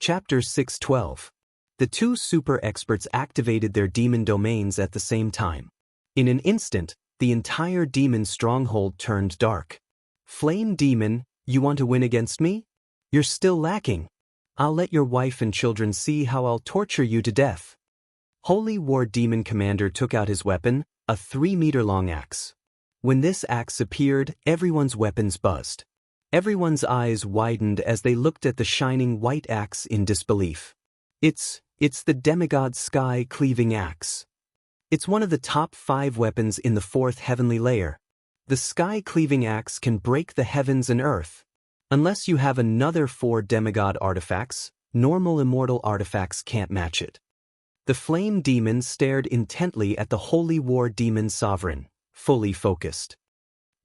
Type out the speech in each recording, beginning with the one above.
Chapter 612. The two super experts activated their demon domains at the same time. In an instant, the entire demon stronghold turned dark. Flame demon, you want to win against me? You're still lacking. I'll let your wife and children see how I'll torture you to death. Holy War Demon Commander took out his weapon, a 3-meter-long axe. When this axe appeared, everyone's weapons buzzed. Everyone's eyes widened as they looked at the shining white axe in disbelief. It's the demigod sky-cleaving axe. It's one of the top 5 weapons in the 4th heavenly layer. The sky-cleaving axe can break the heavens and earth. Unless you have another 4 demigod artifacts, normal immortal artifacts can't match it. The flame demon stared intently at the Holy War Demon Sovereign, fully focused.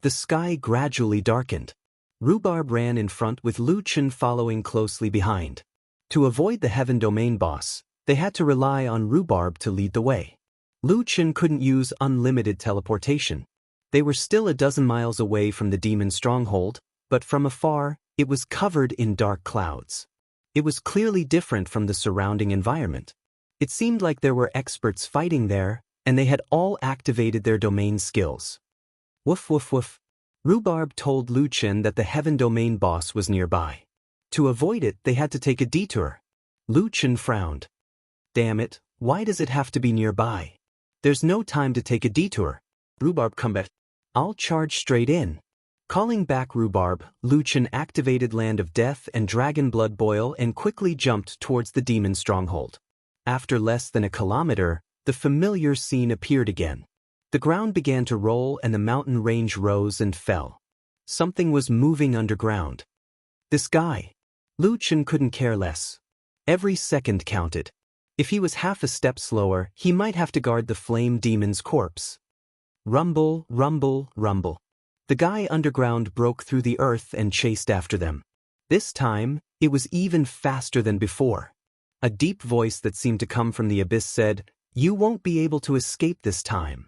The sky gradually darkened. Rhubarb ran in front with Lu Chen following closely behind. To avoid the Heaven Domain boss, they had to rely on Rhubarb to lead the way. Lu Chen couldn't use unlimited teleportation. They were still a dozen miles away from the demon stronghold, but from afar, it was covered in dark clouds. It was clearly different from the surrounding environment. It seemed like there were experts fighting there, and they had all activated their domain skills. Woof woof woof. Rhubarb told Lu Chen that the Heaven Domain boss was nearby. To avoid it, they had to take a detour. Lu Chen frowned. Damn it, why does it have to be nearby? There's no time to take a detour. Rhubarb, come back. I'll charge straight in. Calling back Rhubarb, Lu Chen activated Land of Death and Dragon Blood Boil and quickly jumped towards the demon stronghold. After less than a kilometer, the familiar scene appeared again. The ground began to roll and the mountain range rose and fell. Something was moving underground. This guy. Lu Chen couldn't care less. Every second counted. If he was half a step slower, he might have to guard the flame demon's corpse. Rumble, rumble, rumble. The guy underground broke through the earth and chased after them. This time, it was even faster than before. A deep voice that seemed to come from the abyss said, "You won't be able to escape this time."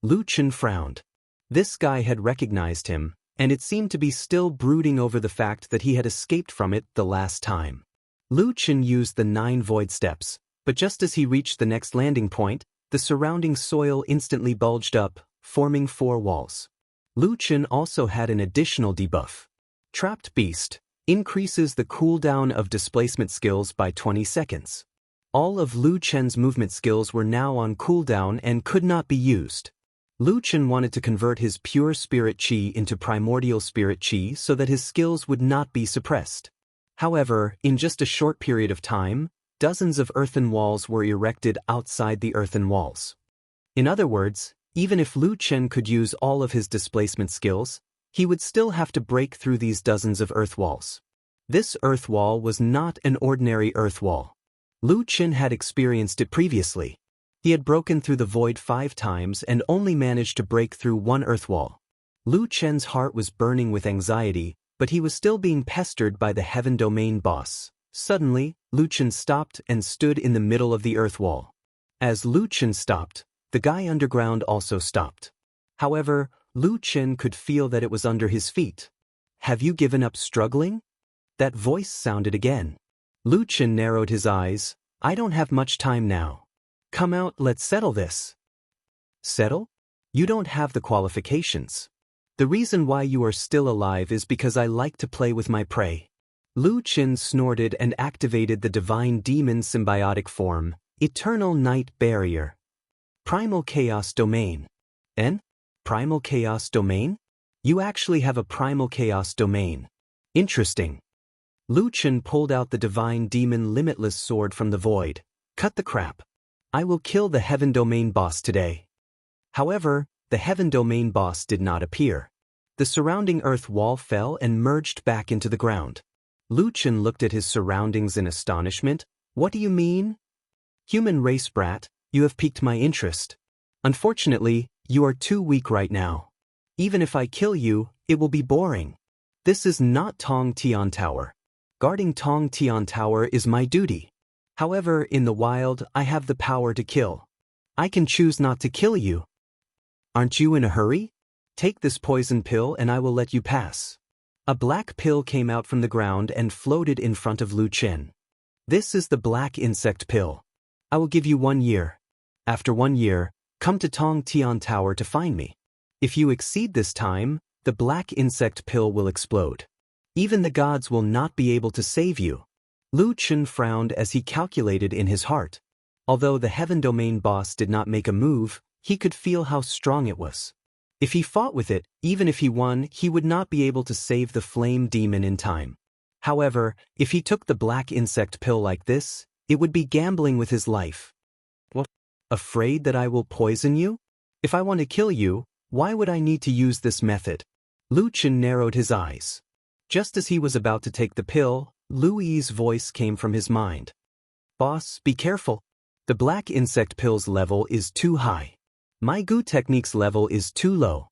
Lu Chen frowned. This guy had recognized him, and it seemed to be still brooding over the fact that he had escaped from it the last time. Lu Chen used the 9 void steps, but just as he reached the next landing point, the surrounding soil instantly bulged up, forming 4 walls. Lu Chen also had an additional debuff. Trapped Beast increases the cooldown of displacement skills by 20 seconds. All of Lu Chen's movement skills were now on cooldown and could not be used. Lu Chen wanted to convert his pure spirit chi into primordial spirit chi so that his skills would not be suppressed. However, in just a short period of time, dozens of earthen walls were erected outside the earthen walls. In other words, even if Lu Chen could use all of his displacement skills, he would still have to break through these dozens of earth walls. This earth wall was not an ordinary earth wall. Lu Chen had experienced it previously. He had broken through the void 5 times and only managed to break through one earth wall. Lu Chen's heart was burning with anxiety, but he was still being pestered by the Heaven Domain boss. Suddenly, Lu Chen stopped and stood in the middle of the earth wall. As Lu Chen stopped, the guy underground also stopped. However, Lu Chen could feel that it was under his feet. "Have you given up struggling?" That voice sounded again. Lu Chen narrowed his eyes. "I don't have much time now. Come out, let's settle this." Settle? You don't have the qualifications. The reason why you are still alive is because I like to play with my prey. Lu Chen snorted and activated the divine demon symbiotic form, Eternal Night Barrier. Primal Chaos Domain. Primal Chaos Domain? You actually have a Primal Chaos Domain. Interesting. Lu Chen pulled out the divine demon limitless sword from the void. Cut the crap. I will kill the Heaven Domain boss today. However, the Heaven Domain boss did not appear. The surrounding earth wall fell and merged back into the ground. Lu Chen looked at his surroundings in astonishment. What do you mean? Human race brat, you have piqued my interest. Unfortunately, you are too weak right now. Even if I kill you, it will be boring. This is not Tong Tian Tower. Guarding Tong Tian Tower is my duty. However, in the wild, I have the power to kill. I can choose not to kill you. Aren't you in a hurry? Take this poison pill and I will let you pass. A black pill came out from the ground and floated in front of Lu Chen. This is the black insect pill. I will give you 1 year. After 1 year, come to Tong Tian Tower to find me. If you exceed this time, the black insect pill will explode. Even the gods will not be able to save you. Lu Chen frowned as he calculated in his heart. Although the Heaven Domain boss did not make a move, he could feel how strong it was. If he fought with it, even if he won, he would not be able to save the flame demon in time. However, if he took the black insect pill like this, it would be gambling with his life. What? Afraid that I will poison you? If I want to kill you, why would I need to use this method? Lu Chen narrowed his eyes. Just as he was about to take the pill, Lu Yi's voice came from his mind. Boss, be careful. The black insect pill's level is too high. My Gu technique's level is too low.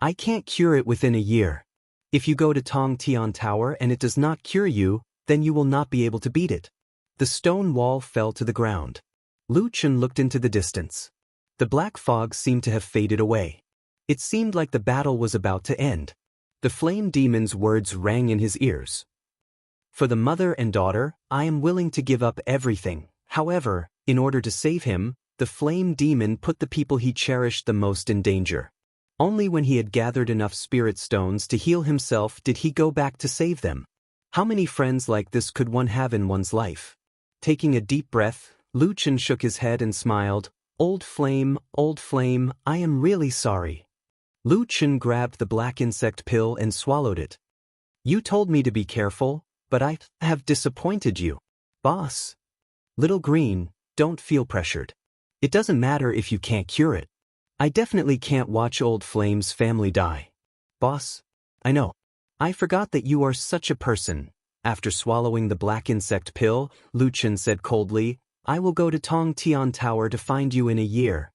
I can't cure it within a year. If you go to Tong Tian Tower and it does not cure you, then you will not be able to beat it. The stone wall fell to the ground. Lu Chen looked into the distance. The black fog seemed to have faded away. It seemed like the battle was about to end. The flame demon's words rang in his ears. For the mother and daughter, I am willing to give up everything. However, in order to save him, the flame demon put the people he cherished the most in danger. Only when he had gathered enough spirit stones to heal himself did he go back to save them. How many friends like this could one have in one's life? Taking a deep breath, Lu Chen shook his head and smiled. Old flame, I am really sorry. Lu Chen grabbed the black insect pill and swallowed it. You told me to be careful, but I have disappointed you. Boss. Little Green, don't feel pressured. It doesn't matter if you can't cure it. I definitely can't watch Old Flame's family die. Boss, I know. I forgot that you are such a person. After swallowing the black insect pill, Lu Chen said coldly, I will go to Tong Tian Tower to find you in a year.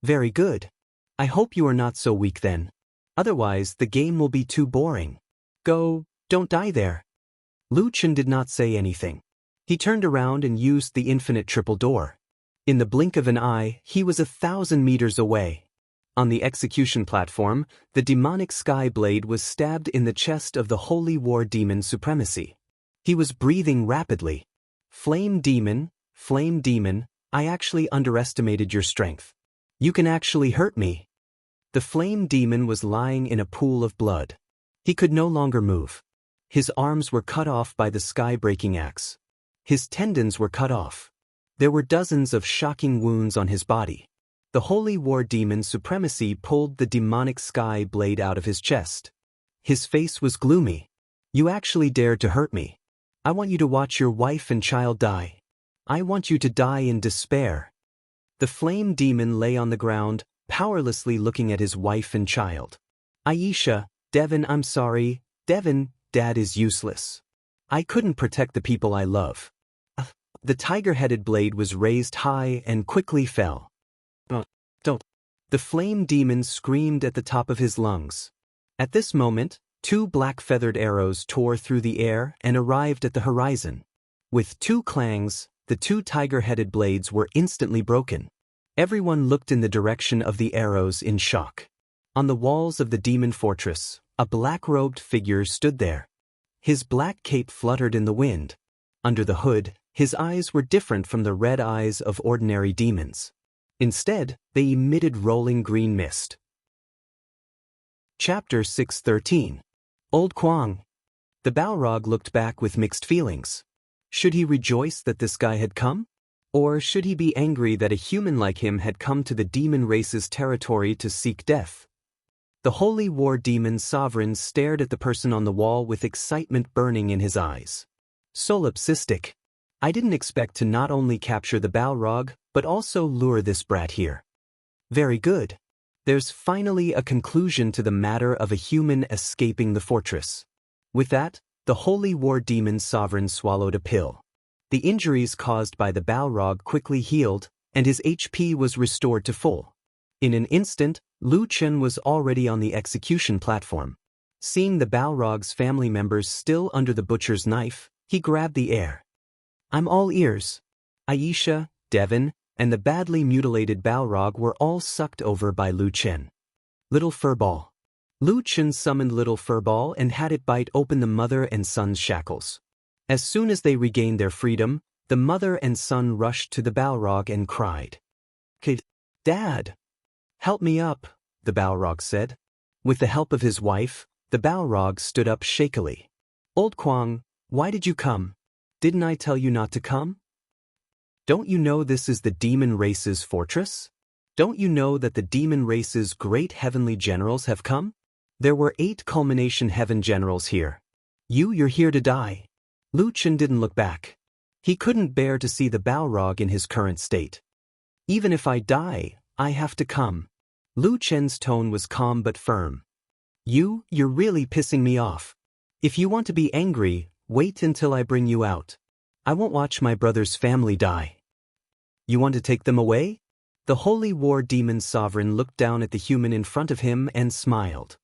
Very good. I hope you are not so weak then. Otherwise, the game will be too boring. Go, don't die there. Lu Chen did not say anything. He turned around and used the infinite triple door. In the blink of an eye, he was 1,000 meters away. On the execution platform, the demonic sky blade was stabbed in the chest of the Holy War Demon Supremacy. He was breathing rapidly. Flame Demon, I actually underestimated your strength. You can actually hurt me. The Flame Demon was lying in a pool of blood. He could no longer move. His arms were cut off by the sky-breaking axe. His tendons were cut off. There were dozens of shocking wounds on his body. The Holy War Demon Supremacy pulled the demonic sky blade out of his chest. His face was gloomy. You actually dared to hurt me. I want you to watch your wife and child die. I want you to die in despair. The Flame Demon lay on the ground, powerlessly looking at his wife and child. Aisha, Devin, I'm sorry. Devin, Dad is useless. I couldn't protect the people I love. The tiger-headed blade was raised high and quickly fell. Don't. The Flame Demon screamed at the top of his lungs. At this moment, 2 black-feathered arrows tore through the air and arrived at the horizon. With 2 clangs, the 2 tiger-headed blades were instantly broken. Everyone looked in the direction of the arrows in shock. On the walls of the demon fortress, a black-robed figure stood there. His black cape fluttered in the wind. Under the hood, his eyes were different from the red eyes of ordinary demons. Instead, they emitted rolling green mist. Chapter 613. Old Kwang. The Balrog looked back with mixed feelings. Should he rejoice that this guy had come? Or should he be angry that a human like him had come to the demon race's territory to seek death? The Holy War Demon Sovereign stared at the person on the wall with excitement burning in his eyes. Solipsistic. I didn't expect to not only capture the Balrog, but also lure this brat here. Very good. There's finally a conclusion to the matter of a human escaping the fortress. With that, the Holy War Demon Sovereign swallowed a pill. The injuries caused by the Balrog quickly healed, and his HP was restored to full. In an instant, Lu Chen was already on the execution platform. Seeing the Balrog's family members still under the butcher's knife, he grabbed the air. I'm all ears. Aisha, Devin, and the badly mutilated Balrog were all sucked over by Lu Chen. Little Furball. Lu Chen summoned Little Furball and had it bite open the mother and son's shackles. As soon as they regained their freedom, The mother and son rushed to the Balrog and cried. "Kid, Dad! Help me up," the Balrog said. With the help of his wife, the Balrog stood up shakily. "Old Kwang, why did you come? Didn't I tell you not to come? Don't you know this is the demon race's fortress? Don't you know that the demon race's great heavenly generals have come? There were 8 culmination heaven generals here. You're here to die." Lu Chen didn't look back. He couldn't bear to see the Balrog in his current state. "Even if I die, I have to come." Lu Chen's tone was calm but firm. You're really pissing me off. If you want to be angry, wait until I bring you out. I won't watch my brother's family die. You want to take them away? The Holy War Demon Sovereign looked down at the human in front of him and smiled.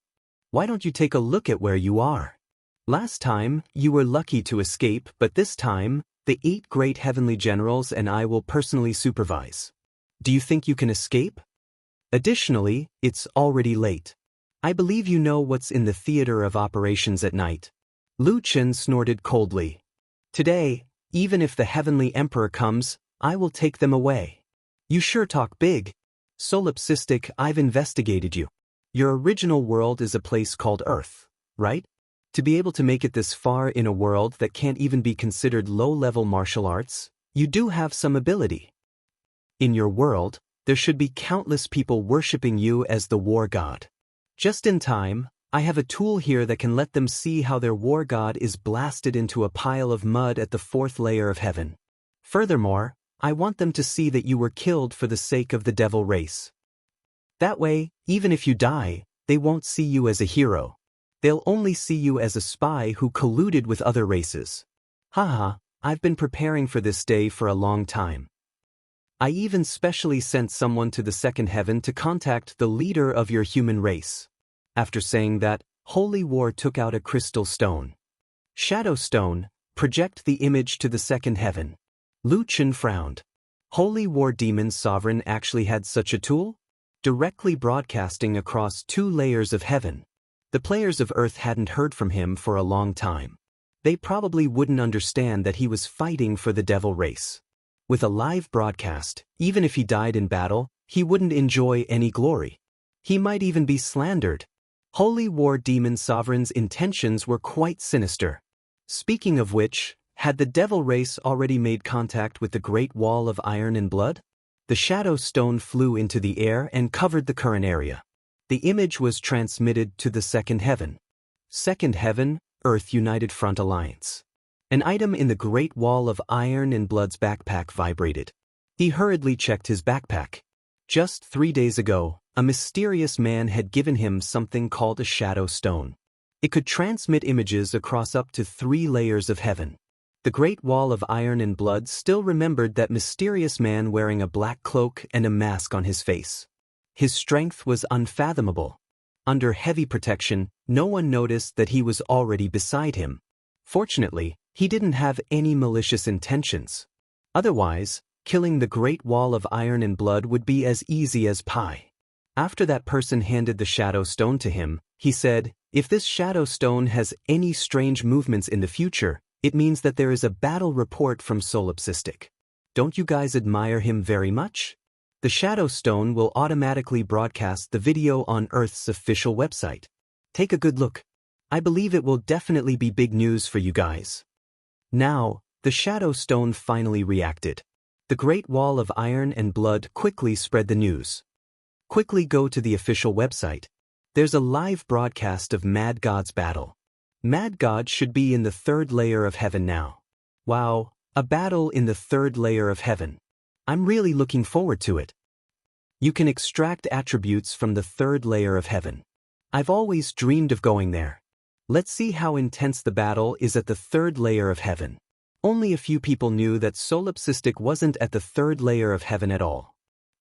"Why don't you take a look at where you are? Last time, you were lucky to escape, but this time, the 8 great heavenly generals and I will personally supervise. Do you think you can escape? Additionally, it's already late. I believe you know what's in the theater of operations at night." Lu Chen snorted coldly. "Today, even if the Heavenly Emperor comes, I will take them away." "You sure talk big. Solipsistic, I've investigated you. Your original world is a place called Earth, right? To be able to make it this far in a world that can't even be considered low-level martial arts, you do have some ability. In your world, there should be countless people worshipping you as the war god. Just in time, I have a tool here that can let them see how their war god is blasted into a pile of mud at the 4th layer of heaven. Furthermore, I want them to see that you were killed for the sake of the devil race. That way, even if you die, they won't see you as a hero. They'll only see you as a spy who colluded with other races. Haha, I've been preparing for this day for a long time. I even specially sent someone to the 2nd heaven to contact the leader of your human race." After saying that, Holy War took out a crystal stone. "Shadow stone, project the image to the 2nd heaven." Lu Chen frowned. Holy War Demon Sovereign actually had such a tool? Directly broadcasting across 2 layers of heaven. The players of Earth hadn't heard from him for a long time. They probably wouldn't understand that he was fighting for the devil race. With a live broadcast, even if he died in battle, he wouldn't enjoy any glory. He might even be slandered. Holy War Demon Sovereign's intentions were quite sinister. Speaking of which, had the devil race already made contact with the Great Wall of Iron and Blood? The shadow stone flew into the air and covered the current area. The image was transmitted to the 2nd heaven. 2nd heaven, Earth United Front Alliance. An item in the Great Wall of Iron and Blood's backpack vibrated. He hurriedly checked his backpack. Just 3 days ago, a mysterious man had given him something called a shadow stone. It could transmit images across up to 3 layers of heaven. The Great Wall of Iron and Blood still remembered that mysterious man wearing a black cloak and a mask on his face. His strength was unfathomable. Under heavy protection, no one noticed that he was already beside him. Fortunately, he didn't have any malicious intentions. Otherwise, killing the Great Wall of Iron and Blood would be as easy as pie. After that person handed the shadow stone to him, he said, "If this shadow stone has any strange movements in the future, it means that there is a battle report from Solipsistic. Don't you guys admire him very much? The shadow stone will automatically broadcast the video on Earth's official website. Take a good look. I believe it will definitely be big news for you guys." Now, the shadow stone finally reacted. The Great Wall of Iron and Blood quickly spread the news. Quickly go to the official website. There's a live broadcast of Mad God's battle. Mad God should be in the 3rd layer of heaven now. Wow, a battle in the 3rd layer of heaven. I'm really looking forward to it. You can extract attributes from the 3rd layer of heaven. I've always dreamed of going there. Let's see how intense the battle is at the 3rd layer of heaven. Only a few people knew that Solipsistic wasn't at the 3rd layer of heaven at all.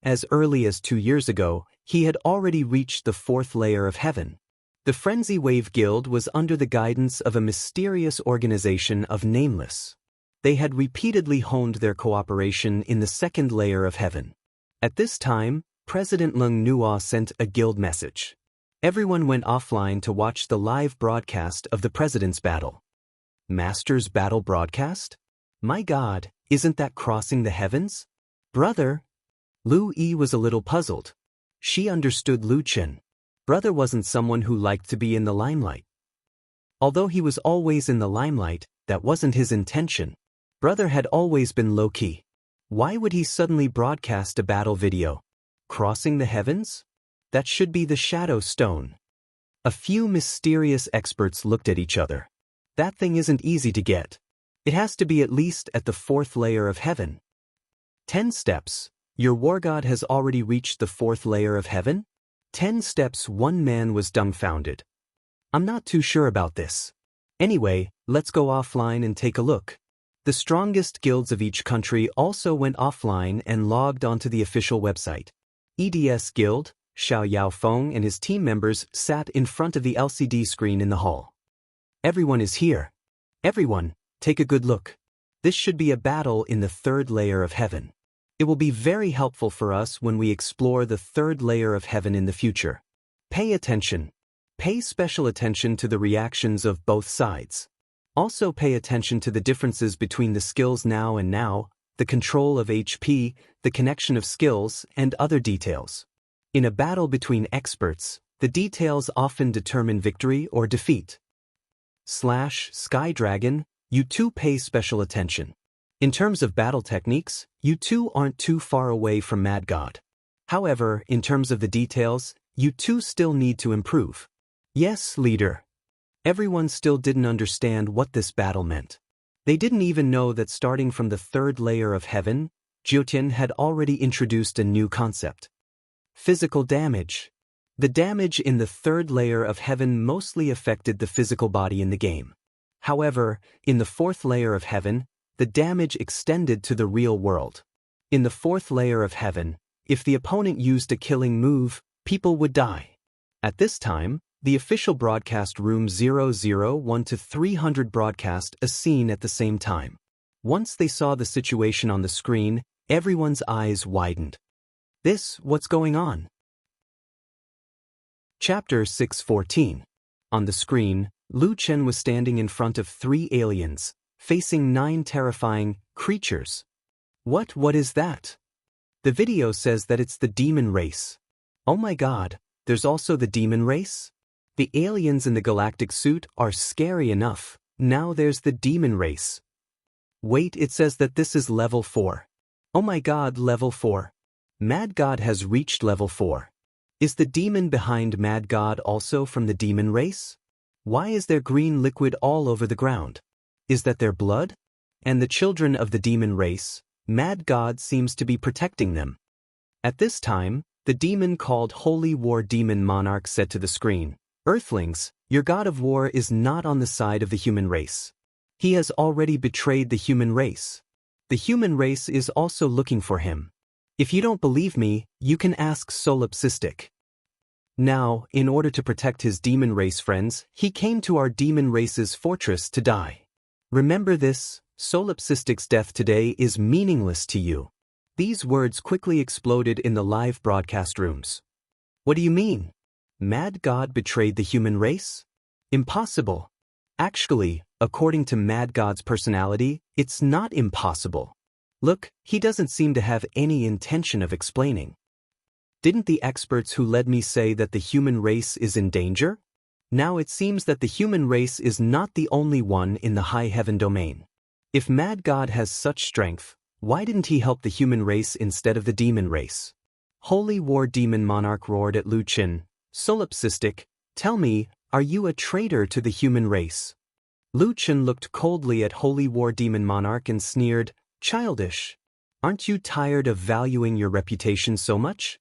As early as 2 years ago, he had already reached the 4th layer of heaven. The Frenzy Wave Guild was under the guidance of a mysterious organization of Nameless. They had repeatedly honed their cooperation in the 2nd layer of heaven. At this time, President Lung Nua sent a guild message. Everyone went offline to watch the live broadcast of the President's battle. Master's battle broadcast? My God, isn't that crossing the heavens? Brother? Lu Yi was a little puzzled. She understood Lu Chen. Brother wasn't someone who liked to be in the limelight. Although he was always in the limelight, that wasn't his intention. Brother had always been low-key. Why would he suddenly broadcast a battle video? Crossing the heavens? That should be the Shadow Stone. A few mysterious experts looked at each other. That thing isn't easy to get. It has to be at least at the 4th layer of heaven. 10 steps. Your war god has already reached the 4th layer of heaven? 10 steps. One man was dumbfounded. I'm not too sure about this. Anyway, let's go offline and take a look. The strongest guilds of each country also went offline and logged onto the official website. EDS Guild, Xiao Yaofeng and his team members sat in front of the LCD screen in the hall. Everyone is here. Everyone, take a good look. This should be a battle in the 3rd layer of heaven. It will be very helpful for us when we explore the 3rd layer of heaven in the future. Pay attention. Pay special attention to the reactions of both sides. Also pay attention to the differences between the skills now and now, the control of HP, the connection of skills, and other details. In a battle between experts, the details often determine victory or defeat. Sky Dragon, you too pay special attention. In terms of battle techniques, you two aren't too far away from Mad God. However, in terms of the details, you two still need to improve. Yes, leader. Everyone still didn't understand what this battle meant. They didn't even know that starting from the 3rd layer of heaven, Jiutian had already introduced a new concept. Physical damage. The damage in the 3rd layer of heaven mostly affected the physical body in the game. However, in the 4th layer of heaven, the damage extended to the real world. In the 4th layer of heaven, if the opponent used a killing move, people would die. At this time, the official broadcast room 001 to 300 broadcast a scene at the same time. Once they saw the situation on the screen, everyone's eyes widened. What's going on? Chapter 614. On the screen, Lu Chen was standing in front of 3 aliens, facing 9 terrifying creatures. What is that? The video says that it's the demon race. Oh my God, there's also the demon race? The aliens in the galactic suit are scary enough. Now there's the demon race. Wait, it says that this is level 4. Oh my God, level 4. Mad God has reached level 4. Is the demon behind Mad God also from the demon race? Why is there green liquid all over the ground? Is that their blood? And the children of the demon race, Mad God seems to be protecting them. At this time, the demon called Holy War Demon Monarch said to the screen, Earthlings, your god of war is not on the side of the human race. He has already betrayed the human race. The human race is also looking for him. If you don't believe me, you can ask Solipsistic. Now, in order to protect his demon race friends, he came to our demon race's fortress to die. Remember this, Solipsistic's death today is meaningless to you. These words quickly exploded in the live broadcast rooms. What do you mean? Mad God betrayed the human race? Impossible. Actually, according to Mad God's personality, it's not impossible. Look, he doesn't seem to have any intention of explaining. Didn't the experts who led me say that the human race is in danger? Now it seems that the human race is not the only one in the high heaven domain. If Mad God has such strength, why didn't he help the human race instead of the demon race? Holy War Demon Monarch roared at Lu Chen. Solipsistic, tell me, are you a traitor to the human race? Lu Chen looked coldly at Holy War Demon Monarch and sneered, Childish. Aren't you tired of valuing your reputation so much?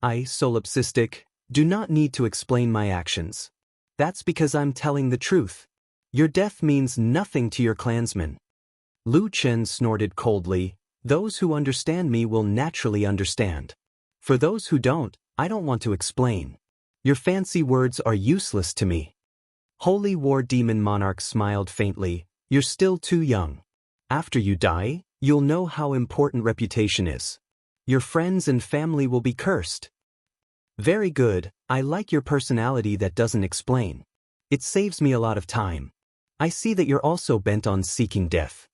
I, Solipsistic, do not need to explain my actions. That's because I'm telling the truth. Your death means nothing to your clansmen. Lu Chen snorted coldly, those who understand me will naturally understand. For those who don't, I don't want to explain. Your fancy words are useless to me. Holy War Demon Monarch smiled faintly, you're still too young. After you die, you'll know how important reputation is. Your friends and family will be cursed. Very good, I like your personality that doesn't explain. It saves me a lot of time. I see that you're also bent on seeking death.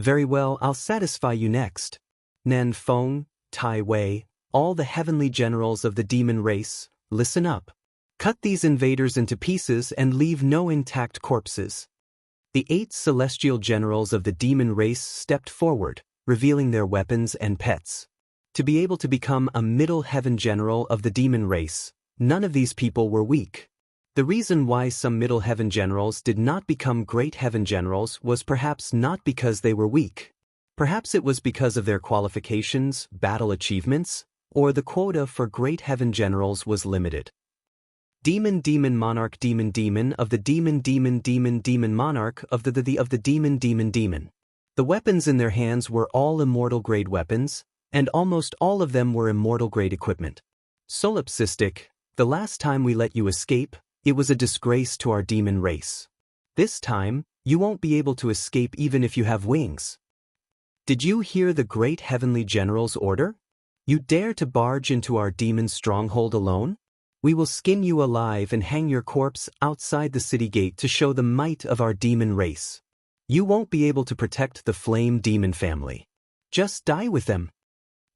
Very well, I'll satisfy you next. Nan Feng, Tai Wei, all the heavenly generals of the demon race, listen up. Cut these invaders into pieces and leave no intact corpses. The 8 celestial generals of the demon race stepped forward, revealing their weapons and pets. To be able to become a middle heaven general of the demon race, none of these people were weak. The reason why some middle heaven generals did not become great heaven generals was perhaps not because they were weak. Perhaps it was because of their qualifications, battle achievements, or the quota for great heaven generals was limited. Demon monarch demon of the demon monarch of the demon. The weapons in their hands were all immortal grade weapons, and almost all of them were immortal grade equipment. Solipsistic, the last time we let you escape, it was a disgrace to our demon race. This time, you won't be able to escape even if you have wings. Did you hear the great heavenly general's order? You dare to barge into our demon stronghold alone? We will skin you alive and hang your corpse outside the city gate to show the might of our demon race. You won't be able to protect the flame demon family. Just die with them.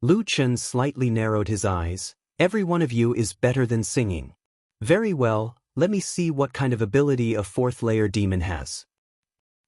Lu Chen slightly narrowed his eyes. Every one of you is better than singing. Very well, let me see what kind of ability a 4th layer demon has.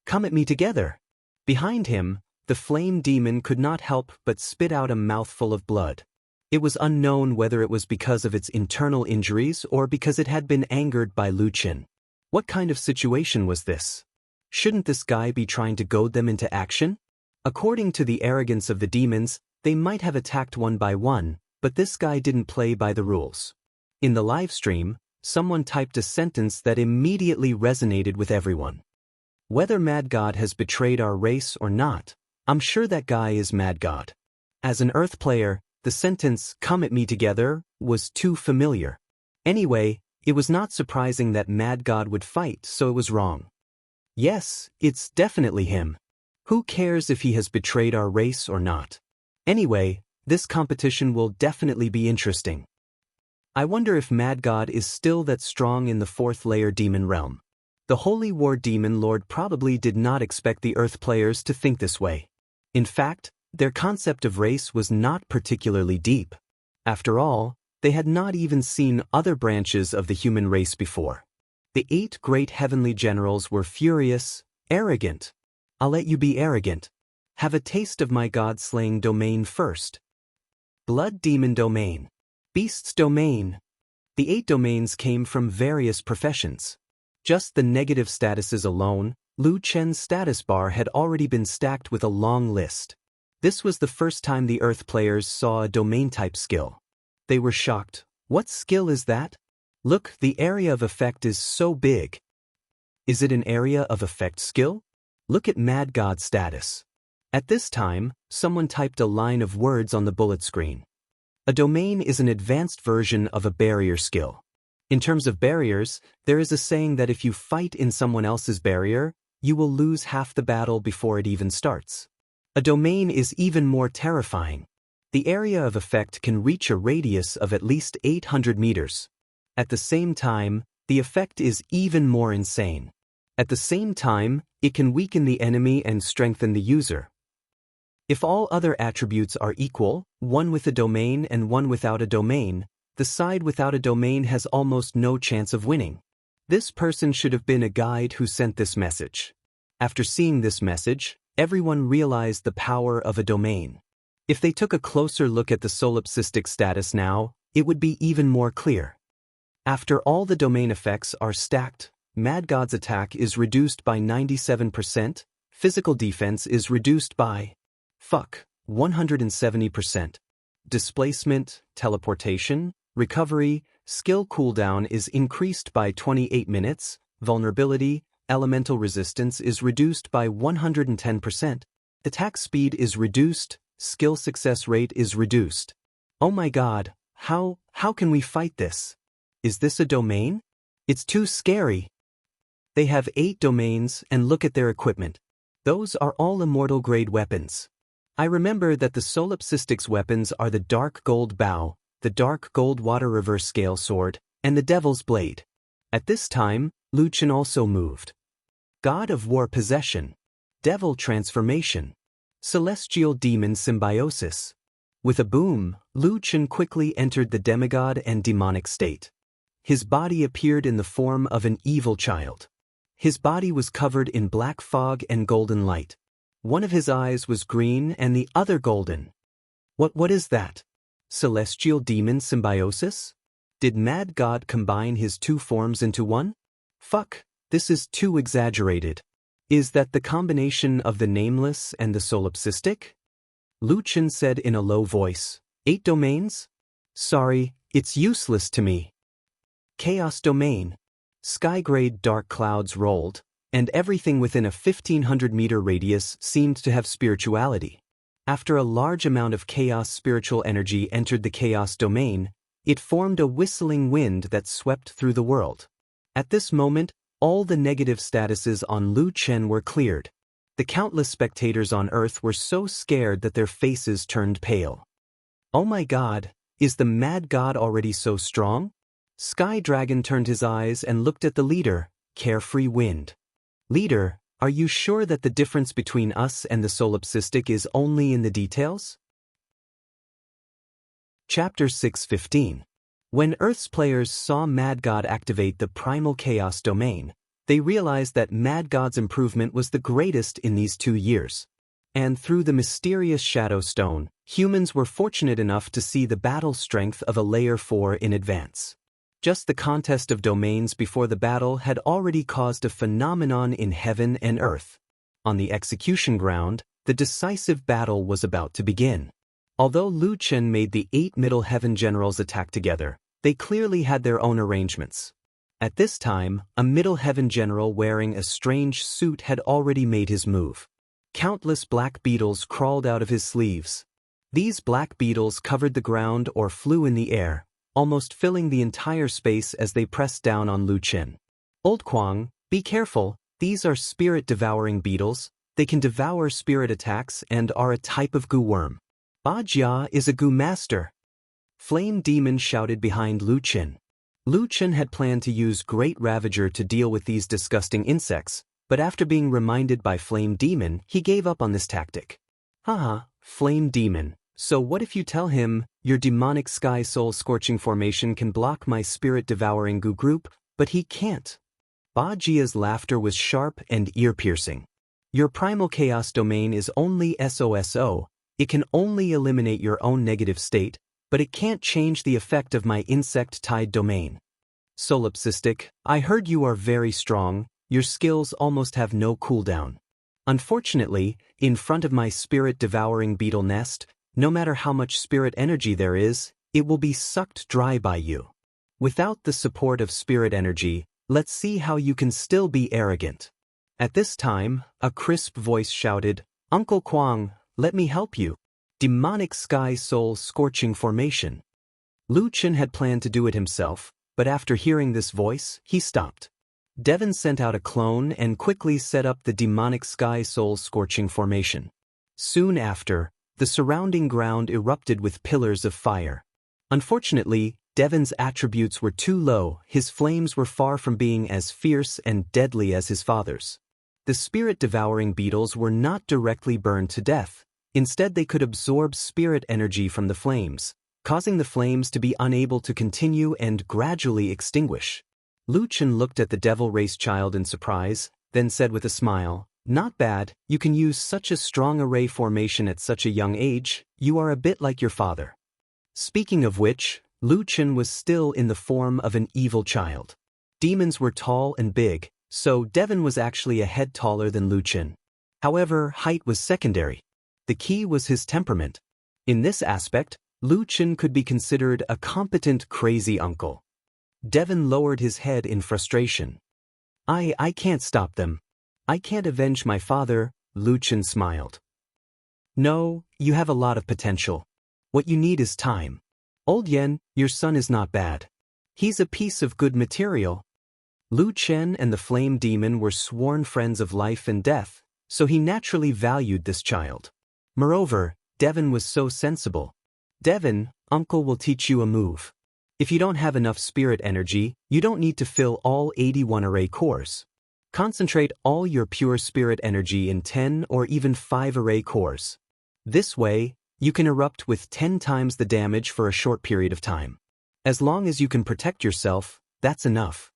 Come at me together. Behind him, the flame demon could not help but spit out a mouthful of blood. It was unknown whether it was because of its internal injuries or because it had been angered by Lu Chen. What kind of situation was this? Shouldn't this guy be trying to goad them into action? According to the arrogance of the demons, they might have attacked one by one, but this guy didn't play by the rules. In the live stream, someone typed a sentence that immediately resonated with everyone. Whether Mad God has betrayed our race or not, I'm sure that guy is Mad God. As an Earth player, the sentence, "Come at me together," was too familiar. Anyway, it was not surprising that Mad God would fight, so it was wrong. Yes, it's definitely him. Who cares if he has betrayed our race or not? Anyway, this competition will definitely be interesting. I wonder if Mad God is still that strong in the 4th layer demon realm. The Holy War Demon Lord probably did not expect the Earth players to think this way. In fact, their concept of race was not particularly deep. After all, they had not even seen other branches of the human race before. The 8 great heavenly generals were furious, arrogant. I'll let you be arrogant. Have a taste of my god-slaying domain first. Blood demon domain. Beast's domain. The 8 domains came from various professions. Just the negative statuses alone, Lu Chen's status bar had already been stacked with a long list. This was the first time the Earth players saw a domain-type skill. They were shocked. What skill is that? Look, the area of effect is so big. Is it an area of effect skill? Look at Mad God's status. At this time, someone typed a line of words on the bullet screen. A domain is an advanced version of a barrier skill. In terms of barriers, there is a saying that if you fight in someone else's barrier, you will lose half the battle before it even starts. A domain is even more terrifying. The area of effect can reach a radius of at least 800 meters. At the same time, the effect is even more insane. At the same time, it can weaken the enemy and strengthen the user. If all other attributes are equal, one with a domain and one without a domain, the side without a domain has almost no chance of winning. This person should have been a guide who sent this message. After seeing this message, everyone realized the power of a domain. If they took a closer look at the solipsistic status now, it would be even more clear. After all the domain effects are stacked, Mad God's attack is reduced by 97%, physical defense is reduced by 170%. Displacement, teleportation, recovery, skill cooldown is increased by 28 minutes, vulnerability, elemental resistance is reduced by 110%, attack speed is reduced, skill success rate is reduced. Oh my god, how can we fight this? Is this a domain? It's too scary. They have 8 domains and look at their equipment. Those are all immortal grade weapons. I remember that the solipsistic's weapons are the dark gold bow, the dark gold water reverse scale sword, and the devil's blade. At this time, Lu Chen also moved. God of War possession. Devil transformation. Celestial Demon Symbiosis. With a boom, Lu Chen quickly entered the demigod and demonic state. His body appeared in the form of an evil child. His body was covered in black fog and golden light. One of his eyes was green and the other golden. What is that? Celestial Demon Symbiosis? Did Mad God combine his two forms into one? Fuck, this is too exaggerated. Is that the combination of the nameless and the solipsistic? Lu Chen said in a low voice. 8 domains? Sorry, it's useless to me. Chaos Domain. Sky-grade dark clouds rolled, and everything within a 1,500-meter radius seemed to have spirituality. After a large amount of chaos spiritual energy entered the Chaos Domain, it formed a whistling wind that swept through the world. At this moment, all the negative statuses on Lu Chen were cleared. The countless spectators on Earth were so scared that their faces turned pale. Oh my God, is the Mad God already so strong? Sky Dragon turned his eyes and looked at the leader, Carefree Wind. Leader, are you sure that the difference between us and the solipsistic is only in the details? Chapter 6:15. When Earth's players saw Mad God activate the primal chaos domain, they realized that Mad God's improvement was the greatest in these 2 years. And through the mysterious Shadow Stone, humans were fortunate enough to see the battle strength of a Layer 4 in advance. Just the contest of domains before the battle had already caused a phenomenon in heaven and earth. On the execution ground, the decisive battle was about to begin. Although Lu Chen made the 8 Middle Heaven generals attack together, they clearly had their own arrangements. At this time, a Middle Heaven general wearing a strange suit had already made his move. Countless black beetles crawled out of his sleeves. These black beetles covered the ground or flew in the air, almost filling the entire space as they pressed down on Lu Chen. Old Kwang, be careful, these are spirit-devouring beetles. They can devour spirit attacks and are a type of goo worm. Ba Jia is a goo master. Flame Demon shouted behind Lu Chen. Lu Chen had planned to use Great Ravager to deal with these disgusting insects, but after being reminded by Flame Demon, he gave up on this tactic. Haha, Flame Demon, so what if you tell him, your demonic sky soul scorching formation can block my spirit-devouring goo group, but he can't. Ba Jia's laughter was sharp and ear-piercing. Your primal chaos domain is only SOSO. It can only eliminate your own negative state, but it can't change the effect of my insect-tied domain. Solipsistic, I heard you are very strong, your skills almost have no cooldown. Unfortunately, in front of my spirit-devouring beetle nest, no matter how much spirit energy there is, it will be sucked dry by you. Without the support of spirit energy, let's see how you can still be arrogant. At this time, a crisp voice shouted, Uncle Kwang, let me help you. Demonic Sky Soul Scorching Formation. Lu Chen had planned to do it himself, but after hearing this voice, he stopped. Devon sent out a clone and quickly set up the Demonic Sky Soul Scorching Formation. Soon after, the surrounding ground erupted with pillars of fire. Unfortunately, Devon's attributes were too low, his flames were far from being as fierce and deadly as his father's. The spirit-devouring beetles were not directly burned to death. Instead, they could absorb spirit energy from the flames, causing the flames to be unable to continue and gradually extinguish. Lu Chen looked at the devil race child in surprise, then said with a smile, Not bad, you can use such a strong array formation at such a young age, you are a bit like your father. Speaking of which, Lu Chen was still in the form of an evil child. Demons were tall and big, so Devon was actually a head taller than Lu Chen. However, height was secondary. The key was his temperament. In this aspect, Lu Chen could be considered a competent crazy uncle. Devon lowered his head in frustration. I can't stop them. I can't avenge my father, Lu Chen smiled. No, you have a lot of potential. What you need is time. Old Yen, your son is not bad. He's a piece of good material. Lu Chen and the Flame Demon were sworn friends of life and death, so he naturally valued this child. Moreover, Devon was so sensible. Devon, Uncle will teach you a move. If you don't have enough spirit energy, you don't need to fill all 81 array cores. Concentrate all your pure spirit energy in 10 or even 5 array cores. This way, you can erupt with 10 times the damage for a short period of time. As long as you can protect yourself, that's enough.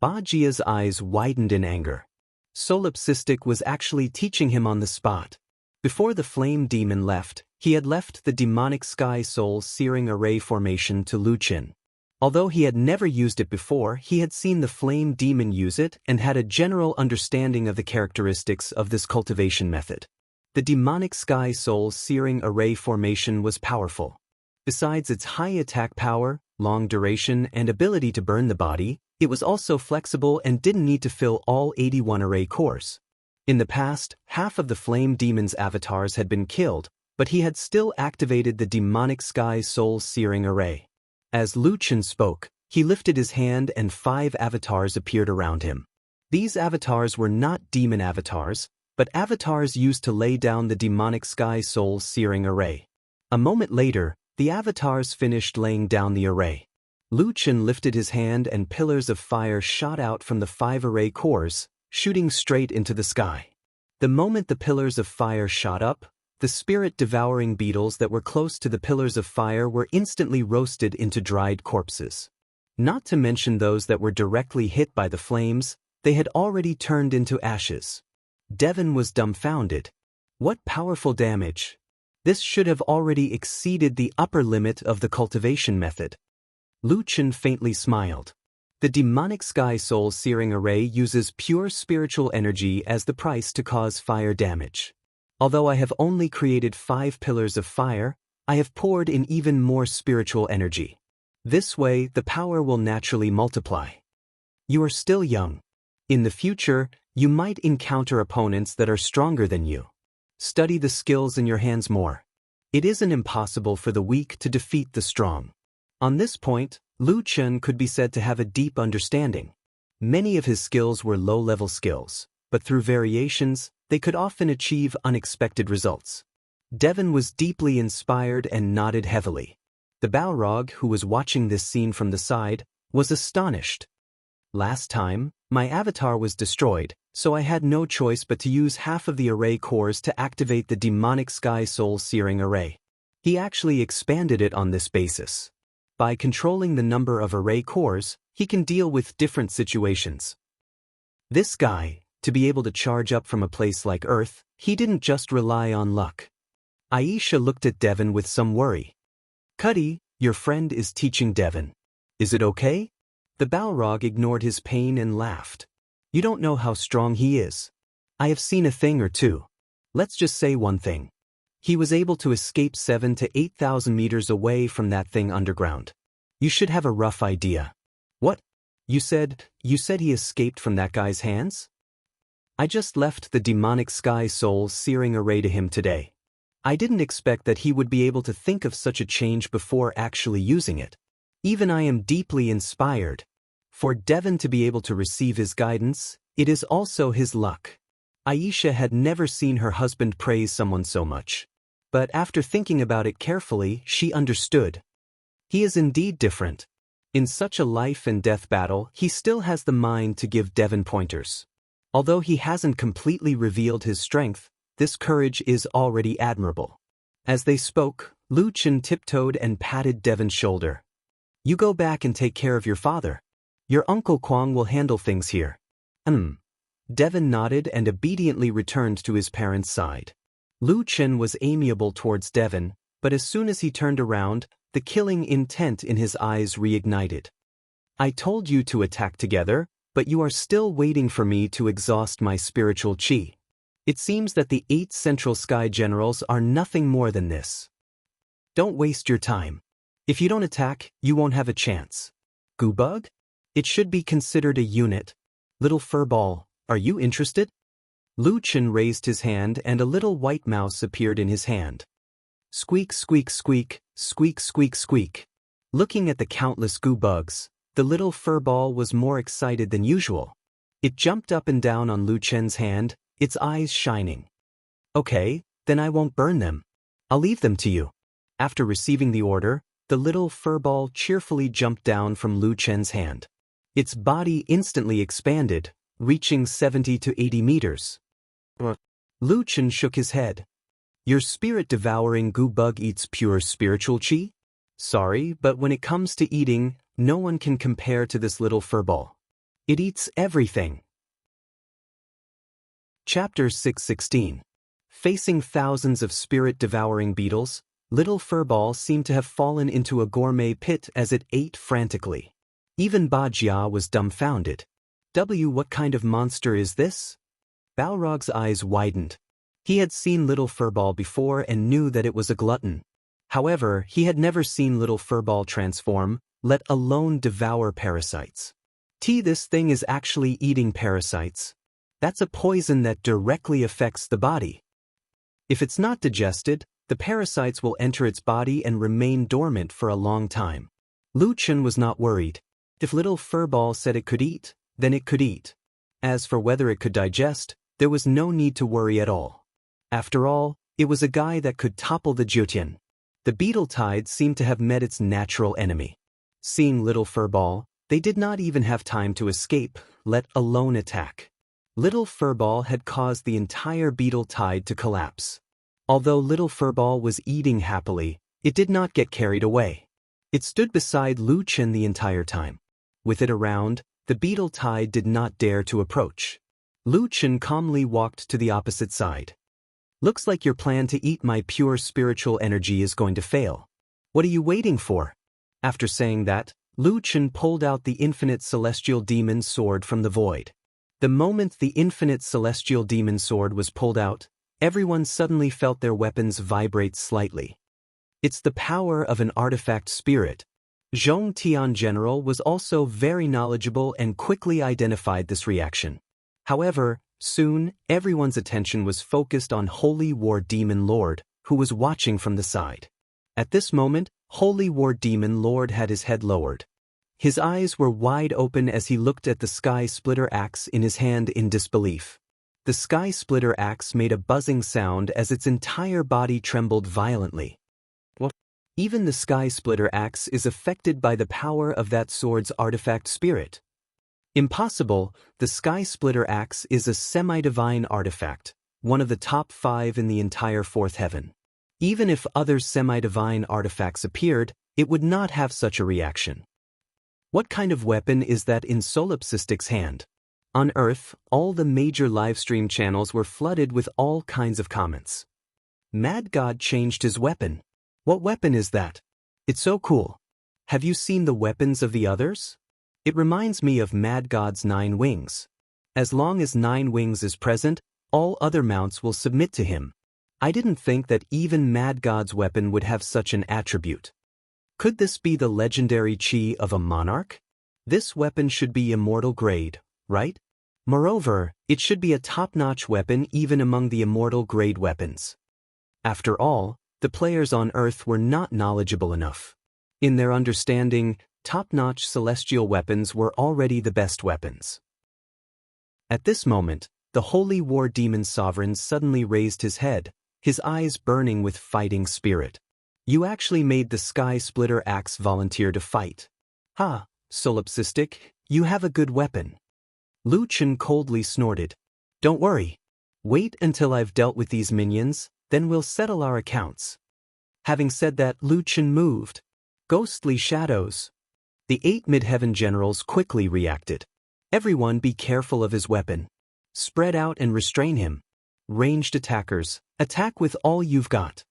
Bajia's eyes widened in anger. Solipsistic was actually teaching him on the spot. Before the flame demon left, he had left the demonic sky soul searing array formation to Luchin. Although he had never used it before, he had seen the flame demon use it and had a general understanding of the characteristics of this cultivation method. The demonic sky soul searing array formation was powerful. Besides its high attack power, long duration, and ability to burn the body, it was also flexible and didn't need to fill all 81 array cores. In the past, half of the flame demon's avatars had been killed, but he had still activated the demonic sky soul searing array. As Luchin spoke, he lifted his hand and 5 avatars appeared around him. These avatars were not demon avatars, but avatars used to lay down the demonic sky soul searing array. A moment later, the avatars finished laying down the array. Luchin lifted his hand and pillars of fire shot out from the 5 array cores, shooting straight into the sky. The moment the pillars of fire shot up, the spirit-devouring beetles that were close to the pillars of fire were instantly roasted into dried corpses. Not to mention those that were directly hit by the flames, they had already turned into ashes. Devon was dumbfounded. What powerful damage! This should have already exceeded the upper limit of the cultivation method. Luchin faintly smiled. The demonic sky soul searing array uses pure spiritual energy as the price to cause fire damage. Although I have only created 5 pillars of fire, I have poured in even more spiritual energy. This way, the power will naturally multiply. You are still young. In the future, you might encounter opponents that are stronger than you. Study the skills in your hands more. It isn't impossible for the weak to defeat the strong. On this point, Luchin could be said to have a deep understanding. Many of his skills were low-level skills, but through variations, they could often achieve unexpected results. Devon was deeply inspired and nodded heavily. The Balrog, who was watching this scene from the side, was astonished. Last time, my avatar was destroyed, so I had no choice but to use half of the array cores to activate the demonic sky soul searing array. He actually expanded it on this basis. By controlling the number of array cores, he can deal with different situations. This guy, to be able to charge up from a place like Earth, he didn't just rely on luck. Aisha looked at Devon with some worry. Cuddy, your friend is teaching Devon. Is it okay? The Balrog ignored his pain and laughed. You don't know how strong he is. I have seen a thing or two. Let's just say one thing. He was able to escape 7,000 to 8,000 meters away from that thing underground. You should have a rough idea. What? You said he escaped from that guy's hands? I just left the demonic sky soul searing array to him today. I didn't expect that he would be able to think of such a change before actually using it. Even I am deeply inspired. For Devon to be able to receive his guidance, it is also his luck. Aisha had never seen her husband praise someone so much. But after thinking about it carefully, she understood. He is indeed different. In such a life and death battle, he still has the mind to give Devon pointers. Although he hasn't completely revealed his strength, this courage is already admirable. As they spoke, Luchin tiptoed and patted Devon's shoulder. You go back and take care of your father. Your Uncle Kwang will handle things here. Devon nodded and obediently returned to his parents' side. Luchin was amiable towards Devon, but as soon as he turned around, the killing intent in his eyes reignited. I told you to attack together, but you are still waiting for me to exhaust my spiritual chi. It seems that the 8 Central Sky Generals are nothing more than this. Don't waste your time. If you don't attack, you won't have a chance. Goobug? It should be considered a unit. Little Furball, are you interested? Luchin raised his hand and a little white mouse appeared in his hand. Squeak, squeak, squeak, squeak, squeak, squeak. Looking at the countless goobugs, the little furball was more excited than usual. It jumped up and down on Luchin's hand, its eyes shining. Okay, then I won't burn them. I'll leave them to you. After receiving the order, the little furball cheerfully jumped down from Luchin's hand. Its body instantly expanded, reaching 70 to 80 meters. What? Lu Chen shook his head. Your spirit-devouring goo bug eats pure spiritual chi? Sorry, but when it comes to eating, no one can compare to this little furball. It eats everything. Chapter 616. Facing thousands of spirit-devouring beetles, little furball seemed to have fallen into a gourmet pit as it ate frantically. Even Bajia was dumbfounded. What kind of monster is this? Balrog's eyes widened. He had seen little furball before and knew that it was a glutton. However, he had never seen little furball transform, let alone devour parasites. This thing is actually eating parasites. That's a poison that directly affects the body. If it's not digested, the parasites will enter its body and remain dormant for a long time. Lu Chen was not worried. If little furball said it could eat, then it could eat. As for whether it could digest, there was no need to worry at all. After all, it was a guy that could topple the Jutian. The beetle tide seemed to have met its natural enemy. Seeing little furball, they did not even have time to escape, let alone attack. Little furball had caused the entire beetle tide to collapse. Although little furball was eating happily, it did not get carried away. It stood beside Lu Chen the entire time. With it around, the beetle tide did not dare to approach. Lu Chen calmly walked to the opposite side. Looks like your plan to eat my pure spiritual energy is going to fail. What are you waiting for? After saying that, Lu Chen pulled out the infinite celestial demon sword from the void. The moment the infinite celestial demon sword was pulled out, everyone suddenly felt their weapons vibrate slightly. It's the power of an artifact spirit. Zhong Tian General was also very knowledgeable and quickly identified this reaction. However, soon, everyone's attention was focused on Holy War Demon Lord, who was watching from the side. At this moment, Holy War Demon Lord had his head lowered. His eyes were wide open as he looked at the Sky Splitter axe in his hand in disbelief. The Sky Splitter axe made a buzzing sound as its entire body trembled violently. What? Even the Sky Splitter axe is affected by the power of that sword's artifact spirit. Impossible, the Sky Splitter axe is a semi-divine artifact, one of the top 5 in the entire fourth heaven. Even if other semi-divine artifacts appeared, it would not have such a reaction. What kind of weapon is that in Solipsistic's hand? On Earth, all the major livestream channels were flooded with all kinds of comments. Mad God changed his weapon. What weapon is that? It's so cool. Have you seen the weapons of the others? It reminds me of Mad God's 9 wings. As long as 9 wings is present, all other mounts will submit to him. I didn't think that even Mad God's weapon would have such an attribute. Could this be the legendary chi of a monarch? This weapon should be immortal grade, right? Moreover, it should be a top-notch weapon even among the immortal grade weapons. After all, the players on Earth were not knowledgeable enough. In their understanding, top-notch celestial weapons were already the best weapons. At this moment, the Holy War Demon Sovereign suddenly raised his head, his eyes burning with fighting spirit. You actually made the Sky Splitter axe volunteer to fight. Ha, Solipsistic, you have a good weapon. Lu Chen coldly snorted. Don't worry. Wait until I've dealt with these minions, then we'll settle our accounts. Having said that, Lu Chen moved. Ghostly shadows. The 8 mid-heaven generals quickly reacted. Everyone be careful of his weapon. Spread out and restrain him. Ranged attackers, attack with all you've got.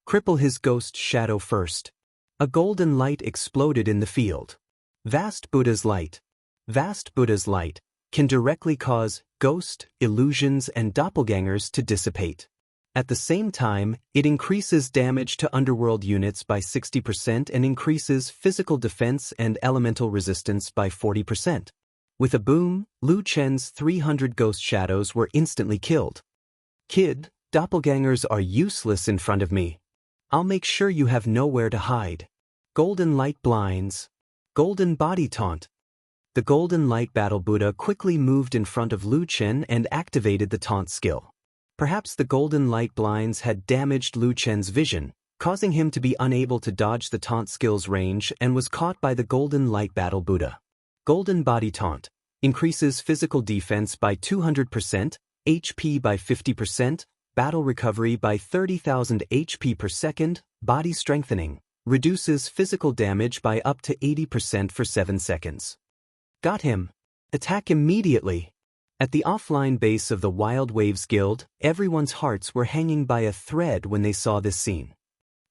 Cripple his ghost shadow first. A golden light exploded in the field. Vast Buddha's light. Vast Buddha's light can directly cause ghost, illusions and doppelgangers to dissipate. At the same time, it increases damage to underworld units by 60% and increases physical defense and elemental resistance by 40%. With a boom, Lu Chen's 300 ghost shadows were instantly killed. Kid, doppelgangers are useless in front of me. I'll make sure you have nowhere to hide. Golden light blinds. Golden body taunt. The golden light battle Buddha quickly moved in front of Lu Chen and activated the taunt skill. Perhaps the golden light blinds had damaged Lu Chen's vision, causing him to be unable to dodge the taunt skill's range and was caught by the golden light battle Buddha. Golden body taunt. Increases physical defense by 200%, HP by 50%, battle recovery by 30,000 HP per second, body strengthening. Reduces physical damage by up to 80% for 7 seconds. Got him. Attack immediately. At the offline base of the Wild Waves Guild, everyone's hearts were hanging by a thread when they saw this scene.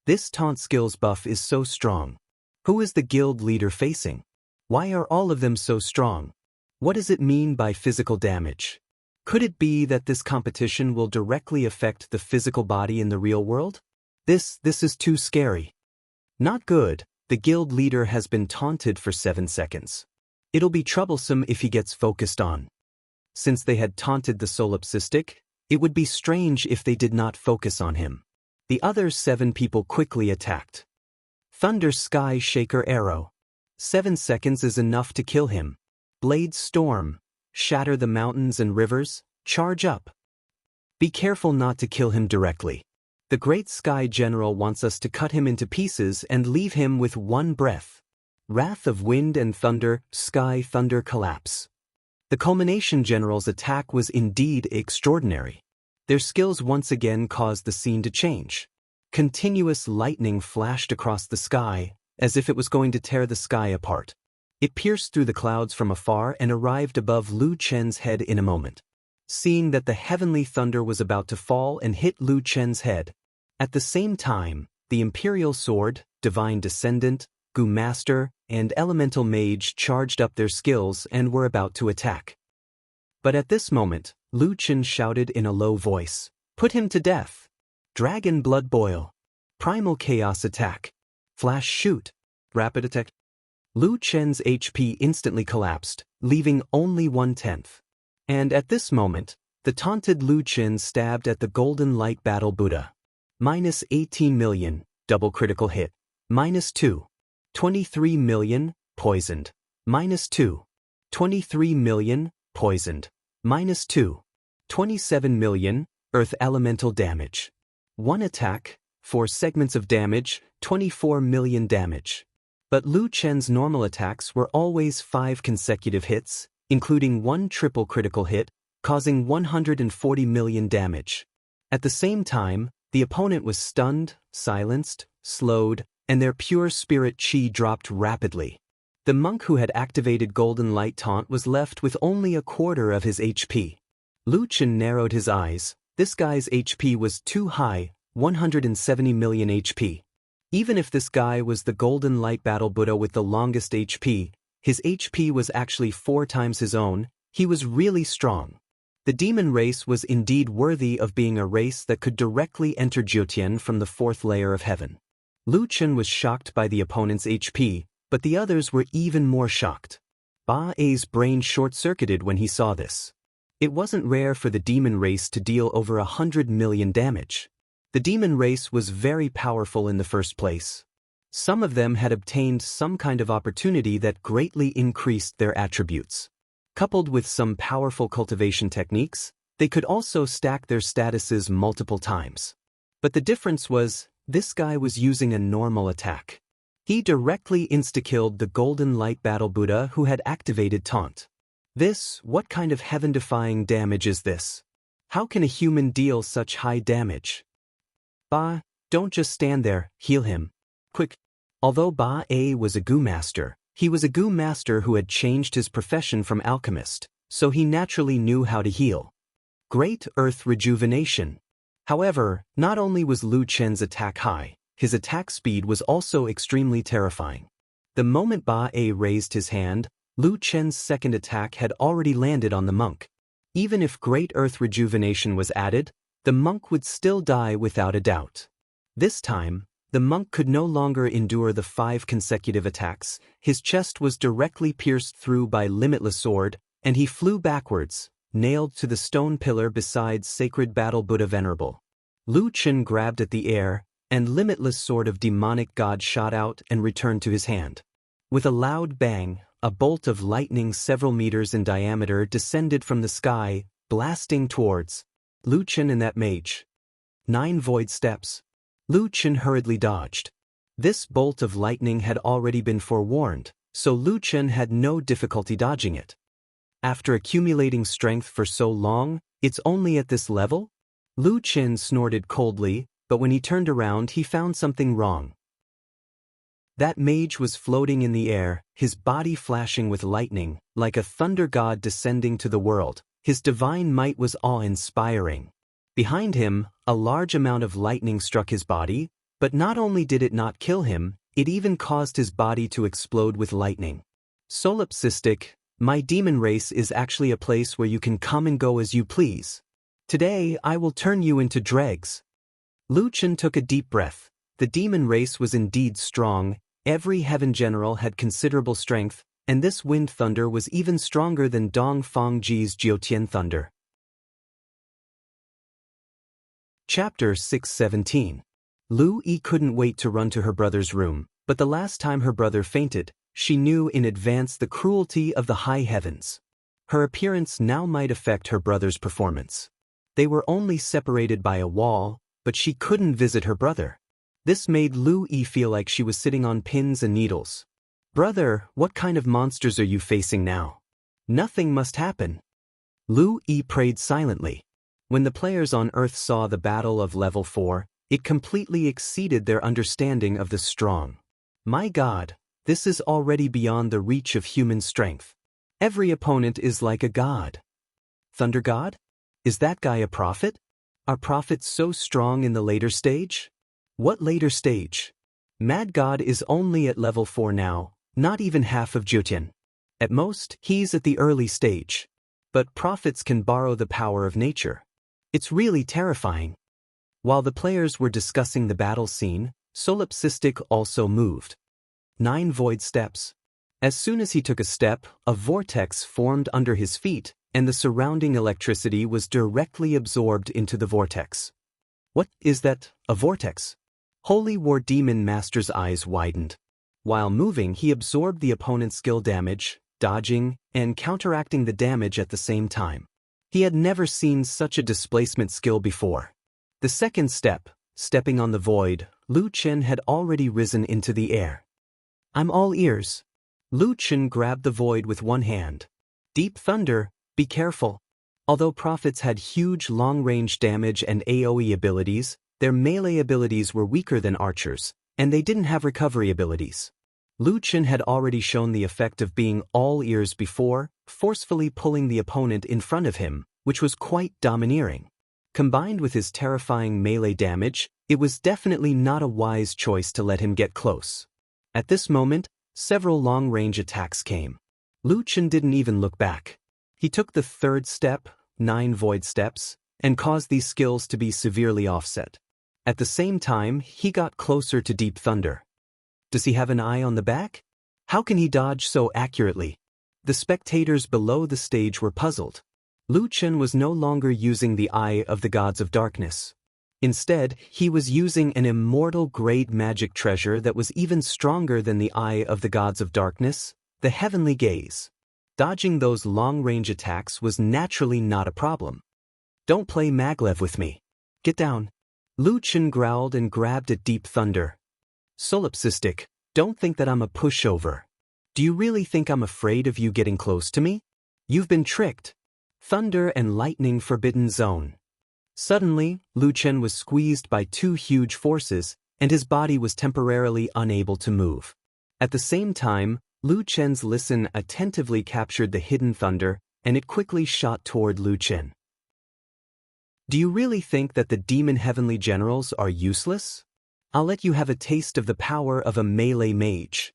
This taunt skills buff is so strong. Who is the guild leader facing? Why are all of them so strong? What does it mean by physical damage? Could it be that this competition will directly affect the physical body in the real world? This is too scary. Not good. The guild leader has been taunted for 7 seconds. It'll be troublesome if he gets focused on. Since they had taunted the solipsistic, it would be strange if they did not focus on him. The other 7 people quickly attacked. Thunder Sky Shaker Arrow. 7 seconds is enough to kill him. Blade Storm. Shatter the mountains and rivers. Charge up. Be careful not to kill him directly. The Great Sky General wants us to cut him into pieces and leave him with one breath. Wrath of Wind and Thunder, Sky Thunder Collapse. The Culmination General's attack was indeed extraordinary. Their skills once again caused the scene to change. Continuous lightning flashed across the sky, as if it was going to tear the sky apart. It pierced through the clouds from afar and arrived above Lu Chen's head in a moment. Seeing that the heavenly thunder was about to fall and hit Lu Chen's head. At the same time, the Imperial Sword, Divine Descendant, Gu Master, and Elemental Mage charged up their skills and were about to attack. But at this moment, Lu Chen shouted in a low voice, "Put him to death! Dragon Blood Boil! Primal Chaos Attack! Flash Shoot! Rapid Attack!" Lu Chen's HP instantly collapsed, leaving only 1/10. And at this moment, the taunted Lu Chen stabbed at the Golden Light Battle Buddha. Minus 18 million, double critical hit. Minus 2. 23 million, poisoned. Minus 2. 23 million, poisoned. Minus 2. 27 million, earth elemental damage. 1 attack, 4 segments of damage, 24 million damage. But Lu Chen's normal attacks were always 5 consecutive hits, including 1 triple critical hit, causing 140 million damage. At the same time, the opponent was stunned, silenced, slowed, and their pure spirit chi dropped rapidly. The monk who had activated Golden Light Taunt was left with only a quarter of his HP. Lu Chen narrowed his eyes. This guy's HP was too high, 170 million HP. Even if this guy was the Golden Light Battle Buddha with the longest HP, his HP was actually 4 times his own. He was really strong. The demon race was indeed worthy of being a race that could directly enter Jiutian from the 4th layer of heaven. Lu Chen was shocked by the opponent's HP, but the others were even more shocked. Ba A's brain short-circuited when he saw this. It wasn't rare for the demon race to deal over 100 million damage. The demon race was very powerful in the first place. Some of them had obtained some kind of opportunity that greatly increased their attributes. Coupled with some powerful cultivation techniques, they could also stack their statuses multiple times. But the difference was, this guy was using a normal attack. He directly insta-killed the Golden Light Battle Buddha who had activated Taunt. What kind of heaven-defying damage is this? How can a human deal such high damage? Ba, don't just stand there, heal him. Quick. Although Ba A was a Gu Master, he was a Gu Master who had changed his profession from alchemist, so he naturally knew how to heal. Great Earth Rejuvenation. However, not only was Lu Chen's attack high, his attack speed was also extremely terrifying. The moment Ba A raised his hand, Lu Chen's second attack had already landed on the monk. Even if Great Earth Rejuvenation was added, the monk would still die without a doubt. This time, the monk could no longer endure the 5 consecutive attacks. His chest was directly pierced through by Limitless Sword, and he flew backwards, nailed to the stone pillar beside Sacred Battle Buddha Venerable. Lu Chen grabbed at the air, and Limitless Sword of Demonic God shot out and returned to his hand. With a loud bang, a bolt of lightning several meters in diameter descended from the sky, blasting towards Lu Chen and that mage. 9 void steps. Lu Chen hurriedly dodged. This bolt of lightning had already been forewarned, so Lu Chen had no difficulty dodging it. After accumulating strength for so long, it's only at this level? Lu Qin snorted coldly, but when he turned around he found something wrong. That mage was floating in the air, his body flashing with lightning, like a thunder god descending to the world. His divine might was awe-inspiring. Behind him, a large amount of lightning struck his body, but not only did it not kill him, it even caused his body to explode with lightning. Solipsistic, my demon race is actually a place where you can come and go as you please. Today I will turn you into dregs. Lu Qin took a deep breath. The demon race was indeed strong, every heaven general had considerable strength, and this wind thunder was even stronger than Dong Fengji's Jiutian thunder. Chapter 617. Lu Yi couldn't wait to run to her brother's room, but the last time her brother fainted, she knew in advance the cruelty of the high heavens. Her appearance now might affect her brother's performance. They were only separated by a wall, but she couldn't visit her brother. This made Lu Yi feel like she was sitting on pins and needles. Brother, what kind of monsters are you facing now? Nothing must happen. Lu Yi prayed silently. When the players on Earth saw the battle of level 4, it completely exceeded their understanding of the strong. My God, this is already beyond the reach of human strength. Every opponent is like a god. Thunder God? Is that guy a prophet? Are prophets so strong in the later stage? What later stage? Mad God is only at level 4 now, not even half of Jiutian. At most, he's at the early stage. But prophets can borrow the power of nature. It's really terrifying. While the players were discussing the battle scene, Solipsistic also moved. 9 void steps. As soon as he took a step, a vortex formed under his feet, and the surrounding electricity was directly absorbed into the vortex. What is that, a vortex? Holy War Demon Master's eyes widened. While moving, he absorbed the opponent's skill damage, dodging, and counteracting the damage at the same time. He had never seen such a displacement skill before. The second step, stepping on the void, Lu Qin had already risen into the air. I'm all ears. Lu Qin grabbed the void with one hand. Deep thunder, be careful. Although prophets had huge long-range damage and AoE abilities, their melee abilities were weaker than archers, and they didn't have recovery abilities. Lu Qin had already shown the effect of being all ears before, forcefully pulling the opponent in front of him, which was quite domineering. Combined with his terrifying melee damage, it was definitely not a wise choice to let him get close. At this moment, several long-range attacks came. Lu Qin didn't even look back. He took the third step, 9 void steps, and caused these skills to be severely offset. At the same time, he got closer to Deep Thunder. Does he have an eye on the back? How can he dodge so accurately? The spectators below the stage were puzzled. Lu Qin was no longer using the Eye of the Gods of Darkness. Instead, he was using an immortal great magic treasure that was even stronger than the Eye of the Gods of Darkness, the Heavenly Gaze. Dodging those long-range attacks was naturally not a problem. Don't play maglev with me. Get down. Lu Qin growled and grabbed at Deep Thunder. Solipsistic, don't think that I'm a pushover. Do you really think I'm afraid of you getting close to me? You've been tricked. Thunder and lightning forbidden zone. Suddenly, Lu Qin was squeezed by 2 huge forces, and his body was temporarily unable to move. At the same time, Lu Qin's listen attentively captured the hidden thunder, and it quickly shot toward Lu Qin. Do you really think that the demon heavenly generals are useless? I'll let you have a taste of the power of a melee mage.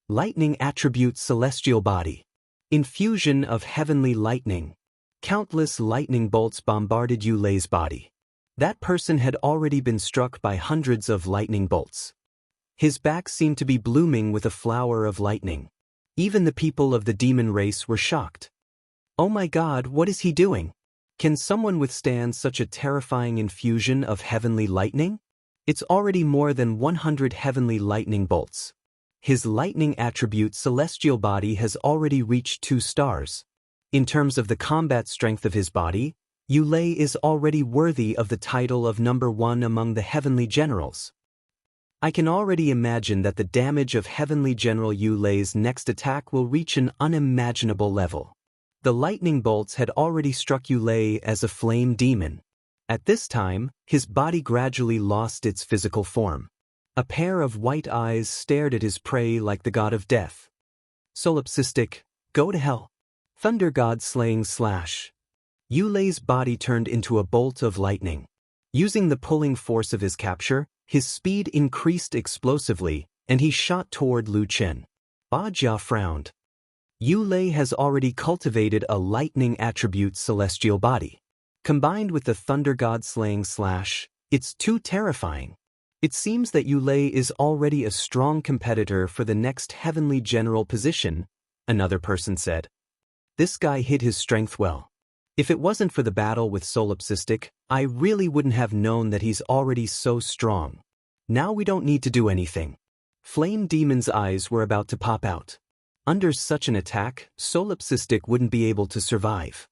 Lightning attribute celestial body. Infusion of heavenly lightning. Countless lightning bolts bombarded Yu Lei's body. That person had already been struck by hundreds of lightning bolts. His back seemed to be blooming with a flower of lightning. Even the people of the demon race were shocked. Oh my God, what is he doing? Can someone withstand such a terrifying infusion of heavenly lightning? It's already more than 100 heavenly lightning bolts. His lightning attribute celestial body has already reached 2 stars. In terms of the combat strength of his body, Yu Lei is already worthy of the title of number 1 among the heavenly generals. I can already imagine that the damage of Heavenly General Yu Lei's next attack will reach an unimaginable level. The lightning bolts had already struck Yu Lei as a flame demon. At this time, his body gradually lost its physical form. A pair of white eyes stared at his prey like the god of death. Solipsistic, go to hell. Thunder god slaying slash. Yu Lei's body turned into a bolt of lightning. Using the pulling force of his capture, his speed increased explosively, and he shot toward Lu Chen. Ba Jia frowned. Yu Lei has already cultivated a lightning attribute celestial body. Combined with the thunder god slaying slash, it's too terrifying. It seems that Yu Lei is already a strong competitor for the next heavenly general position, another person said. This guy hid his strength well. If it wasn't for the battle with Solipsistic, I really wouldn't have known that he's already so strong. Now we don't need to do anything. Flame Demon's eyes were about to pop out. Under such an attack, Solipsistic wouldn't be able to survive.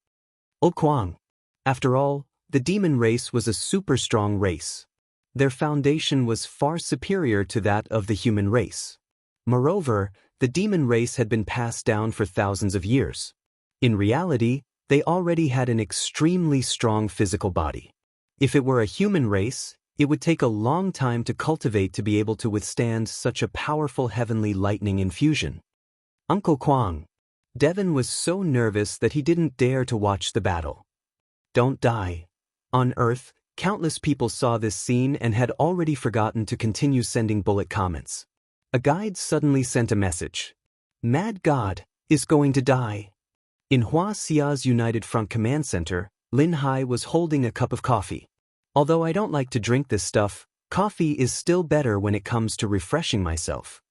Kwang. After all, the demon race was a super strong race. Their foundation was far superior to that of the human race. Moreover, the demon race had been passed down for thousands of years. In reality, they already had an extremely strong physical body. If it were a human race, it would take a long time to cultivate to be able to withstand such a powerful heavenly lightning infusion. Uncle Kwang. Devin was so nervous that he didn't dare to watch the battle. Don't die. On Earth, countless people saw this scene and had already forgotten to continue sending bullet comments. A guide suddenly sent a message. Mad God is going to die. In Hua Xia's United Front Command Center, Lin Hai was holding a cup of coffee. Although I don't like to drink this stuff, coffee is still better when it comes to refreshing myself.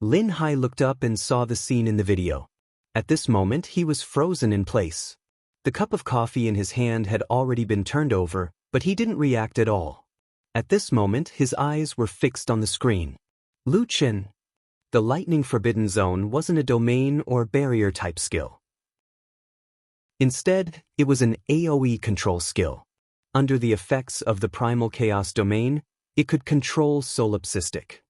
Lin Hai looked up and saw the scene in the video. At this moment, he was frozen in place. The cup of coffee in his hand had already been turned over, but he didn't react at all. At this moment, his eyes were fixed on the screen. Lu Chen. The lightning forbidden zone wasn't a domain or barrier type skill. Instead, it was an AoE control skill. Under the effects of the primal chaos domain, it could control Solipsistic.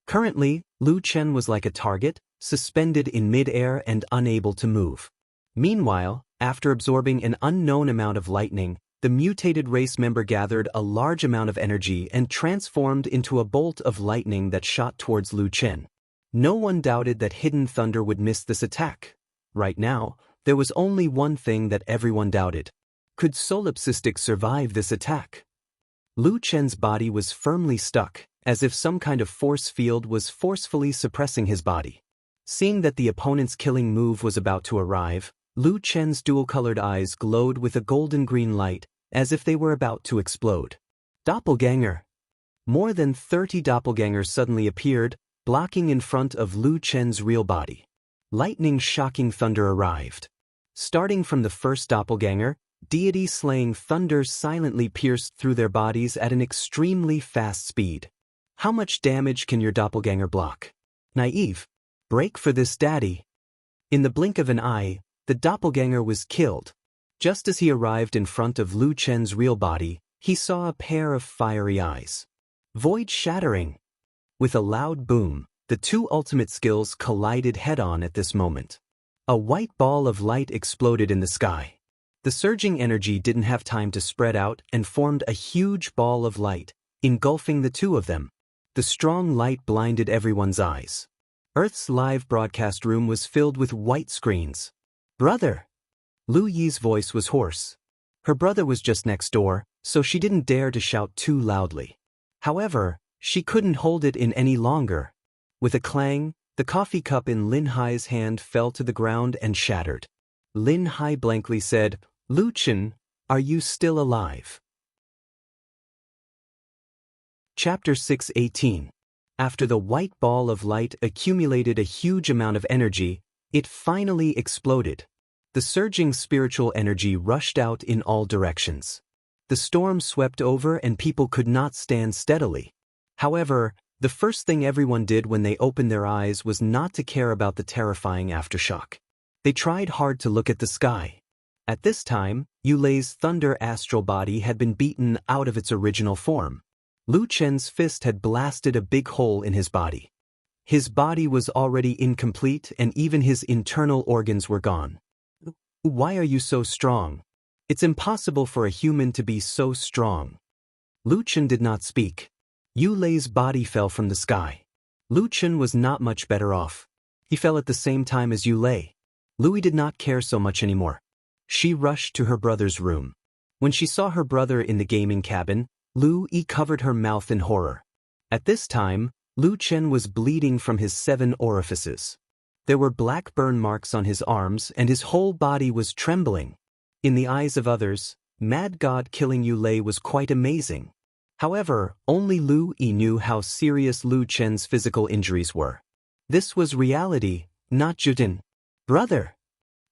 Currently, Lu Chen was like a target, suspended in mid-air and unable to move. Meanwhile, after absorbing an unknown amount of lightning, the mutated race member gathered a large amount of energy and transformed into a bolt of lightning that shot towards Lu Chen. No one doubted that Hidden Thunder would miss this attack. Right now, there was only one thing that everyone doubted. Could Solipsistic survive this attack? Lu Chen's body was firmly stuck, as if some kind of force field was forcefully suppressing his body. Seeing that the opponent's killing move was about to arrive, Lu Chen's dual-colored eyes glowed with a golden-green light, as if they were about to explode. Doppelganger! More than 30 doppelgangers suddenly appeared, blocking in front of Lu Chen's real body. Lightning-shocking thunder arrived. Starting from the first doppelganger, deity-slaying thunder silently pierced through their bodies at an extremely fast speed. How much damage can your doppelganger block? Naive. Break for this daddy. In the blink of an eye, the doppelganger was killed. Just as he arrived in front of Lu Chen's real body, he saw a pair of fiery eyes. Void shattering. With a loud boom, the two ultimate skills collided head-on at this moment. A white ball of light exploded in the sky. The surging energy didn't have time to spread out and formed a huge ball of light, engulfing the two of them. The strong light blinded everyone's eyes. Earth's live broadcast room was filled with white screens. Brother! Lu Yi's voice was hoarse. Her brother was just next door, so she didn't dare to shout too loudly. However, she couldn't hold it in any longer. With a clang, the coffee cup in Lin Hai's hand fell to the ground and shattered. Lin Hai blankly said, Lu Chen, are you still alive? Chapter 6:18. After the white ball of light accumulated a huge amount of energy, it finally exploded. The surging spiritual energy rushed out in all directions. The storm swept over and people could not stand steadily. However, the first thing everyone did when they opened their eyes was not to care about the terrifying aftershock. They tried hard to look at the sky. At this time, Yu Lei's thunder astral body had been beaten out of its original form. Lu Chen's fist had blasted a big hole in his body. His body was already incomplete and even his internal organs were gone. Why are you so strong? It's impossible for a human to be so strong. Lu Chen did not speak. Yu Lei's body fell from the sky. Lu Chen was not much better off. He fell at the same time as Yu Lei. Lui did not care so much anymore. She rushed to her brother's room. When she saw her brother in the gaming cabin, Lu Yi covered her mouth in horror. At this time, Lu Chen was bleeding from his 7 orifices. There were black burn marks on his arms and his whole body was trembling. In the eyes of others, Mad God killing Yu Lei was quite amazing. However, only Lu Yi knew how serious Lu Chen's physical injuries were. This was reality, not Juden. Brother!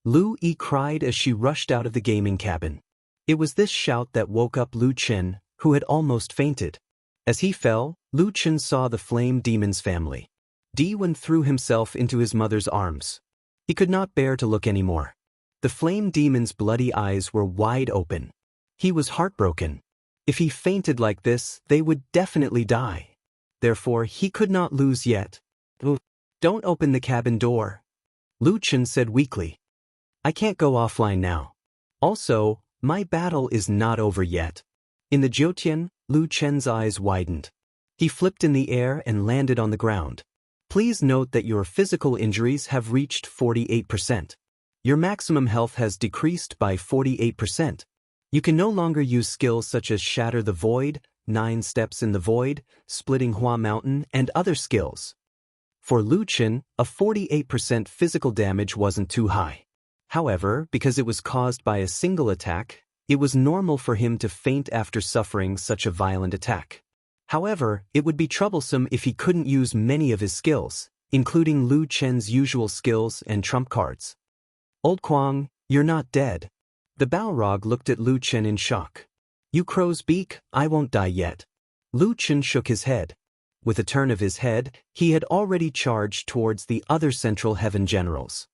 Lu Yi cried as she rushed out of the gaming cabin. It was this shout that woke up Lu Chen, who had almost fainted. As he fell, Lu Chen saw the flame demon's family. Di-Wen threw himself into his mother's arms. He could not bear to look anymore. The flame demon's bloody eyes were wide open. He was heartbroken. If he fainted like this, they would definitely die. Therefore, he could not lose yet. Don't open the cabin door. Lu Chen said weakly. I can't go offline now. Also, my battle is not over yet. In the Jiutian, Lu Chen's eyes widened. He flipped in the air and landed on the ground. Please note that your physical injuries have reached 48%. Your maximum health has decreased by 48%. You can no longer use skills such as Shatter the Void, 9 Steps in the Void, Splitting Hua Mountain, and other skills. For Lu Chen, a 48% physical damage wasn't too high. However, because it was caused by a single attack, it was normal for him to faint after suffering such a violent attack. However, it would be troublesome if he couldn't use many of his skills, including Lu Chen's usual skills and trump cards. Old Kwang, you're not dead. The Balrog looked at Lu Chen in shock. You crow's beak, I won't die yet. Lu Chen shook his head. With a turn of his head, he had already charged towards the other Central Heaven generals.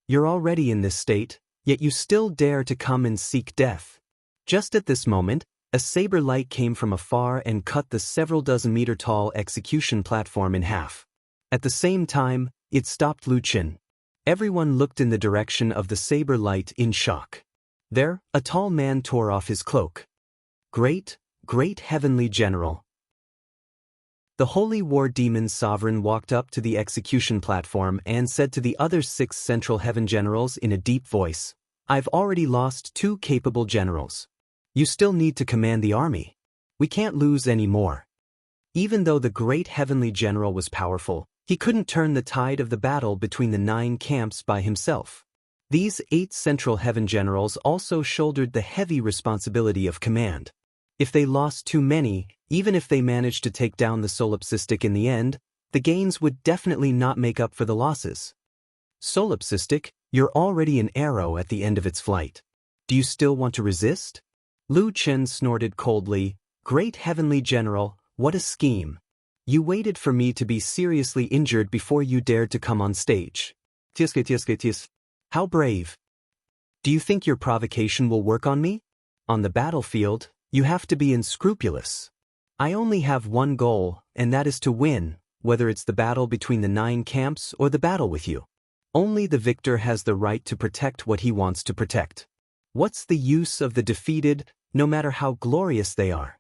You're already in this state, yet you still dare to come and seek death. Just at this moment, a saber light came from afar and cut the several dozen meter tall execution platform in half. At the same time, it stopped Lu Chen. Everyone looked in the direction of the saber light in shock. There, a tall man tore off his cloak. Great heavenly general. The Holy War Demon Sovereign walked up to the execution platform and said to the other 6 Central Heaven generals in a deep voice, I've already lost 2 capable generals. You still need to command the army. We can't lose any more. Even though the great heavenly general was powerful, he couldn't turn the tide of the battle between the 9 camps by himself. These 8 Central Heaven generals also shouldered the heavy responsibility of command. If they lost too many, even if they managed to take down the Solipsistic in the end, the gains would definitely not make up for the losses. Solipsistic, you're already an arrow at the end of its flight. Do you still want to resist? Lu Chen snorted coldly, Great Heavenly General, what a scheme. You waited for me to be seriously injured before you dared to come on stage. How brave. Do you think your provocation will work on me? On the battlefield, you have to be unscrupulous. I only have one goal, and that is to win, whether it's the battle between the 9 camps or the battle with you. Only the victor has the right to protect what he wants to protect. What's the use of the defeated, no matter how glorious they are?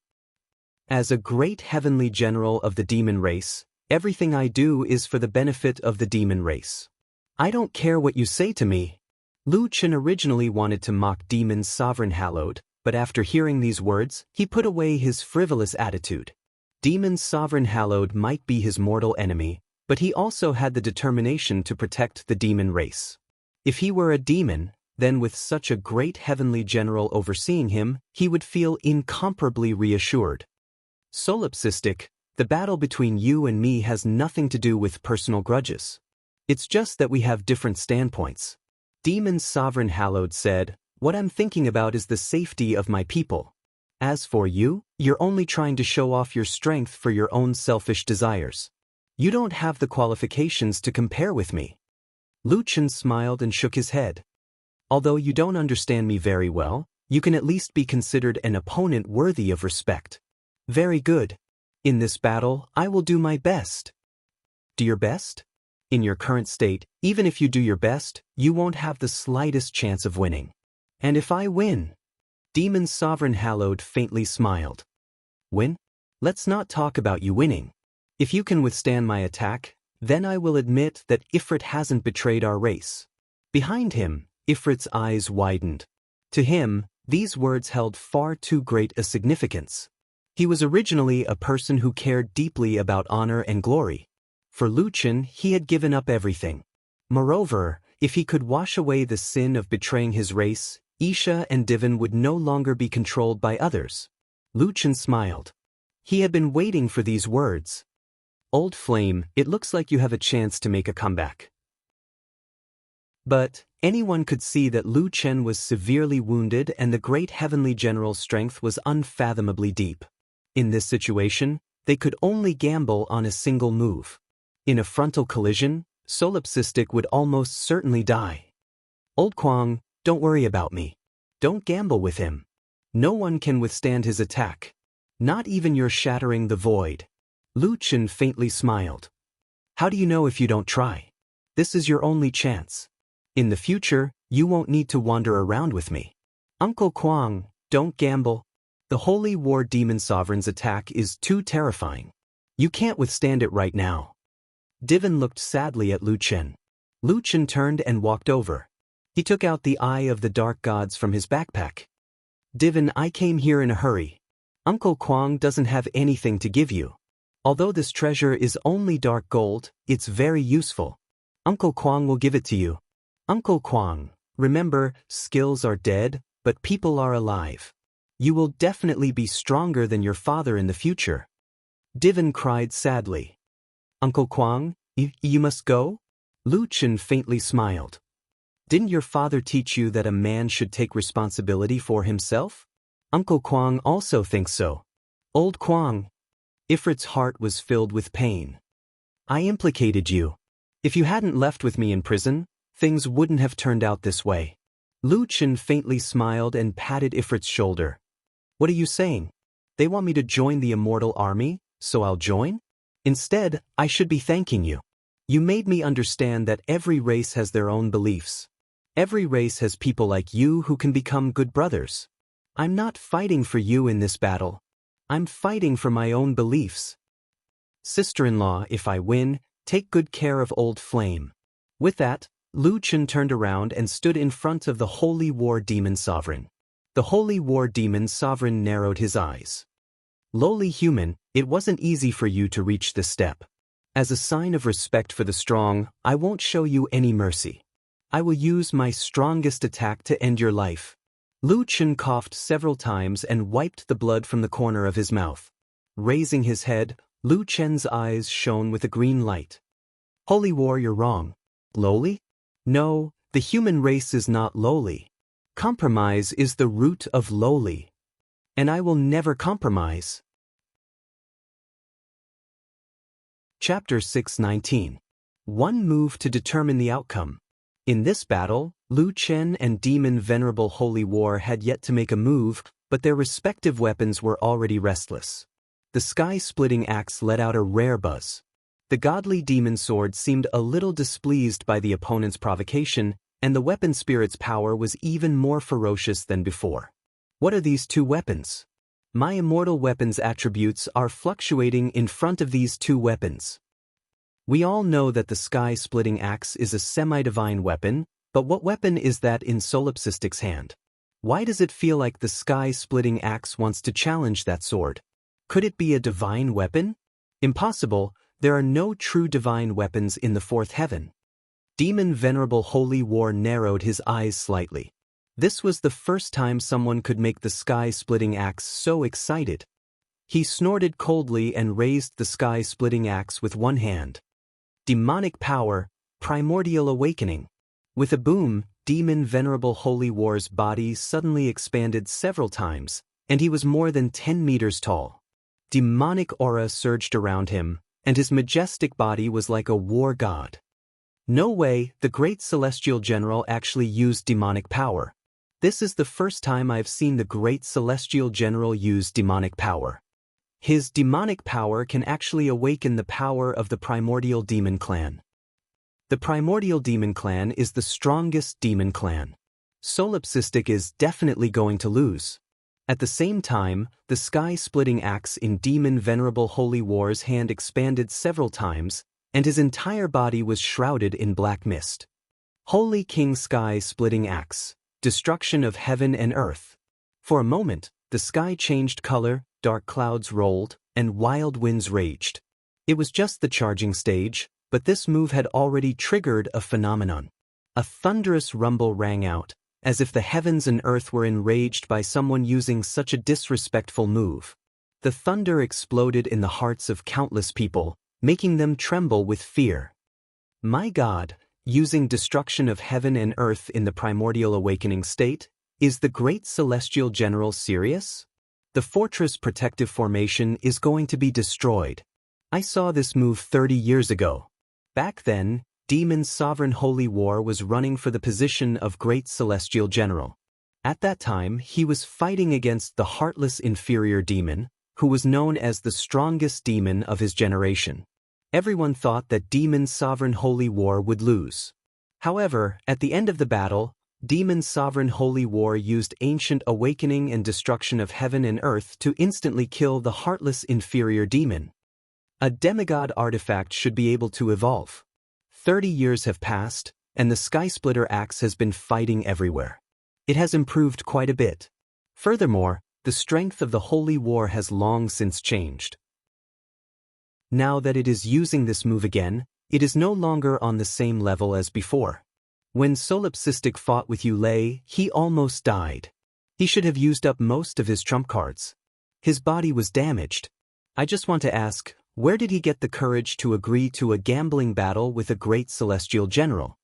As a great heavenly general of the demon race, everything I do is for the benefit of the demon race. I don't care what you say to me. Lu Chen originally wanted to mock Demon's Sovereign Hallowed, but after hearing these words, he put away his frivolous attitude. Demon's Sovereign Hallowed might be his mortal enemy, but he also had the determination to protect the demon race. If he were a demon, then with such a great heavenly general overseeing him, he would feel incomparably reassured. Solipsistic, the battle between you and me has nothing to do with personal grudges. It's just that we have different standpoints. Demon's Sovereign Hallowed said, What I'm thinking about is the safety of my people. As for you, you're only trying to show off your strength for your own selfish desires. You don't have the qualifications to compare with me. Lu Chen smiled and shook his head. Although you don't understand me very well, you can at least be considered an opponent worthy of respect. Very good. In this battle, I will do my best. Do your best? In your current state, even if you do your best, you won't have the slightest chance of winning. And if I win? Demon Sovereign Hallowed faintly smiled. Win? Let's not talk about you winning. If you can withstand my attack, then I will admit that Ifrit hasn't betrayed our race. Behind him, Ifrit's eyes widened. To him, these words held far too great a significance. He was originally a person who cared deeply about honor and glory. For Luchin, he had given up everything. Moreover, if he could wash away the sin of betraying his race, Isha and Divin would no longer be controlled by others. Luchin smiled. He had been waiting for these words. Old Flame, it looks like you have a chance to make a comeback. But anyone could see that Lu Chen was severely wounded and the great heavenly general's strength was unfathomably deep. In this situation, they could only gamble on a single move. In a frontal collision, Solipsistic would almost certainly die. Old Kwang, don't worry about me. Don't gamble with him. No one can withstand his attack. Not even your shattering the void. Lu Chen faintly smiled. How do you know if you don't try? This is your only chance. In the future, you won't need to wander around with me. Uncle Kwang, don't gamble. The Holy War Demon Sovereign's attack is too terrifying. You can't withstand it right now. Divin looked sadly at Lu Chen. Lu Chen turned and walked over. He took out the Eye of the Dark Gods from his backpack. Divin, I came here in a hurry. Uncle Kwang doesn't have anything to give you. Although this treasure is only dark gold, it's very useful. Uncle Kwang will give it to you. Uncle Kwang, remember, skills are dead, but people are alive. You will definitely be stronger than your father in the future. Divin cried sadly. Uncle Kwang, you must go? Lu Chen faintly smiled. Didn't your father teach you that a man should take responsibility for himself? Uncle Kwang also thinks so. Old Kwang. Ifrit's heart was filled with pain. I implicated you. If you hadn't left with me in prison, things wouldn't have turned out this way. Lu Chen faintly smiled and patted Ifrit's shoulder. What are you saying? They want me to join the immortal army, so I'll join? Instead, I should be thanking you. You made me understand that every race has their own beliefs. Every race has people like you who can become good brothers. I'm not fighting for you in this battle. I'm fighting for my own beliefs. Sister-in-law, if I win, take good care of Old Flame. With that, Lu Chen turned around and stood in front of the Holy War Demon Sovereign. The Holy War Demon Sovereign narrowed his eyes. Lowly human, it wasn't easy for you to reach this step. As a sign of respect for the strong, I won't show you any mercy. I will use my strongest attack to end your life. Lu Chen coughed several times and wiped the blood from the corner of his mouth. Raising his head, Lu Chen's eyes shone with a green light. Holy War, you're wrong. Lowly? No, the human race is not lowly. Compromise is the root of lowly. And I will never compromise. Chapter 619. One move to determine the outcome. In this battle, Lu Chen and Demon Venerable Holy War had yet to make a move, but their respective weapons were already restless. The sky-splitting axe let out a rare buzz. The godly demon sword seemed a little displeased by the opponent's provocation, and the weapon spirit's power was even more ferocious than before. What are these two weapons? My immortal weapon's attributes are fluctuating in front of these two weapons. We all know that the sky-splitting axe is a semi-divine weapon, but what weapon is that in Solipsistic's hand? Why does it feel like the sky-splitting axe wants to challenge that sword? Could it be a divine weapon? Impossible, there are no true divine weapons in the fourth heaven. Demon Venerable Holy War narrowed his eyes slightly. This was the first time someone could make the sky-splitting axe so excited. He snorted coldly and raised the sky-splitting axe with one hand. Demonic power, primordial awakening. With a boom, Demon Venerable Holy War's body suddenly expanded several times, and he was more than 10 meters tall. Demonic aura surged around him, and his majestic body was like a war god. No way, the great celestial general actually used demonic power. This is the first time I've seen the great celestial general use demonic power. His demonic power can actually awaken the power of the primordial demon clan. The primordial demon clan is the strongest demon clan. Solipsistic is definitely going to lose. At the same time, the sky-splitting axe in Demon Venerable Holy War's hand expanded several times, and his entire body was shrouded in black mist. Holy King Sky-Splitting Axe, destruction of heaven and earth. For a moment, the sky changed color, dark clouds rolled, and wild winds raged. It was just the charging stage, but this move had already triggered a phenomenon. A thunderous rumble rang out, as if the heavens and earth were enraged by someone using such a disrespectful move. The thunder exploded in the hearts of countless people, making them tremble with fear. My God, using destruction of heaven and earth in the primordial awakening state, is the great celestial general serious? The fortress protective formation is going to be destroyed. I saw this move 30 years ago. Back then, Demon's Sovereign Holy War was running for the position of Great Celestial General. At that time, he was fighting against the heartless inferior demon, who was known as the strongest demon of his generation. Everyone thought that Demon's Sovereign Holy War would lose. However, at the end of the battle, Demon's Sovereign Holy War used ancient awakening and destruction of heaven and earth to instantly kill the heartless inferior demon. A demigod artifact should be able to evolve. 30 years have passed, and the Skysplitter axe has been fighting everywhere. It has improved quite a bit. Furthermore, the strength of the Holy War has long since changed. Now that it is using this move again, it is no longer on the same level as before. When Solipsistic fought with Yulei, he almost died. He should have used up most of his trump cards. His body was damaged. I just want to ask, where did he get the courage to agree to a gambling battle with a great celestial general?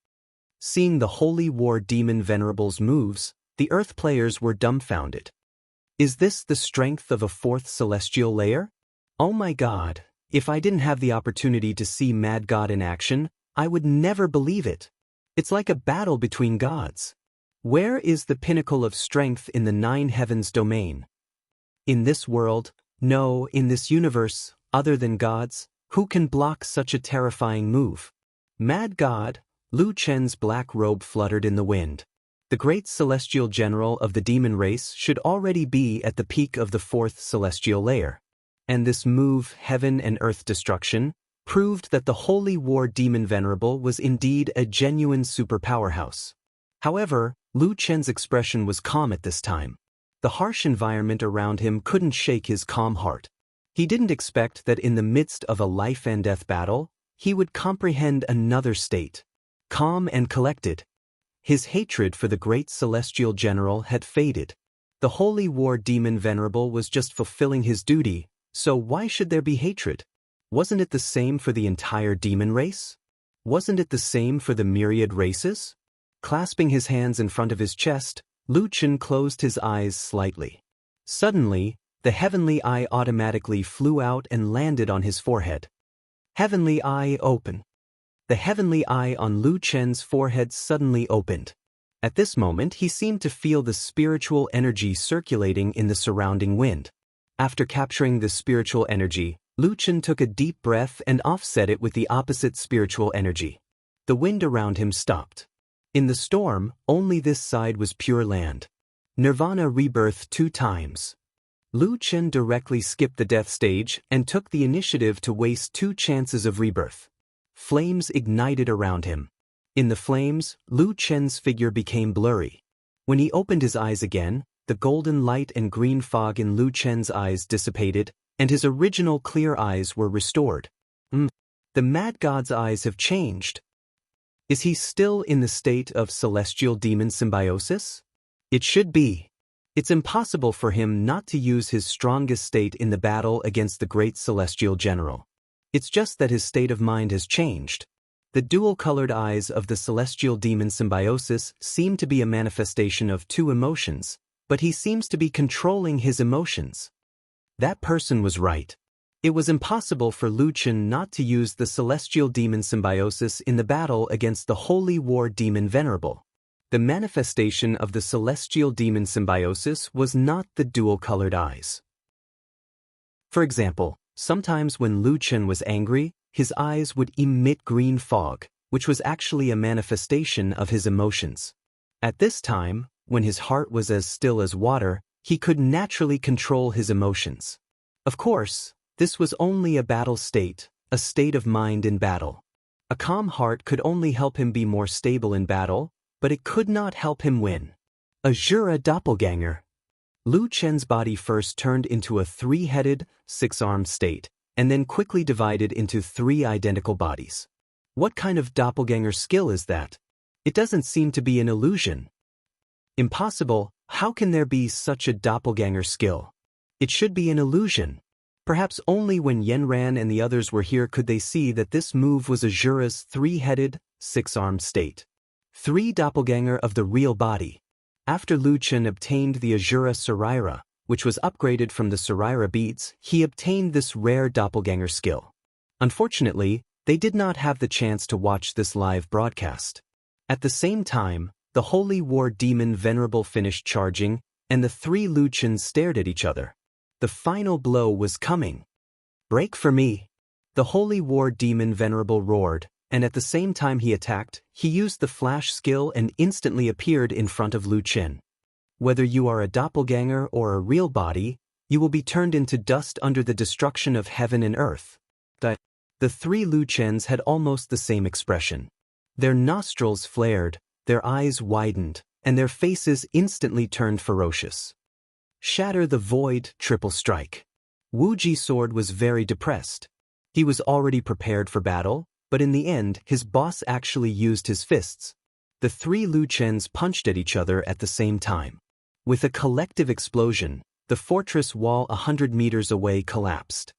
Seeing the Holy War Demon Venerable's moves, the Earth players were dumbfounded. Is this the strength of a fourth celestial layer? Oh my God, if I didn't have the opportunity to see Mad God in action, I would never believe it. It's like a battle between gods. Where is the pinnacle of strength in the nine heavens domain? In this world, no, in this universe, other than gods, who can block such a terrifying move? Mad God, Lu Chen's black robe fluttered in the wind. The great celestial general of the demon race should already be at the peak of the fourth celestial layer. And this move, heaven and earth destruction, proved that the Holy War Demon Venerable was indeed a genuine super powerhouse. However, Lu Chen's expression was calm at this time. The harsh environment around him couldn't shake his calm heart. He didn't expect that in the midst of a life-and-death battle, he would comprehend another state. Calm and collected. His hatred for the great celestial general had faded. The Holy War Demon Venerable was just fulfilling his duty, so why should there be hatred? Wasn't it the same for the entire demon race? Wasn't it the same for the myriad races? Clasping his hands in front of his chest, Lu Chen closed his eyes slightly. Suddenly, the heavenly eye automatically flew out and landed on his forehead. Heavenly eye open. The heavenly eye on Lu Chen's forehead suddenly opened. At this moment he seemed to feel the spiritual energy circulating in the surrounding wind. After capturing the spiritual energy, Lu Chen took a deep breath and offset it with the opposite spiritual energy. The wind around him stopped. In the storm, only this side was pure land. Nirvana rebirth 2 times. Lu Chen directly skipped the death stage and took the initiative to waste 2 chances of rebirth. Flames ignited around him. In the flames, Lu Chen's figure became blurry. When he opened his eyes again, the golden light and green fog in Lu Chen's eyes dissipated, and his original clear eyes were restored. The Mad God's eyes have changed. Is he still in the state of celestial demon symbiosis? It should be. It's impossible for him not to use his strongest state in the battle against the great celestial general. It's just that his state of mind has changed. The dual-colored eyes of the celestial demon symbiosis seem to be a manifestation of 2 emotions, but he seems to be controlling his emotions. That person was right. It was impossible for Lu Chen not to use the celestial demon symbiosis in the battle against the Holy War Demon Venerable. The manifestation of the celestial demon symbiosis was not the dual-colored eyes. For example, sometimes when Lu Chen was angry, his eyes would emit green fog, which was actually a manifestation of his emotions. At this time, when his heart was as still as water, he could naturally control his emotions. Of course, this was only a battle state, a state of mind in battle. A calm heart could only help him be more stable in battle, but it could not help him win. Azura doppelganger. Lu Chen's body first turned into a three-headed, six-armed state, and then quickly divided into three identical bodies. What kind of doppelganger skill is that? It doesn't seem to be an illusion. Impossible. How can there be such a doppelganger skill? It should be an illusion. Perhaps only when Yanran and the others were here could they see that this move was Azura's three-headed, six-armed state. Three doppelganger of the real body. After Lu Chen obtained the Azura Saraira, which was upgraded from the Saraira beads, he obtained this rare doppelganger skill. Unfortunately, they did not have the chance to watch this live broadcast. At the same time, the Holy War Demon Venerable finished charging, and the three Lu Chens stared at each other. The final blow was coming. Break for me. The Holy War Demon Venerable roared, and at the same time he attacked, he used the flash skill and instantly appeared in front of Lu Chen. Whether you are a doppelganger or a real body, you will be turned into dust under the destruction of heaven and earth. The three Lu Chens had almost the same expression. Their nostrils flared, their eyes widened, and their faces instantly turned ferocious. Shatter the void, triple strike. Wu Ji's sword was very depressed. He was already prepared for battle, but in the end his boss actually used his fists. The three Lu Chens punched at each other at the same time. With a collective explosion, the fortress wall 100 meters away collapsed.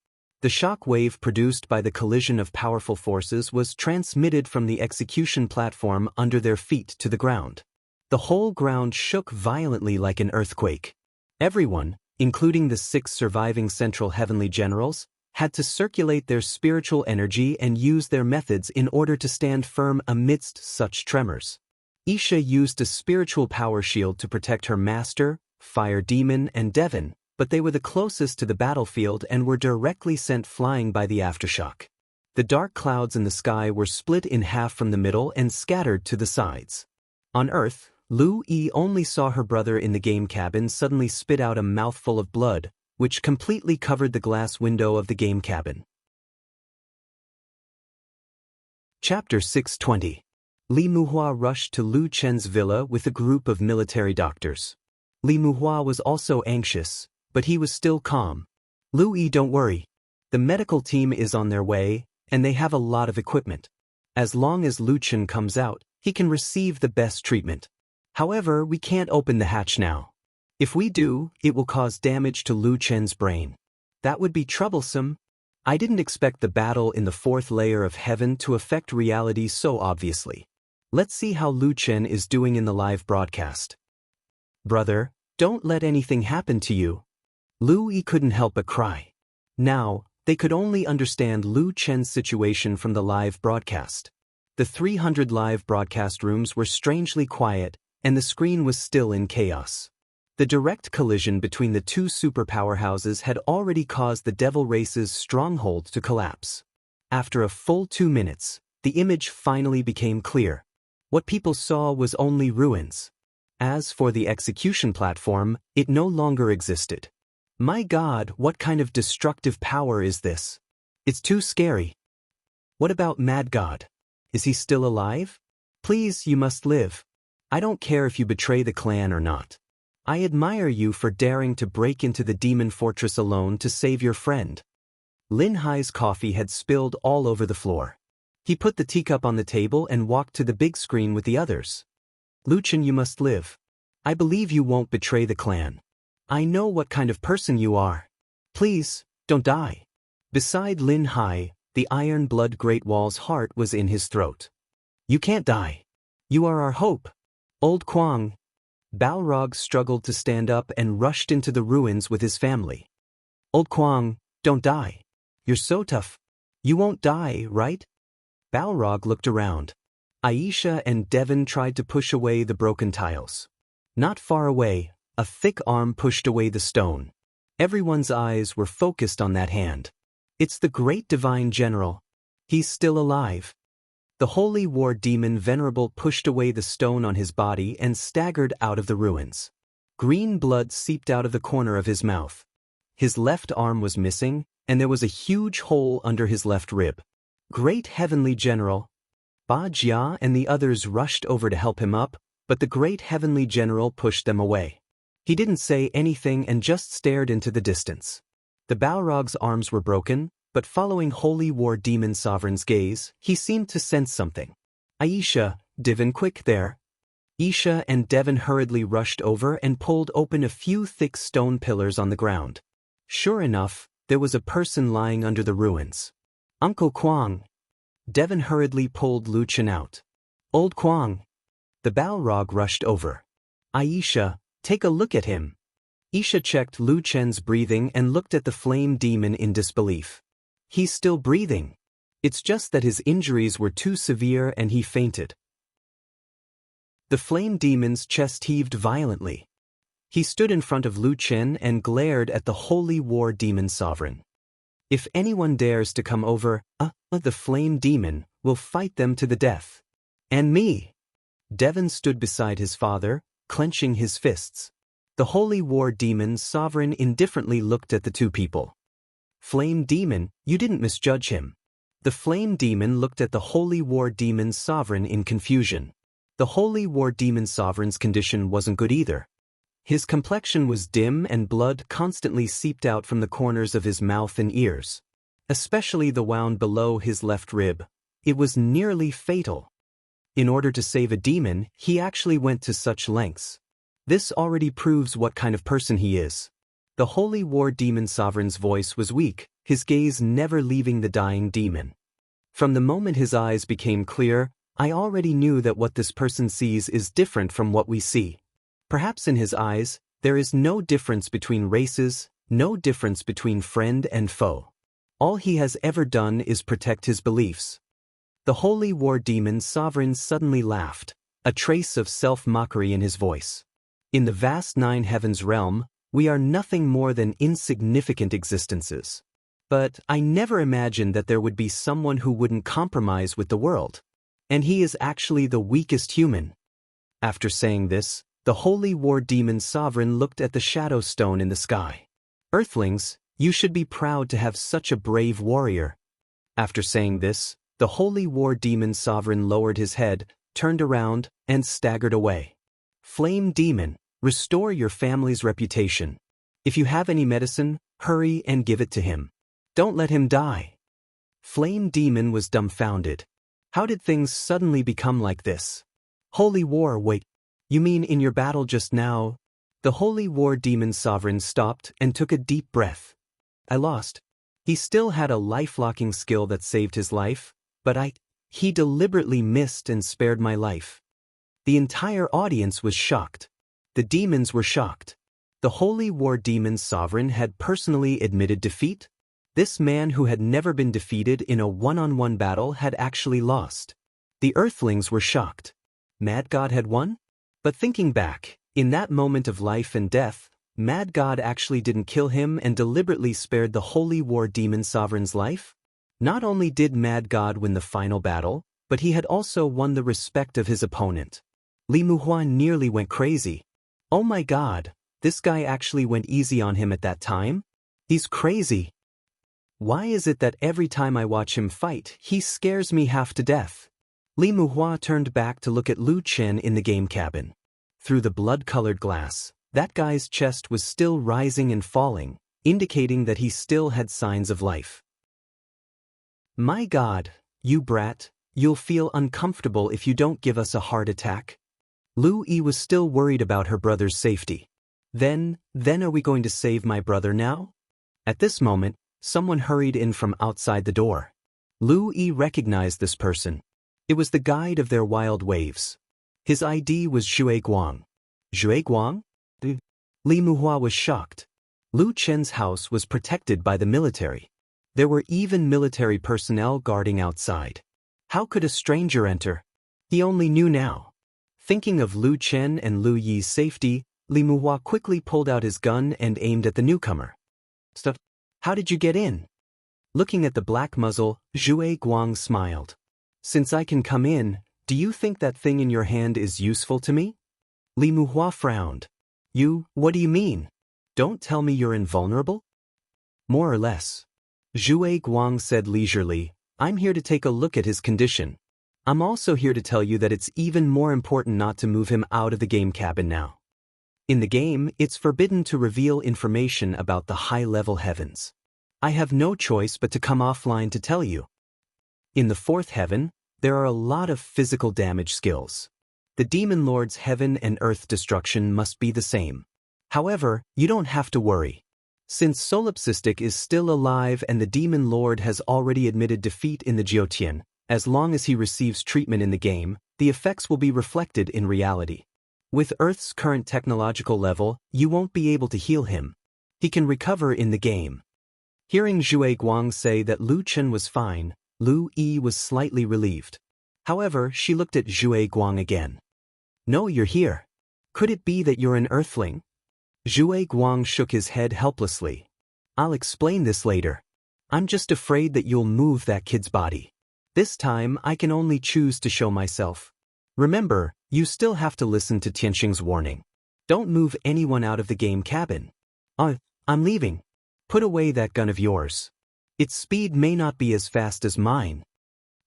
The shock wave produced by the collision of powerful forces was transmitted from the execution platform under their feet to the ground. The whole ground shook violently like an earthquake. Everyone, including the 6 surviving Central Heavenly Generals, had to circulate their spiritual energy and use their methods in order to stand firm amidst such tremors. Isha used a spiritual power shield to protect her master, Fire Demon, and Devon, but they were the closest to the battlefield and were directly sent flying by the aftershock. The dark clouds in the sky were split in half from the middle and scattered to the sides. On Earth, Lu Yi only saw her brother in the game cabin suddenly spit out a mouthful of blood, which completely covered the glass window of the game cabin. Chapter 620. Li Muhua rushed to Lu Chen's villa with a group of military doctors. Li Muhua was also anxious, but he was still calm. Lu Yi, don't worry. The medical team is on their way, and they have a lot of equipment. As long as Lu Chen comes out, he can receive the best treatment. However, we can't open the hatch now. If we do, it will cause damage to Lu Chen's brain. That would be troublesome. I didn't expect the battle in the 4th layer of heaven to affect reality so obviously. Let's see how Lu Chen is doing in the live broadcast. Brother, don't let anything happen to you. Lu Yi couldn't help but cry. Now, they could only understand Lu Chen's situation from the live broadcast. The 300 live broadcast rooms were strangely quiet, and the screen was still in chaos. The direct collision between the two superpowerhouses had already caused the Devil Race's stronghold to collapse. After a full 2 minutes, the image finally became clear. What people saw was only ruins. As for the execution platform, it no longer existed. My God, what kind of destructive power is this? It's too scary. What about Mad God? Is he still alive? Please, you must live. I don't care if you betray the clan or not. I admire you for daring to break into the demon fortress alone to save your friend. Lin Hai's coffee had spilled all over the floor. He put the teacup on the table and walked to the big screen with the others. Lu Chen, you must live. I believe you won't betray the clan. I know what kind of person you are. Please, don't die. Beside Lin Hai, the Iron Blood Great Wall's heart was in his throat. You can't die. You are our hope. Old Kwang. Balrog struggled to stand up and rushed into the ruins with his family. Old Kwang, don't die. You're so tough. You won't die, right? Balrog looked around. Aisha and Devon tried to push away the broken tiles. Not far away, a thick arm pushed away the stone. Everyone's eyes were focused on that hand. It's the great divine general. He's still alive. The holy war demon Venerable pushed away the stone on his body and staggered out of the ruins. Green blood seeped out of the corner of his mouth. His left arm was missing, and there was a huge hole under his left rib. Great Heavenly General! Ba Jia and the others rushed over to help him up, but the Great Heavenly General pushed them away. He didn't say anything and just stared into the distance. The Balrog's arms were broken, but following Holy War Demon Sovereign's gaze, he seemed to sense something. Aisha, Devon, quick there. Isha and Devon hurriedly rushed over and pulled open a few thick stone pillars on the ground. Sure enough, there was a person lying under the ruins. Uncle Kwang. Devon hurriedly pulled Lu Chen out. Old Kwang. The Balrog rushed over. Aisha, take a look at him. Isha checked Lu Chen's breathing and looked at the flame demon in disbelief. He's still breathing. It's just that his injuries were too severe and he fainted. The flame demon's chest heaved violently. He stood in front of Lu Chen and glared at the Holy War Demon Sovereign. If anyone dares to come over, the flame demon will fight them to the death. And me. Devon stood beside his father, clenching his fists. The Holy War Demon Sovereign indifferently looked at the two people. Flame demon, you didn't misjudge him. The flame demon looked at the Holy War Demon Sovereign in confusion. The Holy War Demon Sovereign's condition wasn't good either. His complexion was dim and blood constantly seeped out from the corners of his mouth and ears. Especially the wound below his left rib. It was nearly fatal. In order to save a demon, he actually went to such lengths. This already proves what kind of person he is. The Holy War Demon Sovereign's voice was weak, his gaze never leaving the dying demon. From the moment his eyes became clear, I already knew that what this person sees is different from what we see. Perhaps in his eyes, there is no difference between races, no difference between friend and foe. All he has ever done is protect his beliefs. The Holy War Demon Sovereign suddenly laughed, a trace of self-mockery in his voice. In the vast nine heavens realm, we are nothing more than insignificant existences. But I never imagined that there would be someone who wouldn't compromise with the world. And he is actually the weakest human. After saying this, the Holy War Demon Sovereign looked at the shadow stone in the sky. Earthlings, you should be proud to have such a brave warrior. After saying this, the Holy War Demon Sovereign lowered his head, turned around, and staggered away. Flame Demon, restore your family's reputation. If you have any medicine, hurry and give it to him. Don't let him die. Flame Demon was dumbfounded. How did things suddenly become like this? Holy War, wait. You mean in your battle just now? The Holy War Demon Sovereign stopped and took a deep breath. I lost. He still had a life-locking skill that saved his life, but he deliberately missed and spared my life. The entire audience was shocked. The demons were shocked. The Holy War Demon Sovereign had personally admitted defeat. This man who had never been defeated in a one-on-one battle had actually lost. The Earthlings were shocked. Mad God had won? But thinking back, in that moment of life and death, Mad God actually didn't kill him and deliberately spared the Holy War Demon Sovereign's life? Not only did Mad God win the final battle, but he had also won the respect of his opponent. Li Muhuan nearly went crazy. Oh my God, this guy actually went easy on him at that time? He's crazy. Why is it that every time I watch him fight, he scares me half to death? Li Muhua turned back to look at Lu Chen in the game cabin. Through the blood-colored glass, that guy's chest was still rising and falling, indicating that he still had signs of life. My God, you brat, you'll feel uncomfortable if you don't give us a heart attack. Lu Yi was still worried about her brother's safety. Then are we going to save my brother now? At this moment, someone hurried in from outside the door. Lu Yi recognized this person. It was the guide of their wild waves. His ID was Xue Guang. Xue Guang? Li Muhua was shocked. Lu Chen's house was protected by the military. There were even military personnel guarding outside. How could a stranger enter? He only knew now. Thinking of Lu Chen and Lu Yi's safety, Li Muhua quickly pulled out his gun and aimed at the newcomer. Stuff. How did you get in? Looking at the black muzzle, Xue Guang smiled. Since I can come in, do you think that thing in your hand is useful to me? Li Muhua frowned. What do you mean? Don't tell me you're invulnerable? More or less. Zhuge Guang said leisurely, I'm here to take a look at his condition. I'm also here to tell you that it's even more important not to move him out of the game cabin now. In the game, it's forbidden to reveal information about the high-level heavens. I have no choice but to come offline to tell you. In the fourth heaven, there are a lot of physical damage skills. The Demon Lord's heaven and earth destruction must be the same. However, you don't have to worry. Since Solipsistic is still alive and the Demon Lord has already admitted defeat in the Jiotian, as long as he receives treatment in the game, the effects will be reflected in reality. With Earth's current technological level, you won't be able to heal him. He can recover in the game. Hearing Zhuge Guang say that Lu Chen was fine, Lu Yi was slightly relieved. However, she looked at Zhuge Guang again. No, you're here. Could it be that you're an Earthling? Zhuge Guang shook his head helplessly. I'll explain this later. I'm just afraid that you'll move that kid's body. This time, I can only choose to show myself. Remember, you still have to listen to Tianxing's warning. Don't move anyone out of the game cabin. I'm leaving. Put away that gun of yours. Its speed may not be as fast as mine.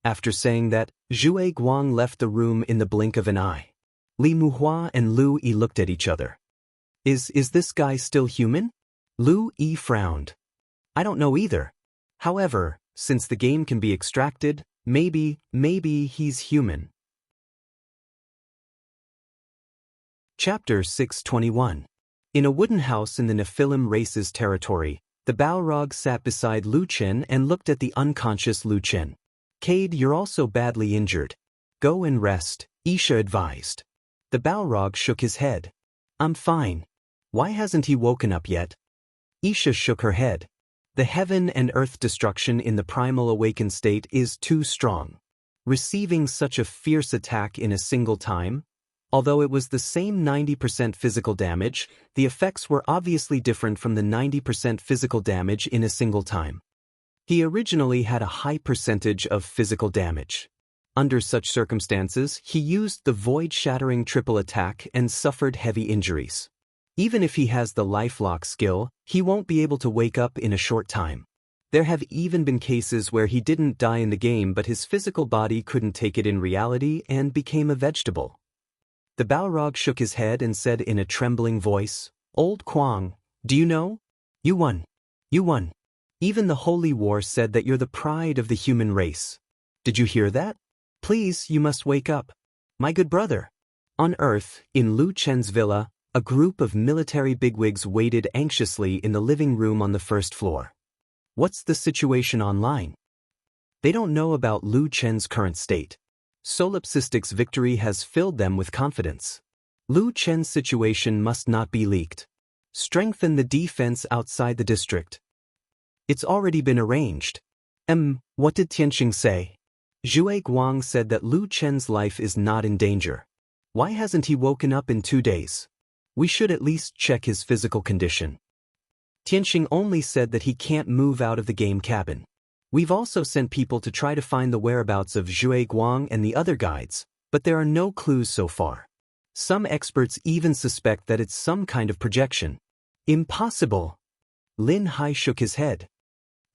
After saying that, Zhuge Guang left the room in the blink of an eye. Li Muhua and Lu Yi looked at each other. Is this guy still human? Lu Yi frowned. I don't know either. However, since the game can be extracted, maybe he's human. Chapter 621. In a wooden house in the Nephilim race's territory, the Balrog sat beside Lu Chen and looked at the unconscious Lu Chen. Cade, you're also badly injured. Go and rest, Isha advised. The Balrog shook his head. I'm fine. Why hasn't he woken up yet? Isha shook her head. The heaven and earth destruction in the primal awakened state is too strong. Receiving such a fierce attack in a single time, although it was the same 90% physical damage, the effects were obviously different from the 90% physical damage in a single time. He originally had a high percentage of physical damage. Under such circumstances, he used the void-shattering triple attack and suffered heavy injuries. Even if he has the lifelock skill, he won't be able to wake up in a short time. There have even been cases where he didn't die in the game but his physical body couldn't take it in reality and became a vegetable. The Balrog shook his head and said in a trembling voice, Old Quang, do you know? You won. You won. Even the Holy War said that you're the pride of the human race. Did you hear that? Please, you must wake up. My good brother. On Earth, in Lu Chen's villa, a group of military bigwigs waited anxiously in the living room on the first floor. What's the situation online? They don't know about Lu Chen's current state. Solipsistic's victory has filled them with confidence. Lu Chen's situation must not be leaked. Strengthen the defense outside the district. It's already been arranged. What did Tianxing say? Zhuge Guang said that Lu Chen's life is not in danger. Why hasn't he woken up in 2 days? We should at least check his physical condition. Tianxing only said that he can't move out of the game cabin. We've also sent people to try to find the whereabouts of Zhuge Guang and the other guides, but there are no clues so far. Some experts even suspect that it's some kind of projection. Impossible! Lin Hai shook his head.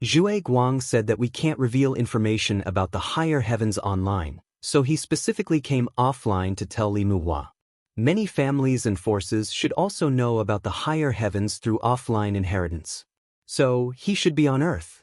Zhuge Guang said that we can't reveal information about the higher heavens online, so he specifically came offline to tell Li Muhua. Many families and forces should also know about the higher heavens through offline inheritance. So, he should be on Earth.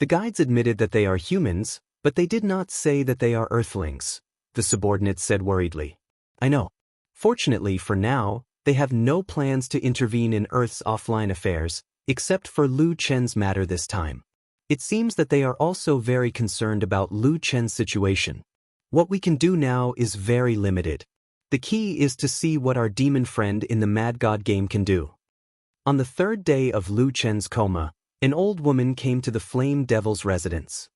The guides admitted that they are humans, but they did not say that they are Earthlings, the subordinate said worriedly. I know. Fortunately for now, they have no plans to intervene in Earth's offline affairs, except for Lu Chen's matter this time. It seems that they are also very concerned about Lu Chen's situation. What we can do now is very limited. The key is to see what our demon friend in the Mad God game can do. On the third day of Lu Chen's coma, an old woman came to the Flame Devil's residence.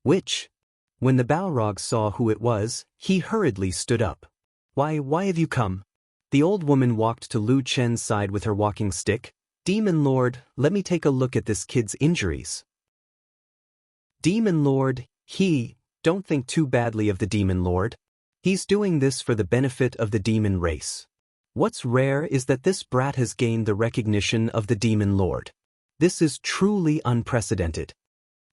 When the Balrog saw who it was, he hurriedly stood up. Why have you come? The old woman walked to Lu Chen's side with her walking stick. Demon Lord, let me take a look at this kid's injuries. Demon Lord, don't think too badly of the demon lord. He's doing this for the benefit of the demon race. What's rare is that this brat has gained the recognition of the demon lord. This is truly unprecedented.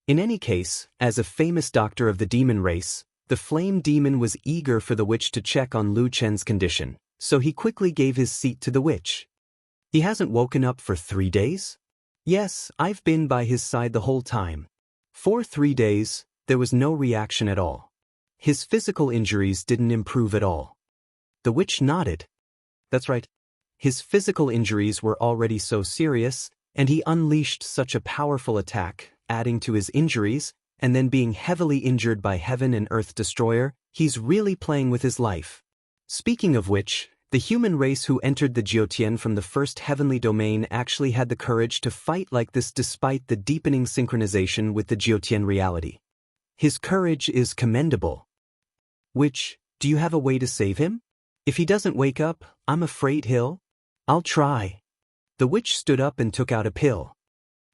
In any case, as a famous doctor of the demon race, the flame demon was eager for the witch to check on Lu Chen's condition, so he quickly gave his seat to the witch. He hasn't woken up for 3 days? Yes, I've been by his side the whole time. For 3 days, there was no reaction at all. His physical injuries didn't improve at all. The witch nodded. That's right. His physical injuries were already so serious, and he unleashed such a powerful attack, adding to his injuries, and then being heavily injured by Heaven and Earth Destroyer. He's really playing with his life. Speaking of which, the human race who entered the Jiutian from the first heavenly domain actually had the courage to fight like this despite the deepening synchronization with the Jiutian reality. His courage is commendable. Witch, do you have a way to save him? If he doesn't wake up, I'm afraid he'll... I'll try. The witch stood up and took out a pill.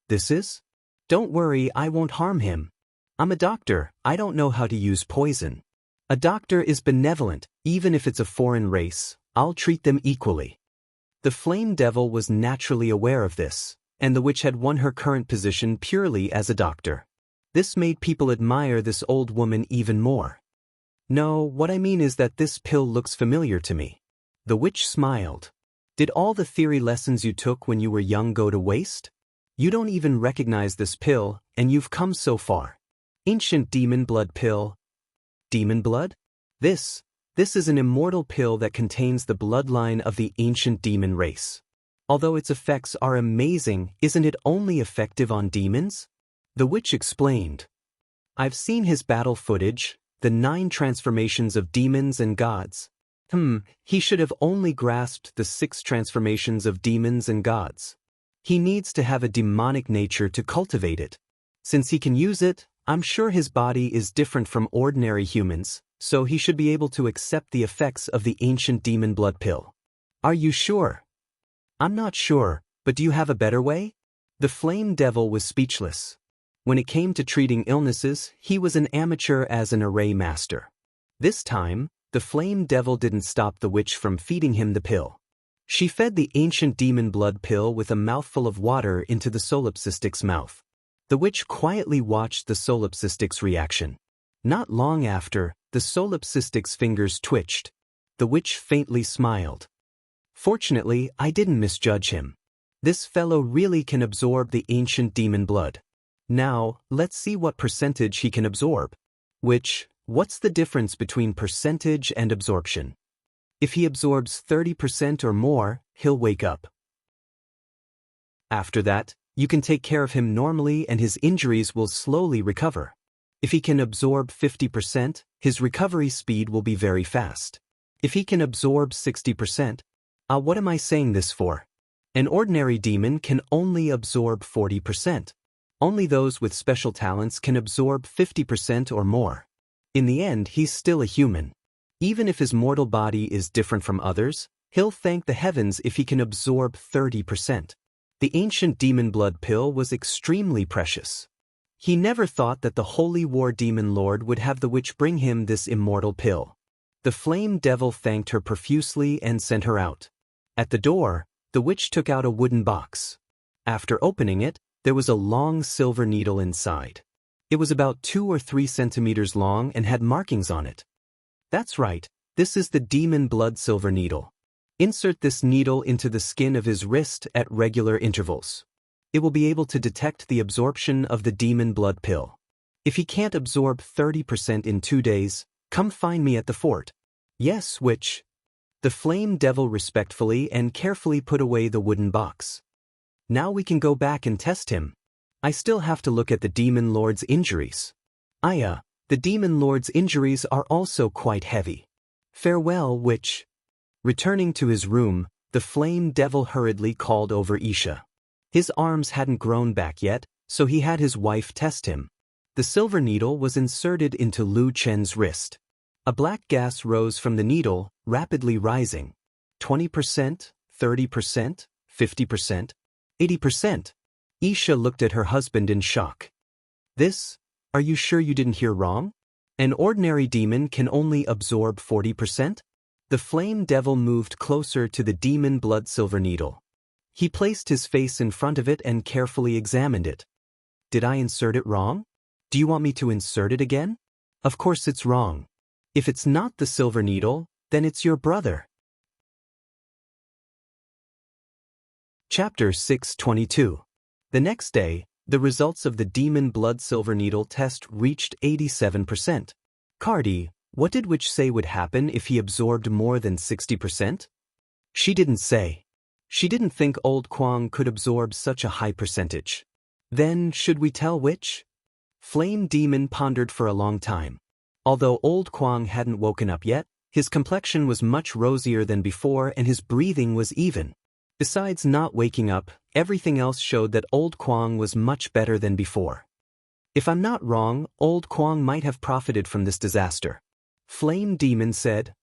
This is? Don't worry, I won't harm him. I'm a doctor, I don't know how to use poison. A doctor is benevolent, even if it's a foreign race, I'll treat them equally. The flame devil was naturally aware of this, and the witch had won her current position purely as a doctor. This made people admire this old woman even more. No, what I mean is that this pill looks familiar to me. The witch smiled. Did all the theory lessons you took when you were young go to waste? You don't even recognize this pill, and you've come so far. Ancient demon blood pill. Demon blood? This is an immortal pill that contains the bloodline of the ancient demon race. Although its effects are amazing, isn't it only effective on demons? The witch explained. I've seen his battle footage, the 9 transformations of demons and gods. He should have only grasped the 6 transformations of demons and gods. He needs to have a demonic nature to cultivate it. Since he can use it, I'm sure his body is different from ordinary humans, so he should be able to accept the effects of the ancient demon blood pill. Are you sure? I'm not sure, but do you have a better way? The flame devil was speechless. When it came to treating illnesses, he was an amateur as an array master. This time, the flame devil didn't stop the witch from feeding him the pill. She fed the ancient demon blood pill with a mouthful of water into the solipsistic's mouth. The witch quietly watched the solipsistic's reaction. Not long after, the solipsistic's fingers twitched. The witch faintly smiled. Fortunately, I didn't misjudge him. This fellow really can absorb the ancient demon blood. Now, let's see what percentage he can absorb. What's the difference between percentage and absorption? If he absorbs 30% or more, he'll wake up. After that, you can take care of him normally and his injuries will slowly recover. If he can absorb 50%, his recovery speed will be very fast. If he can absorb 60%, what am I saying this for? An ordinary demon can only absorb 40%. Only those with special talents can absorb 50% or more. In the end, he's still a human. Even if his mortal body is different from others, he'll thank the heavens if he can absorb 30%. The ancient demon blood pill was extremely precious. He never thought that the holy war demon lord would have the witch bring him this immortal pill. The flame devil thanked her profusely and sent her out. At the door, the witch took out a wooden box. After opening it, there was a long silver needle inside. It was about 2 or 3 centimeters long and had markings on it. That's right, this is the demon blood silver needle. Insert this needle into the skin of his wrist at regular intervals. It will be able to detect the absorption of the demon blood pill. If he can't absorb 30% in 2 days, come find me at the fort. Yes, witch. The flame devil respectfully and carefully put away the wooden box. Now we can go back and test him. I still have to look at the demon lord's injuries. The demon lord's injuries are also quite heavy. Farewell, witch. Returning to his room, the flame devil hurriedly called over Isha. His arms hadn't grown back yet, so he had his wife test him. The silver needle was inserted into Lu Chen's wrist. A black gas rose from the needle, rapidly rising. 20%, 30%, 50%, 80%. Isha looked at her husband in shock. Are you sure you didn't hear wrong? An ordinary demon can only absorb 40%? The flame devil moved closer to the demon blood silver needle. He placed his face in front of it and carefully examined it. Did I insert it wrong? Do you want me to insert it again? Of course it's wrong. If it's not the silver needle, then it's your brother. Chapter 622. The next day, the results of the demon blood silver needle test reached 87%. Cardi, what did Witch say would happen if he absorbed more than 60%? She didn't say. She didn't think Old Kwang could absorb such a high percentage. Then, should we tell Witch? Flame Demon pondered for a long time. Although Old Kwang hadn't woken up yet, his complexion was much rosier than before and his breathing was even. Besides not waking up, everything else showed that Old Kwang was much better than before. If I'm not wrong, Old Kwang might have profited from this disaster. Flame Demon said.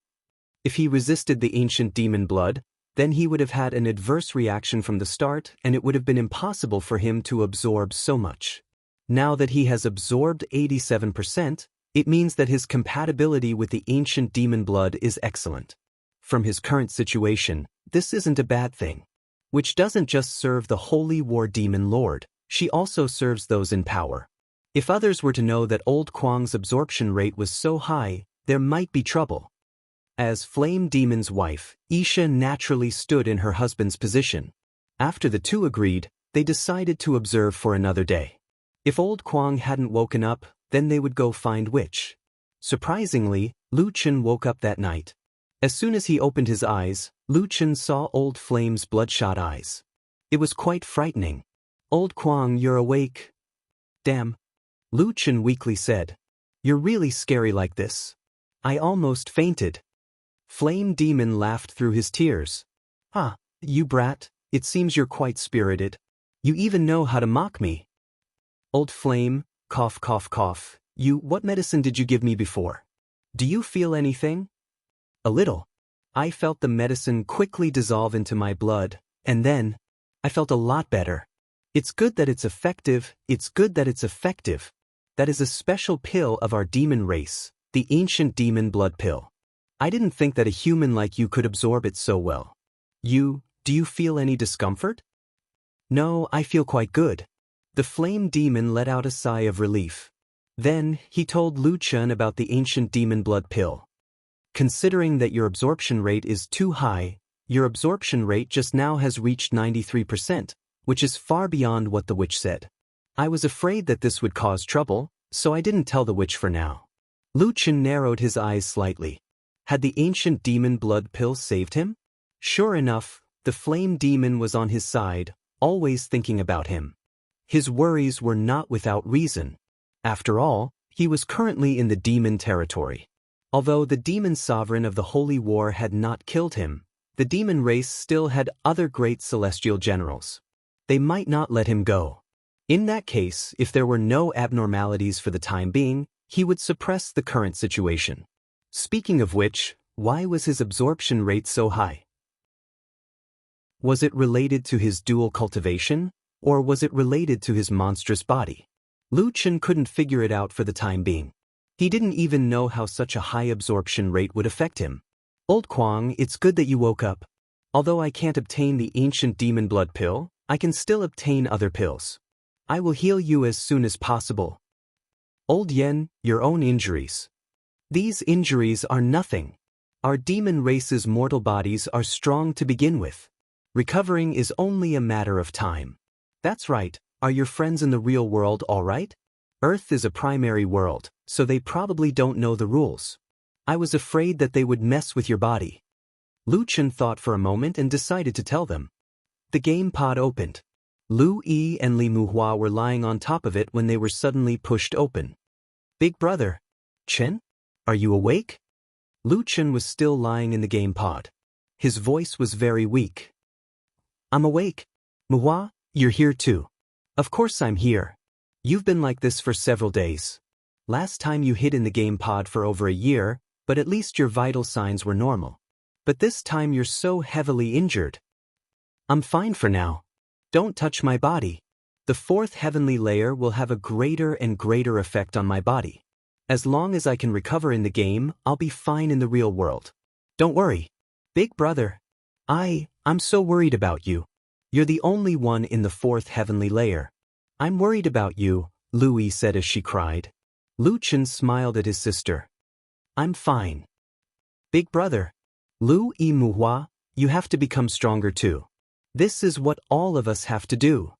If he resisted the ancient demon blood, then he would have had an adverse reaction from the start and it would have been impossible for him to absorb so much. Now that he has absorbed 87%, it means that his compatibility with the ancient demon blood is excellent. From his current situation, this isn't a bad thing. Witch doesn't just serve the Holy War Demon Lord, she also serves those in power. If others were to know that Old Kwang's absorption rate was so high, there might be trouble. As Flame Demon's wife, Isha naturally stood in her husband's position. After the two agreed, they decided to observe for another day. If Old Kwang hadn't woken up, then they would go find Witch. Surprisingly, Lu Chen woke up that night. As soon as he opened his eyes, Lu Chen saw Old Flame's bloodshot eyes. It was quite frightening. Old Kwang, you're awake. Damn. Lu Chen weakly said. You're really scary like this. I almost fainted. Flame Demon laughed through his tears. Ah, you brat, it seems you're quite spirited. You even know how to mock me. Old Flame, cough cough cough, what medicine did you give me before? Do you feel anything? A little. I felt the medicine quickly dissolve into my blood, and then, I felt a lot better. It's good that it's effective, That is a special pill of our demon race, the ancient demon blood pill. I didn't think that a human like you could absorb it so well. Do you feel any discomfort? No, I feel quite good. The Flame Demon let out a sigh of relief. Then, he told Lu Chen about the ancient demon blood pill. Considering that your absorption rate is too high, your absorption rate just now has reached 93%, which is far beyond what the witch said. I was afraid that this would cause trouble, so I didn't tell the witch for now. Lu Chen narrowed his eyes slightly. Had the ancient demon blood pill saved him? Sure enough, the Flame Demon was on his side, always thinking about him. His worries were not without reason. After all, he was currently in the demon territory. Although the demon sovereign of the Holy War had not killed him, the demon race still had other great celestial generals. They might not let him go. In that case, if there were no abnormalities for the time being, he would suppress the current situation. Speaking of which, why was his absorption rate so high? Was it related to his dual cultivation, or was it related to his monstrous body? Lu Chen couldn't figure it out for the time being. He didn't even know how such a high absorption rate would affect him. Old Kwang, it's good that you woke up. Although I can't obtain the ancient demon blood pill, I can still obtain other pills. I will heal you as soon as possible. Old Yen, your own injuries. These injuries are nothing. Our demon race's mortal bodies are strong to begin with. Recovering is only a matter of time. That's right, are your friends in the real world all right? Earth is a primary world, so they probably don't know the rules. I was afraid that they would mess with your body. Lu Chen thought for a moment and decided to tell them. The game pod opened. Lu Yi and Li Muhua were lying on top of it when they were suddenly pushed open. Big brother. Chen? Are you awake? Lu Chen was still lying in the game pod. His voice was very weak. I'm awake. Muhua, you're here too. Of course I'm here. You've been like this for several days. Last time you hid in the game pod for over a year, but at least your vital signs were normal. But this time you're so heavily injured. I'm fine for now. Don't touch my body. The fourth heavenly layer will have a greater and greater effect on my body. As long as I can recover in the game, I'll be fine in the real world. Don't worry. Big brother. I'm so worried about you. You're the only one in the fourth heavenly layer. I'm worried about you, Louis said as she cried. Lu Chen smiled at his sister. I'm fine. Big brother. Lu Muhua, you have to become stronger too. This is what all of us have to do.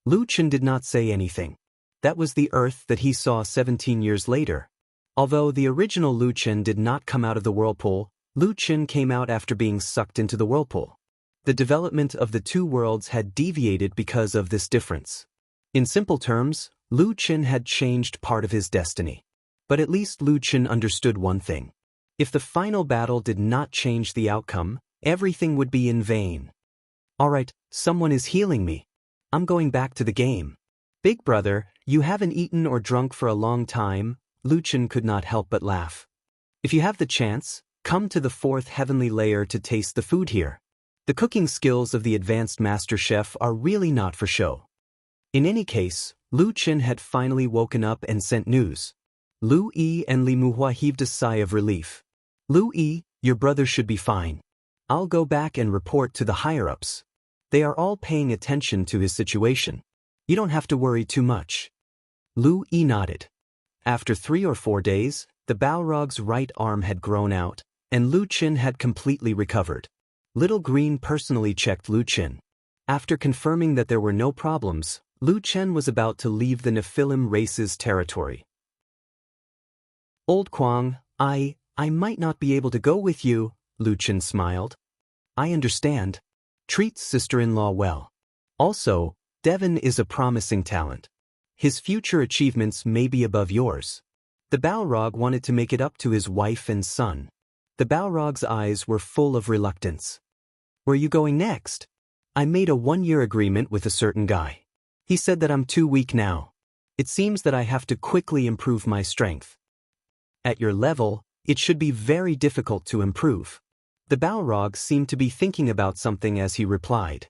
Lu Chen did not say anything. That was the Earth that he saw 17 years later. Although the original Lu Chen did not come out of the whirlpool, Lu Chen came out after being sucked into the whirlpool. The development of the two worlds had deviated because of this difference. In simple terms, Lu Chen had changed part of his destiny. But at least Lu Chen understood one thing. If the final battle did not change the outcome, everything would be in vain. Alright, someone is healing me. I'm going back to the game. Big brother, you haven't eaten or drunk for a long time. Lu Chen could not help but laugh. If you have the chance, come to the fourth heavenly layer to taste the food here. The cooking skills of the advanced master chef are really not for show. In any case, Lu Chen had finally woken up and sent news. Lu Yi and Li Muhua heaved a sigh of relief. Lu Yi, your brother should be fine. I'll go back and report to the higher-ups. They are all paying attention to his situation. You don't have to worry too much. Lu Yi nodded. After 3 or 4 days, the Balrog's right arm had grown out, and Lu Chen had completely recovered. Little Green personally checked Lu Chen. After confirming that there were no problems, Lu Chen was about to leave the Nephilim race's territory. Old Kwang, I might not be able to go with you, Lu Chen smiled. I understand. Treat sister-in-law well. Also, Devon is a promising talent. His future achievements may be above yours. The Balrog wanted to make it up to his wife and son. The Balrog's eyes were full of reluctance. Where are you going next? I made a 1-year agreement with a certain guy. He said that I'm too weak now. It seems that I have to quickly improve my strength. At your level, it should be very difficult to improve. The Balrog seemed to be thinking about something as he replied.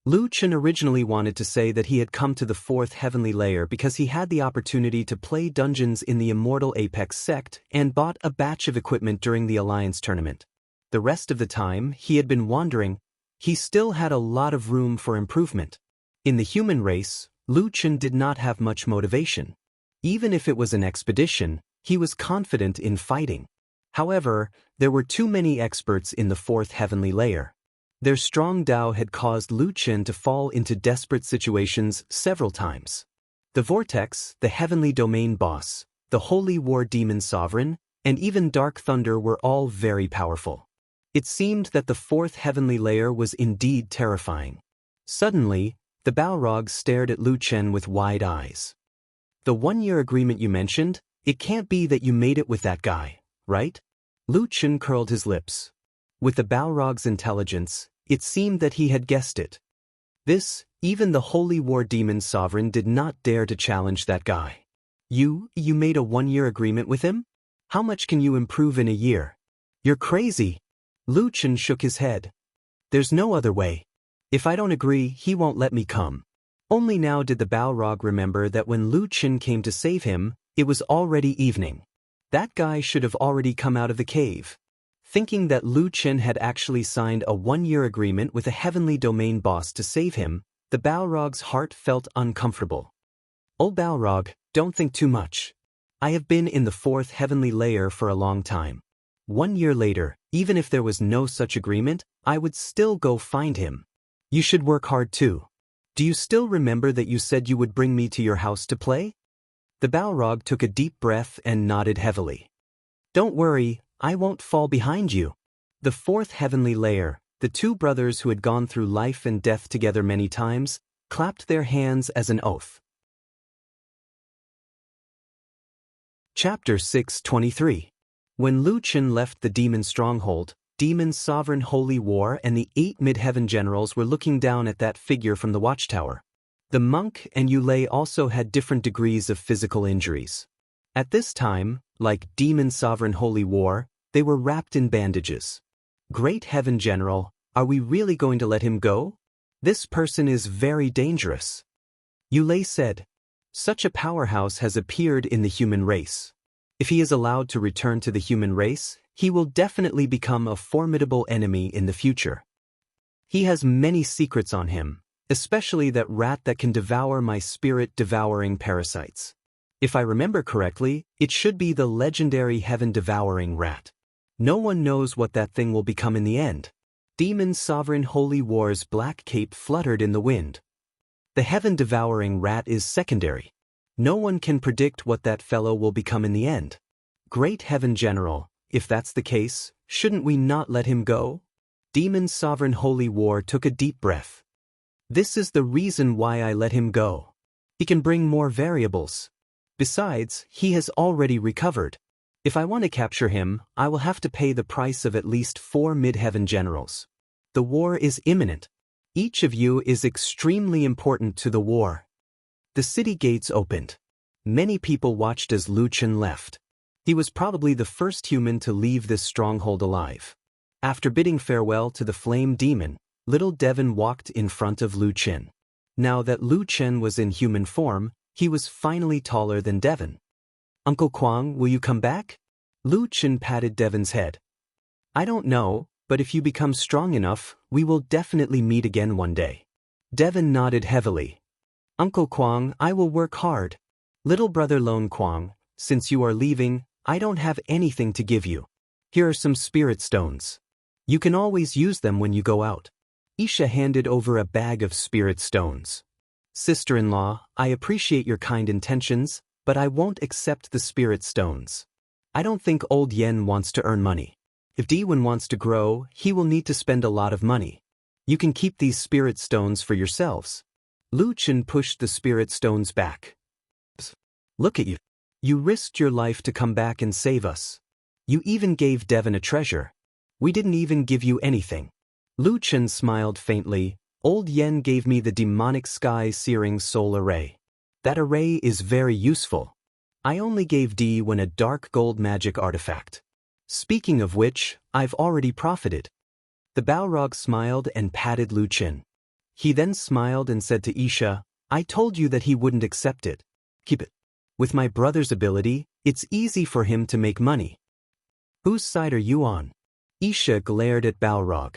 Lu Chen originally wanted to say that he had come to the fourth heavenly layer because he had the opportunity to play dungeons in the Immortal Apex sect and bought a batch of equipment during the Alliance tournament. The rest of the time, he had been wandering. He still had a lot of room for improvement. In the human race, Lu Chen did not have much motivation. Even if it was an expedition, he was confident in fighting. However, there were too many experts in the fourth heavenly layer. Their strong Dao had caused Lu Chen to fall into desperate situations several times. The Vortex, the Heavenly Domain boss, the Holy War Demon Sovereign, and even Dark Thunder were all very powerful. It seemed that the fourth heavenly layer was indeed terrifying. Suddenly, the Balrog stared at Lu Chen with wide eyes. The 1-year agreement you mentioned, it can't be that you made it with that guy, right? Lu Chen curled his lips. With the Balrog's intelligence, it seemed that he had guessed it. Even the Holy War Demon Sovereign did not dare to challenge that guy. You made a 1-year agreement with him? How much can you improve in a year? You're crazy. Lu Chen shook his head. There's no other way. If I don't agree, he won't let me come. Only now did the Balrog remember that when Lu Chen came to save him, it was already evening. That guy should have already come out of the cave. Thinking that Lu Chen had actually signed a 1-year agreement with a heavenly domain boss to save him, the Balrog's heart felt uncomfortable. Old Balrog, don't think too much. I have been in the fourth heavenly layer for a long time. 1 year later, even if there was no such agreement, I would still go find him. You should work hard too. Do you still remember that you said you would bring me to your house to play? The Balrog took a deep breath and nodded heavily. Don't worry, I won't fall behind you. The fourth heavenly layer, the two brothers who had gone through life and death together many times, clapped their hands as an oath. Chapter 623. When Lu Chen left the demon stronghold, Demon Sovereign Holy War and the 8 mid-heaven generals were looking down at that figure from the watchtower. The monk and Yulei also had different degrees of physical injuries. At this time, like Demon Sovereign Holy War, they were wrapped in bandages. Great Heaven General, are we really going to let him go? This person is very dangerous. Yulei said. Such a powerhouse has appeared in the human race. If he is allowed to return to the human race, he will definitely become a formidable enemy in the future. He has many secrets on him, especially that rat that can devour my spirit-devouring parasites. If I remember correctly, it should be the legendary heaven-devouring rat. No one knows what that thing will become in the end. Demon Sovereign Holy War's black cape fluttered in the wind. The heaven-devouring rat is secondary. No one can predict what that fellow will become in the end. Great Heaven General, if that's the case, shouldn't we not let him go? Demon Sovereign Holy War took a deep breath. This is the reason why I let him go. He can bring more variables. Besides, he has already recovered. If I want to capture him, I will have to pay the price of at least 4 mid-heaven generals. The war is imminent. Each of you is extremely important to the war. The city gates opened. Many people watched as Lu Chen left. He was probably the first human to leave this stronghold alive. After bidding farewell to the flame demon, little Devon walked in front of Lu Chen. Now that Lu Chen was in human form, he was finally taller than Devon. Uncle Kwang, will you come back? Lu Chen patted Devon's head. I don't know, but if you become strong enough, we will definitely meet again one day. Devon nodded heavily. Uncle Kwang, I will work hard. Little brother Lone Kwang, since you are leaving, I don't have anything to give you. Here are some spirit stones. You can always use them when you go out. Isha handed over a bag of spirit stones. Sister-in-law, I appreciate your kind intentions, but I won't accept the spirit stones. I don't think old Yen wants to earn money. If Diwen wants to grow, he will need to spend a lot of money. You can keep these spirit stones for yourselves. Lu Chen pushed the spirit stones back. Look at you. You risked your life to come back and save us. You even gave Devon a treasure. We didn't even give you anything. Lu Chen smiled faintly. Old Yen gave me the demonic sky-searing soul array. That array is very useful. I only gave Diwen a dark gold magic artifact. Speaking of which, I've already profited. The Balrog smiled and patted Lu Chen. He then smiled and said to Isha, I told you that he wouldn't accept it. Keep it. With my brother's ability, it's easy for him to make money. Whose side are you on? Isha glared at Balrog.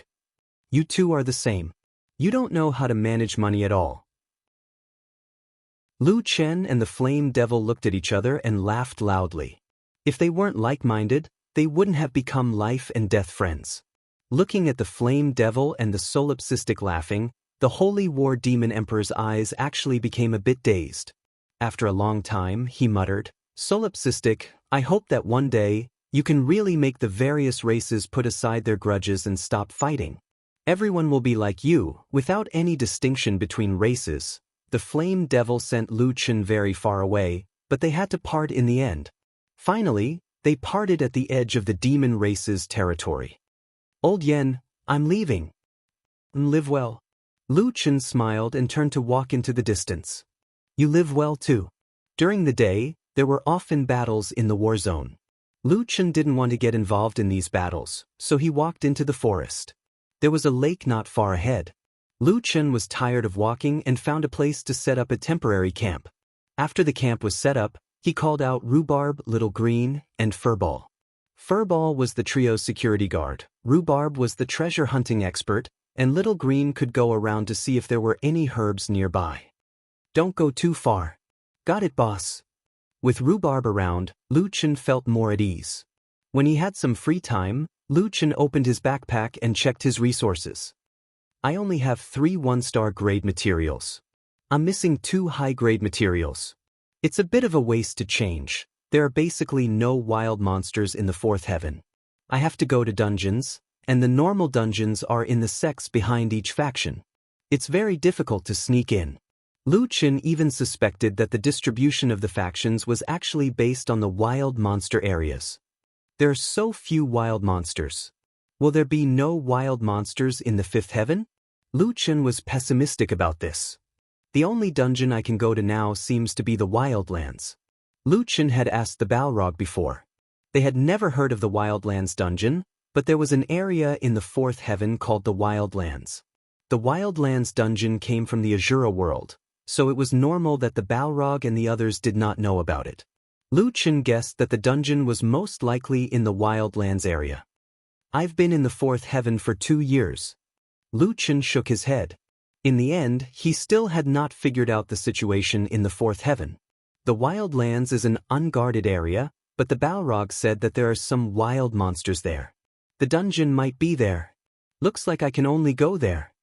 You two are the same. You don't know how to manage money at all. Lu Chen and the Flame Devil looked at each other and laughed loudly. If they weren't like-minded, they wouldn't have become life and death friends. Looking at the Flame Devil and the Solipsistic laughing, the Holy War Demon Emperor's eyes actually became a bit dazed. After a long time, he muttered, Solipsistic, I hope that one day, you can really make the various races put aside their grudges and stop fighting. Everyone will be like you, without any distinction between races. The Flame Devil sent Lu Chen very far away, but they had to part in the end. Finally, they parted at the edge of the demon race's territory. Old Yen, I'm leaving. Live well. Lu Chen smiled and turned to walk into the distance. You live well too. During the day, there were often battles in the war zone. Lu Chen didn't want to get involved in these battles, so he walked into the forest. There was a lake not far ahead. Lu Chen was tired of walking and found a place to set up a temporary camp. After the camp was set up, he called out Rhubarb, Little Green, and Furball. Furball was the trio's security guard, Rhubarb was the treasure hunting expert, and Little Green could go around to see if there were any herbs nearby. Don't go too far. Got it, boss. With Rhubarb around, Lu Chen felt more at ease. When he had some free time, Lu Chen opened his backpack and checked his resources. I only have 3 one-star grade materials. I'm missing 2 high-grade materials. It's a bit of a waste to change. There are basically no wild monsters in the 4th heaven. I have to go to dungeons, and the normal dungeons are in the sects behind each faction. It's very difficult to sneak in. Lu Chen even suspected that the distribution of the factions was actually based on the wild monster areas. There are so few wild monsters. Will there be no wild monsters in the 5th heaven? Lu Chen was pessimistic about this. The only dungeon I can go to now seems to be the Wildlands. Lu Chen had asked the Balrog before. They had never heard of the Wildlands dungeon, but there was an area in the 4th heaven called the Wildlands. The Wildlands dungeon came from the Azura world, so it was normal that the Balrog and the others did not know about it. Lu Chen guessed that the dungeon was most likely in the Wildlands area. I've been in the fourth heaven for 2 years. Lu Chen shook his head. In the end, he still had not figured out the situation in the fourth heaven. The Wildlands is an unguarded area, but the Balrog said that there are some wild monsters there. The dungeon might be there. Looks like I can only go there.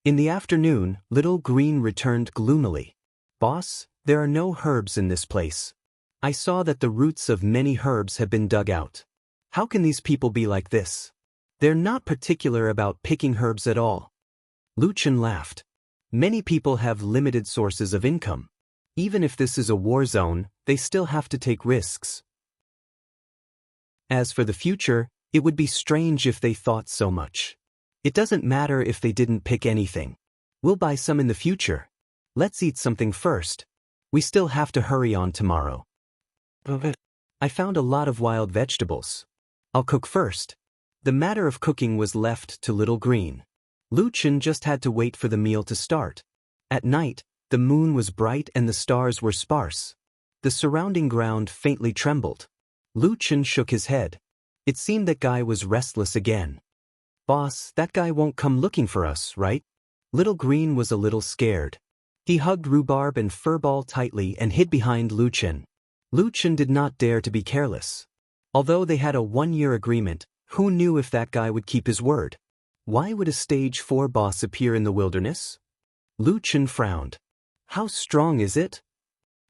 In the afternoon, Little Green returned gloomily. Boss, there are no herbs in this place. I saw that the roots of many herbs have been dug out. How can these people be like this? They're not particular about picking herbs at all. Lu Chen laughed. Many people have limited sources of income. Even if this is a war zone, they still have to take risks. As for the future, it would be strange if they thought so much. It doesn't matter if they didn't pick anything. We'll buy some in the future. Let's eat something first. We still have to hurry on tomorrow. I found a lot of wild vegetables. I'll cook first. The matter of cooking was left to Little Green. Lu Chen just had to wait for the meal to start. At night, the moon was bright and the stars were sparse. The surrounding ground faintly trembled. Lu Chen shook his head. It seemed that guy was restless again. Boss, that guy won't come looking for us, right? Little Green was a little scared. He hugged Rhubarb and Furball tightly and hid behind Lu Chen. Lu Chen did not dare to be careless. Although they had a 1-year agreement, who knew if that guy would keep his word? Why would a stage 4 boss appear in the wilderness? Lu Chen frowned. How strong is it?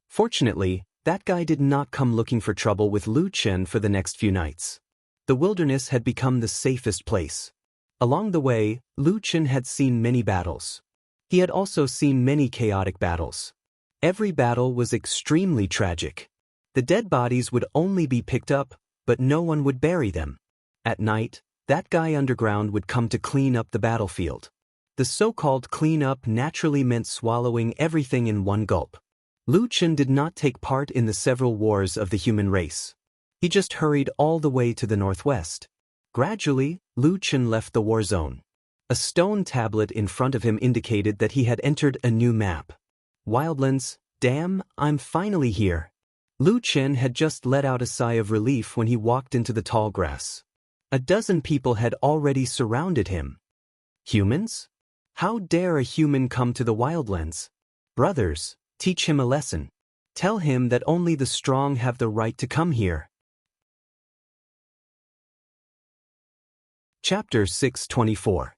Fortunately, that guy did not come looking for trouble with Lu Chen for the next few nights. The wilderness had become the safest place. Along the way, Lu Chen had seen many battles. He had also seen many chaotic battles. Every battle was extremely tragic. The dead bodies would only be picked up, but no one would bury them. At night, that guy underground would come to clean up the battlefield. The so-called clean-up naturally meant swallowing everything in one gulp. Lu Chen did not take part in the several wars of the human race. He just hurried all the way to the northwest. Gradually, Lu Chen left the war zone. A stone tablet in front of him indicated that he had entered a new map. Wildlands, damn, I'm finally here. Lu Chen had just let out a sigh of relief when he walked into the tall grass. A dozen people had already surrounded him. Humans? How dare a human come to the Wildlands? Brothers, teach him a lesson. Tell him that only the strong have the right to come here. Chapter 624.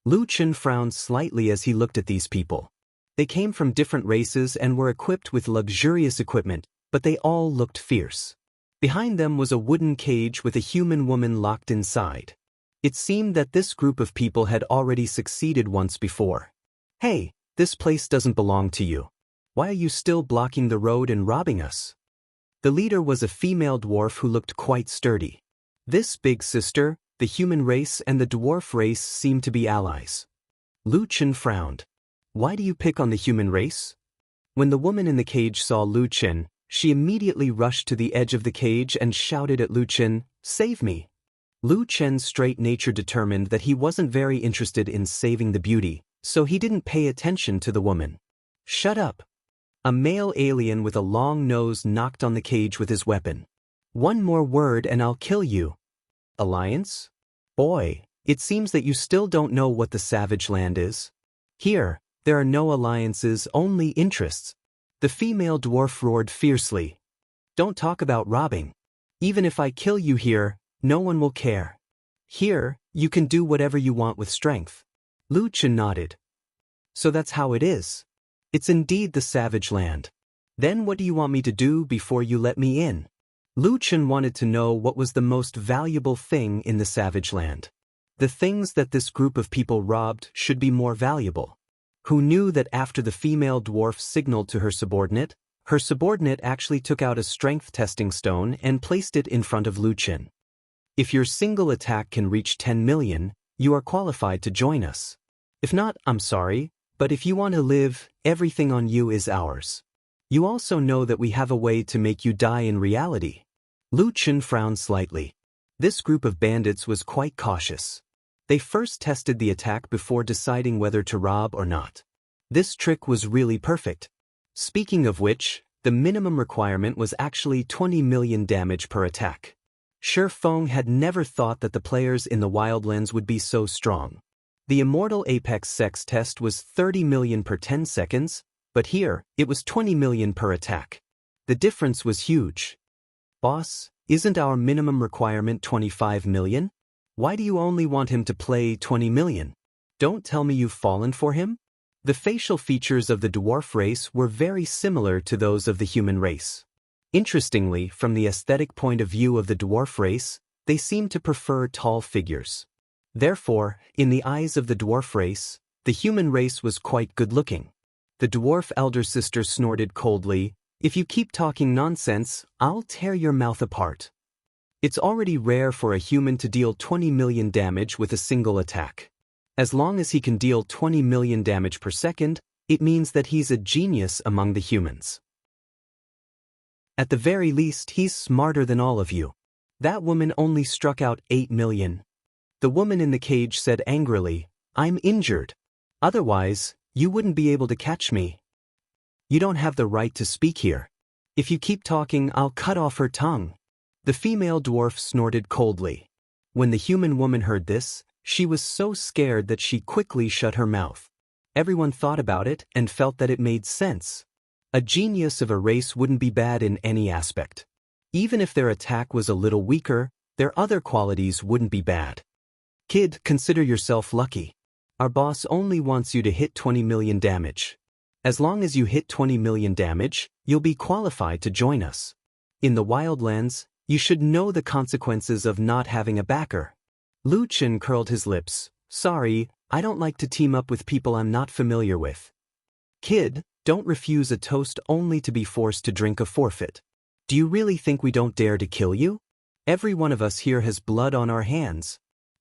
Lu Chen frowned slightly as he looked at these people. They came from different races and were equipped with luxurious equipment, but they all looked fierce. Behind them was a wooden cage with a human woman locked inside. It seemed that this group of people had already succeeded once before. Hey, this place doesn't belong to you. Why are you still blocking the road and robbing us? The leader was a female dwarf who looked quite sturdy. This big sister, the human race and the dwarf race seemed to be allies. Lu Chen frowned. Why do you pick on the human race? When the woman in the cage saw Lu Chen, she immediately rushed to the edge of the cage and shouted at Lu Chen, "Save me!" Lu Chen's straight nature determined that he wasn't very interested in saving the beauty, so he didn't pay attention to the woman. Shut up! A male alien with a long nose knocked on the cage with his weapon. One more word and I'll kill you. Alliance? Boy, it seems that you still don't know what the Savage Land is. Here, there are no alliances, only interests. The female dwarf roared fiercely. Don't talk about robbing. Even if I kill you here, no one will care. Here, you can do whatever you want with strength. Lu Chen nodded. So that's how it is. It's indeed the Savage Land. Then what do you want me to do before you let me in? Lu Chen wanted to know what was the most valuable thing in the Savage Land. The things that this group of people robbed should be more valuable. Who knew that after the female dwarf signaled to her subordinate actually took out a strength testing stone and placed it in front of Lu Chen. If your single attack can reach 10 million, you are qualified to join us. If not, I'm sorry, but if you want to live, everything on you is ours. You also know that we have a way to make you die in reality. Lu Chen frowned slightly. This group of bandits was quite cautious. They first tested the attack before deciding whether to rob or not. This trick was really perfect. Speaking of which, The minimum requirement was actually 20 million damage per attack. Shi Feng had never thought that the players in the Wildlands would be so strong. The Immortal Apex sex test was 30 million per 10 seconds, but here, it was 20 million per attack. The difference was huge. Boss, isn't our minimum requirement 25 million? Why do you only want him to play 20 million? Don't tell me you've fallen for him? The facial features of the dwarf race were very similar to those of the human race. Interestingly, from the aesthetic point of view of the dwarf race, they seem to prefer tall figures. Therefore, in the eyes of the dwarf race, the human race was quite good-looking. The dwarf elder sister snorted coldly, "If you keep talking nonsense, I'll tear your mouth apart." It's already rare for a human to deal 20 million damage with a single attack. As long as he can deal 20 million damage per second, it means that he's a genius among the humans. At the very least, he's smarter than all of you. That woman only struck out 8 million. The woman in the cage said angrily, "I'm injured. Otherwise, you wouldn't be able to catch me. You don't have the right to speak here. If you keep talking, I'll cut off her tongue." The female dwarf snorted coldly. When the human woman heard this, she was so scared that she quickly shut her mouth. Everyone thought about it and felt that it made sense. A genius of a race wouldn't be bad in any aspect. Even if their attack was a little weaker, their other qualities wouldn't be bad. Kid, consider yourself lucky. Our boss only wants you to hit 20 million damage. As long as you hit 20 million damage, you'll be qualified to join us. In the Wildlands, you should know the consequences of not having a backer. Lu Chen curled his lips. "Sorry, I don't like to team up with people I'm not familiar with." Kid, don't refuse a toast only to be forced to drink a forfeit. Do you really think we don't dare to kill you? Every one of us here has blood on our hands.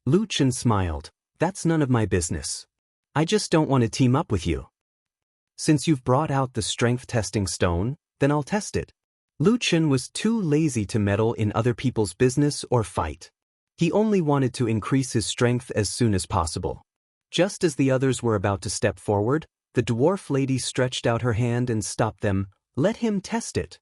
Lu Chen smiled. "That's none of my business. I just don't want to team up with you. Since you've brought out the strength testing stone, then I'll test it." Lu Chen was too lazy to meddle in other people's business or fight. He only wanted to increase his strength as soon as possible. Just as the others were about to step forward, the dwarf lady stretched out her hand and stopped them. "Let him test it."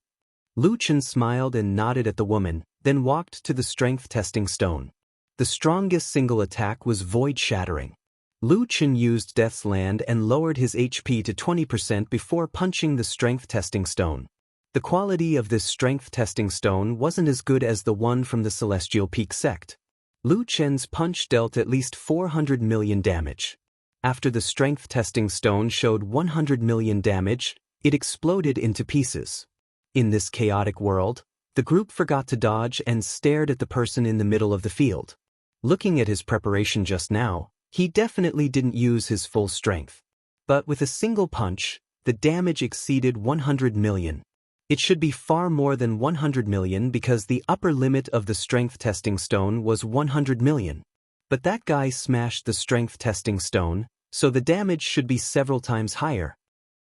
Lu Chen smiled and nodded at the woman, then walked to the strength testing stone. The strongest single attack was void-shattering. Lu Chen used Death's Land and lowered his HP to 20% before punching the strength testing stone. The quality of this strength testing stone wasn't as good as the one from the Celestial Peak sect. Lu Chen's punch dealt at least 400 million damage. After the strength testing stone showed 100 million damage, it exploded into pieces. In this chaotic world, the group forgot to dodge and stared at the person in the middle of the field. Looking at his preparation just now, he definitely didn't use his full strength. But with a single punch, the damage exceeded 100 million. It should be far more than 100 million because the upper limit of the strength testing stone was 100 million. But that guy smashed the strength testing stone, so the damage should be several times higher.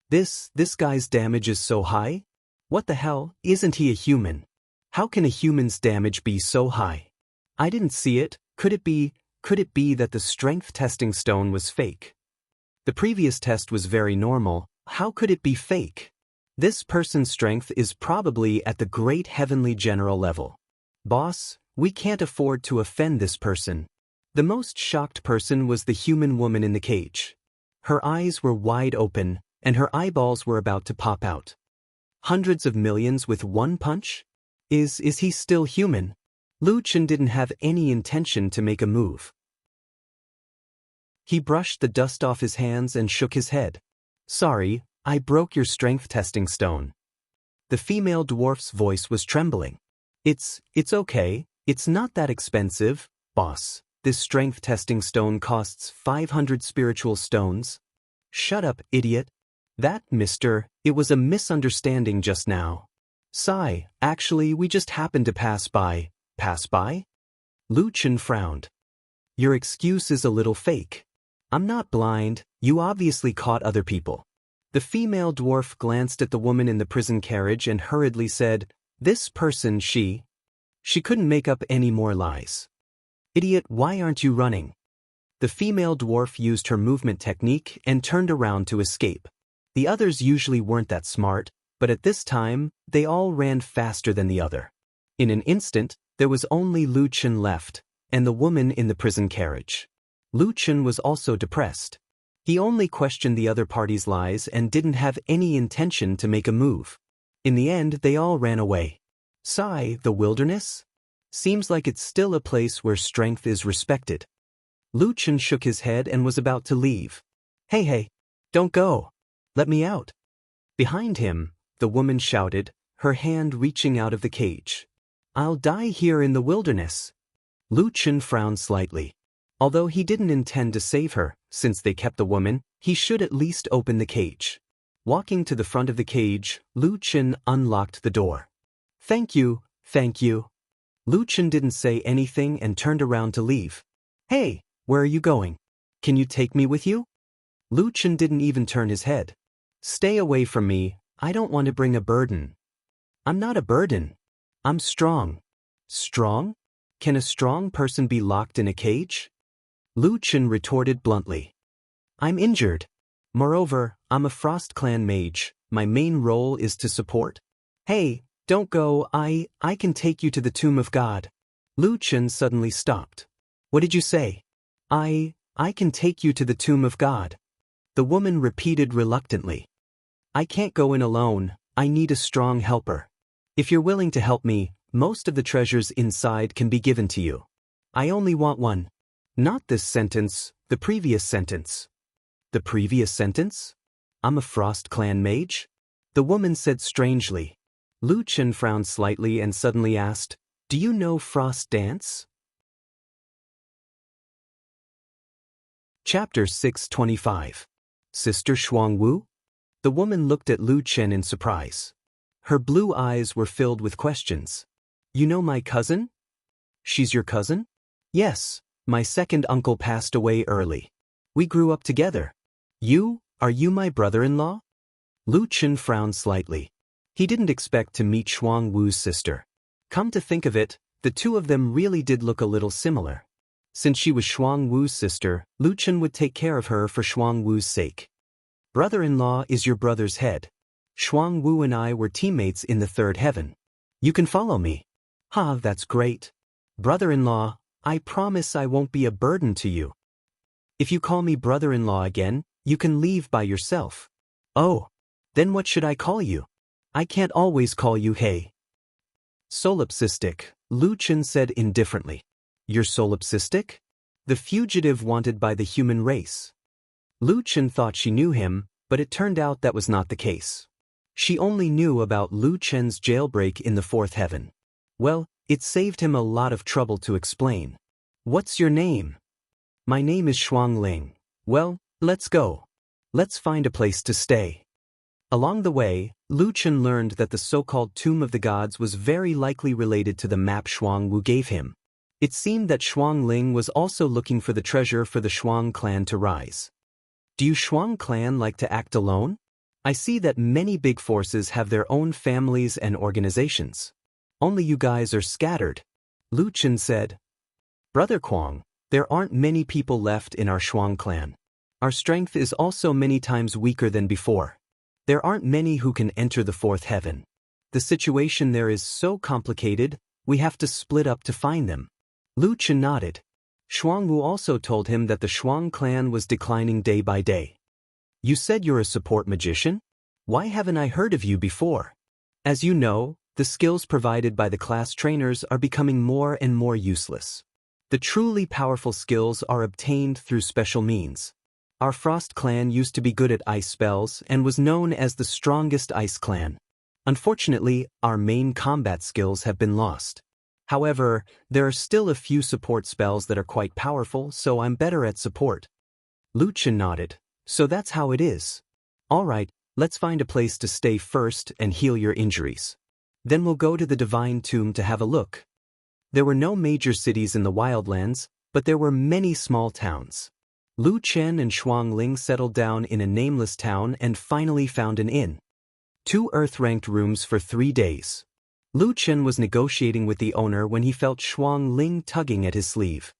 This guy's damage is so high? What the hell, isn't he a human? How can a human's damage be so high? I didn't see it. Could it be that the strength testing stone was fake? The previous test was very normal. How could it be fake? This person's strength is probably at the great heavenly general level. Boss, we can't afford to offend this person. The most shocked person was the human woman in the cage. Her eyes were wide open, and her eyeballs were about to pop out. Hundreds of millions with one punch? Is he still human? Lu Chen didn't have any intention to make a move. He brushed the dust off his hands and shook his head. "Sorry, I broke your strength testing stone." The female dwarf's voice was trembling. It's okay, it's not that expensive, boss. This strength testing stone costs 500 spiritual stones." "Shut up, idiot." It was a misunderstanding just now." "Sigh, actually we just happened to pass by." "Pass by?" Lu Chen frowned. "Your excuse is a little fake. I'm not blind, you obviously caught other people." The female dwarf glanced at the woman in the prison carriage and hurriedly said, "This person, she couldn't make up any more lies." "Idiot, why aren't you running?" The female dwarf used her movement technique and turned around to escape. The others usually weren't that smart, but at this time, they all ran faster than the other. In an instant, there was only Lu Chen left, and the woman in the prison carriage. Lu Chen was also depressed. He only questioned the other party's lies and didn't have any intention to make a move. In the end, they all ran away. Sigh, the wilderness? Seems like it's still a place where strength is respected. Lu Chen shook his head and was about to leave. Hey, don't go. Let me out. Behind him, the woman shouted, her hand reaching out of the cage. I'll die here in the wilderness. Lu Chen frowned slightly. Although he didn't intend to save her, since they kept the woman, he should at least open the cage. Walking to the front of the cage, Lu Chen unlocked the door. Thank you. Lu Chen didn't say anything and turned around to leave. Hey, where are you going? Can you take me with you? Lu Chen didn't even turn his head. Stay away from me, I don't want to bring a burden. I'm not a burden. I'm strong. Strong? Can a strong person be locked in a cage? Lu Chen retorted bluntly. I'm injured. Moreover, I'm a Frost Clan mage. My main role is to support. Hey, don't go, I can take you to the Tomb of God. Lu Chen suddenly stopped. What did you say? I can take you to the Tomb of God. The woman repeated reluctantly. I can't go in alone, I need a strong helper. If you're willing to help me, most of the treasures inside can be given to you. I only want one. Not this sentence, the previous sentence. The previous sentence? I'm a Frost Clan mage? The woman said strangely. Lu Chen frowned slightly and suddenly asked, Do you know Frost Dance? Chapter 625. Sister Shuangwu? The woman looked at Lu Chen in surprise. Her blue eyes were filled with questions. You know my cousin? She's your cousin? Yes, my second uncle passed away early. We grew up together. Are you my brother-in-law? Lu Chen frowned slightly. He didn't expect to meet Shuangwu's sister. Come to think of it, the two of them really did look a little similar. Since she was Shuangwu's sister, Lu Chen would take care of her for Shuangwu's sake. Brother-in-law is your brother's head. Shuangwu and I were teammates in the third heaven. You can follow me. That's great. Brother-in-law, I promise I won't be a burden to you. If you call me brother-in-law again, you can leave by yourself. Oh, then what should I call you? I can't always call you Hey. Solipsistic, Lu Chen said indifferently. You're solipsistic? The fugitive wanted by the human race. Lu Chen thought she knew him, but it turned out that was not the case. She only knew about Lu Chen's jailbreak in the fourth heaven. Well, it saved him a lot of trouble to explain. What's your name? My name is Shuang Ling. Well, let's go. Let's find a place to stay. Along the way, Lu Chen learned that the so-called Tomb of the Gods was very likely related to the map Shuangwu gave him. It seemed that Shuang Ling was also looking for the treasure for the Shuang clan to rise. Do you Shuang clan like to act alone? I see that many big forces have their own families and organizations. Only you guys are scattered. Lu Chen said. Brother Kuang, there aren't many people left in our Shuang clan. Our strength is also many times weaker than before. There aren't many who can enter the fourth heaven. The situation there is so complicated, we have to split up to find them. Lu Chen nodded. Shuangwu also told him that the Shuang clan was declining day by day. You said you're a support magician? Why haven't I heard of you before? As you know, the skills provided by the class trainers are becoming more and more useless. The truly powerful skills are obtained through special means. Our Frost clan used to be good at ice spells and was known as the strongest ice clan. Unfortunately, our main combat skills have been lost. However, there are still a few support spells that are quite powerful, so I'm better at support. Lu Chen nodded. So that's how it is. Alright, let's find a place to stay first and heal your injuries. Then we'll go to the Divine Tomb to have a look. There were no major cities in the wildlands, but there were many small towns. Lu Chen and Shuang Ling settled down in a nameless town and finally found an inn. 2 earth-ranked rooms for 3 days. Lu Chen was negotiating with the owner when he felt Shuang Ling tugging at his sleeve.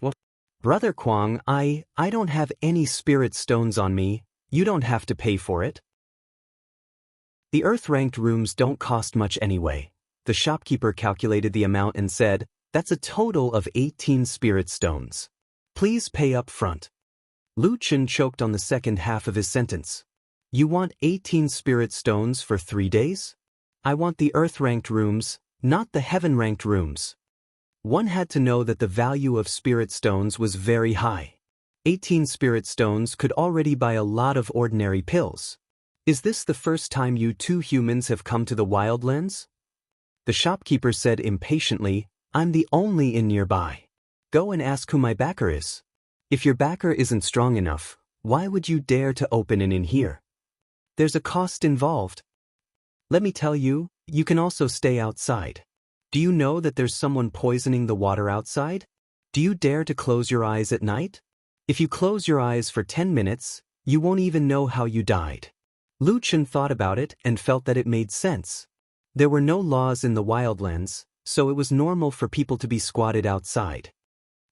Well, Brother Kuang, I don't have any spirit stones on me, you don't have to pay for it. The Earth-ranked rooms don't cost much anyway. The shopkeeper calculated the amount and said, that's a total of 18 spirit stones. Please pay up front. Lu Chen choked on the second half of his sentence. You want 18 spirit stones for 3 days? I want the Earth-ranked rooms, not the Heaven-ranked rooms. One had to know that the value of spirit stones was very high. 18 spirit stones could already buy a lot of ordinary pills. Is this the first time you two humans have come to the Wildlands? The shopkeeper said impatiently, I'm the only inn nearby. Go and ask who my backer is. If your backer isn't strong enough, why would you dare to open an inn here? There's a cost involved. Let me tell you, you can also stay outside. Do you know that there's someone poisoning the water outside? Do you dare to close your eyes at night? If you close your eyes for 10 minutes, you won't even know how you died. Lu Chen thought about it and felt that it made sense. There were no laws in the Wildlands, so it was normal for people to be squatted outside.